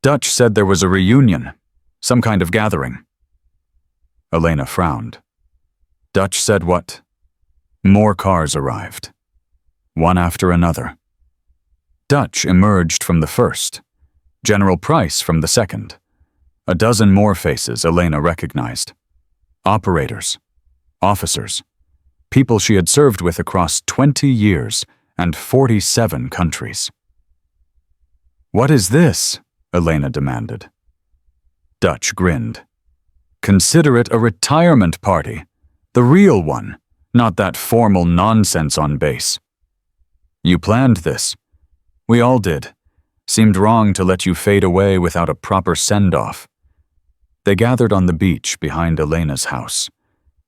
Dutch said there was a reunion, some kind of gathering. Elena frowned. Dutch said what? More cars arrived, one after another. Dutch emerged from the first, General Price from the second. A dozen more faces Elena recognized. Operators, officers, people she had served with across 20 years and 47 countries. What is this? Elena demanded. Dutch grinned. Consider it a retirement party. The real one, not that formal nonsense on base. You planned this. We all did. Seemed wrong to let you fade away without a proper send-off. They gathered on the beach behind Elena's house.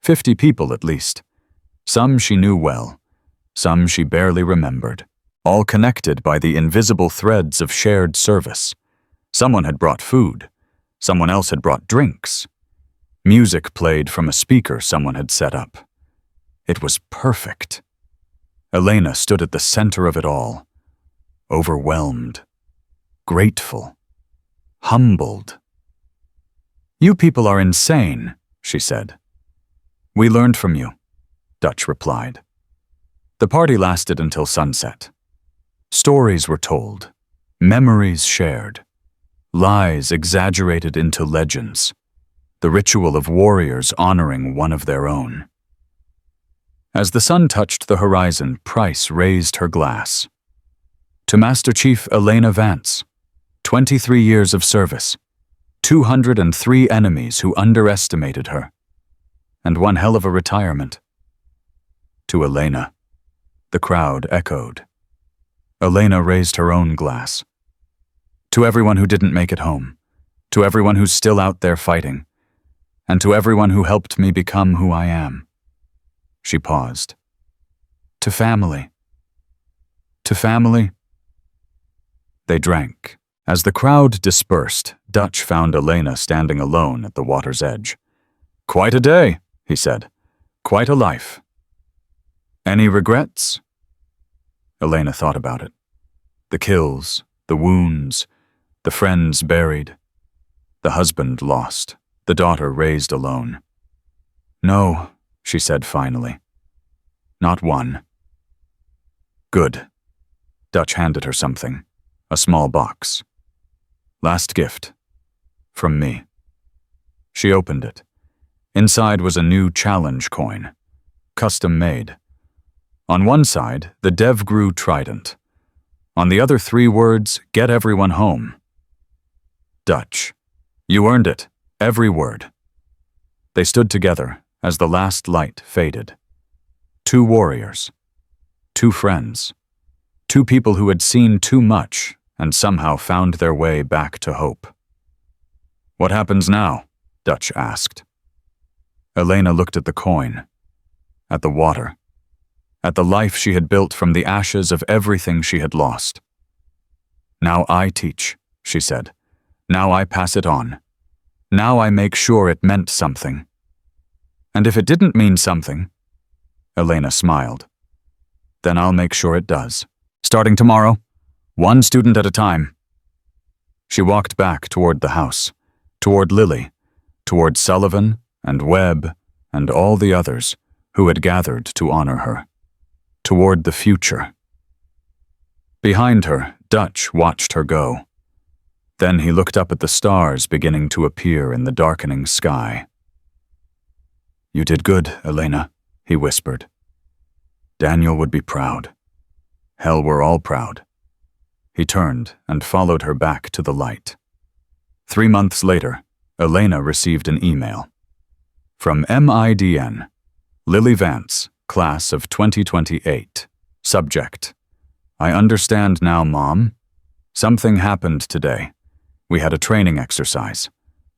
50 people at least. Some she knew well, some she barely remembered, all connected by the invisible threads of shared service. Someone had brought food. Someone else had brought drinks. Music played from a speaker someone had set up. It was perfect. Elena stood at the center of it all, overwhelmed, grateful, humbled. You people are insane, she said. We learned from you, Dutch replied. The party lasted until sunset. Stories were told, memories shared, lies exaggerated into legends, the ritual of warriors honoring one of their own. As the sun touched the horizon, Price raised her glass. To Master Chief Elena Vance, 23 years of service, 203 enemies who underestimated her, and one hell of a retirement. To Elena, the crowd echoed. Elena raised her own glass. To everyone who didn't make it home, to everyone who's still out there fighting, and to everyone who helped me become who I am. She paused. To family. To family. They drank. As the crowd dispersed, Dutch found Elena standing alone at the water's edge. "Quite a day," he said. "Quite a life. Any regrets?" Elena thought about it. The kills, the wounds, the friends buried, the husband lost, the daughter raised alone. "No," she said finally. "Not one." "Good." Dutch handed her something, a small box. "Last gift. From me." She opened it. Inside was a new challenge coin, custom made. On one side, the DevGru trident. On the other, 3 words, "Get everyone home." Dutch. You earned it, every word. They stood together as the last light faded. 2 warriors. 2 friends. 2 people who had seen too much and somehow found their way back to hope. "What happens now?" Dutch asked. Elena looked at the coin, at the water, at the life she had built from the ashes of everything she had lost. "Now I teach," she said. "Now I pass it on. Now I make sure it meant something. And if it didn't mean something," Elena smiled, "then I'll make sure it does. Starting tomorrow, 1 student at a time." She walked back toward the house, toward Lily, toward Sullivan and Webb and all the others who had gathered to honor her, toward the future. Behind her, Dutch watched her go. Then he looked up at the stars beginning to appear in the darkening sky. "You did good, Elena," he whispered. "Daniel would be proud. Hell, we're all proud." He turned and followed her back to the light. 3 months later, Elena received an email. From MIDN, Lily Vance, class of 2028. Subject: I understand now, Mom. Something happened today. We had a training exercise.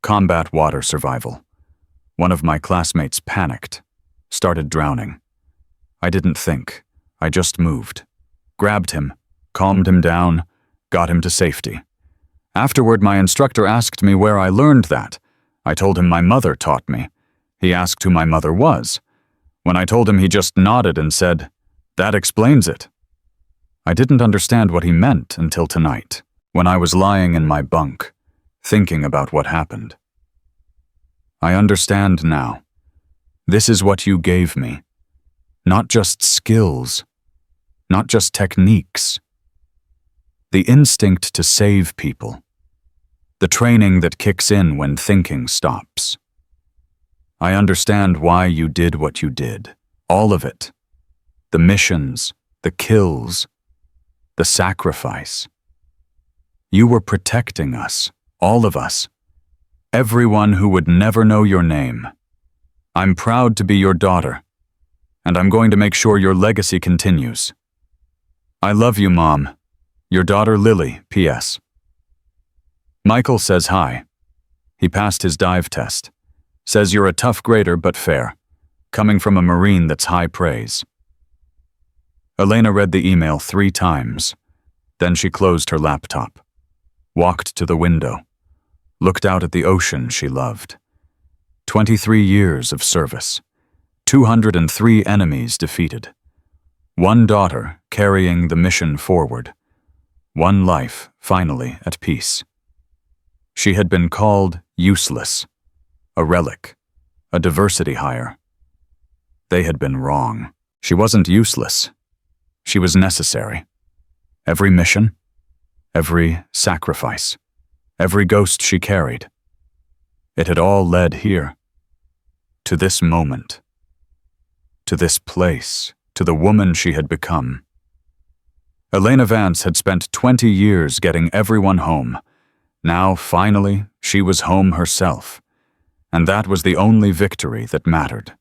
Combat water survival. One of my classmates panicked, started drowning. I didn't think. I just moved. Grabbed him, calmed him down, got him to safety. Afterward, my instructor asked me where I learned that. I told him my mother taught me. He asked who my mother was. When I told him, he just nodded and said, "That explains it." I didn't understand what he meant until tonight, when I was lying in my bunk, thinking about what happened. I understand now. This is what you gave me. Not just skills, not just techniques. The instinct to save people. The training that kicks in when thinking stops. I understand why you did what you did. All of it. The missions, the kills, the sacrifice. You were protecting us, all of us. Everyone who would never know your name. I'm proud to be your daughter, and I'm going to make sure your legacy continues. I love you, Mom. Your daughter Lily, P.S. Michael says hi. He passed his dive test. Says you're a tough grader but fair, coming from a Marine that's high praise. Elena read the email 3 times. Then she closed her laptop, walked to the window, looked out at the ocean she loved. 23 years of service, 203 enemies defeated, 1 daughter carrying the mission forward, 1 life finally at peace. She had been called useless, a relic, a diversity hire. They had been wrong. She wasn't useless. She was necessary. Every mission, every sacrifice, every ghost she carried. It had all led here, to this moment, to this place, to the woman she had become. Elena Vance had spent 20 years getting everyone home. Now, finally, she was home herself. And that was the only victory that mattered.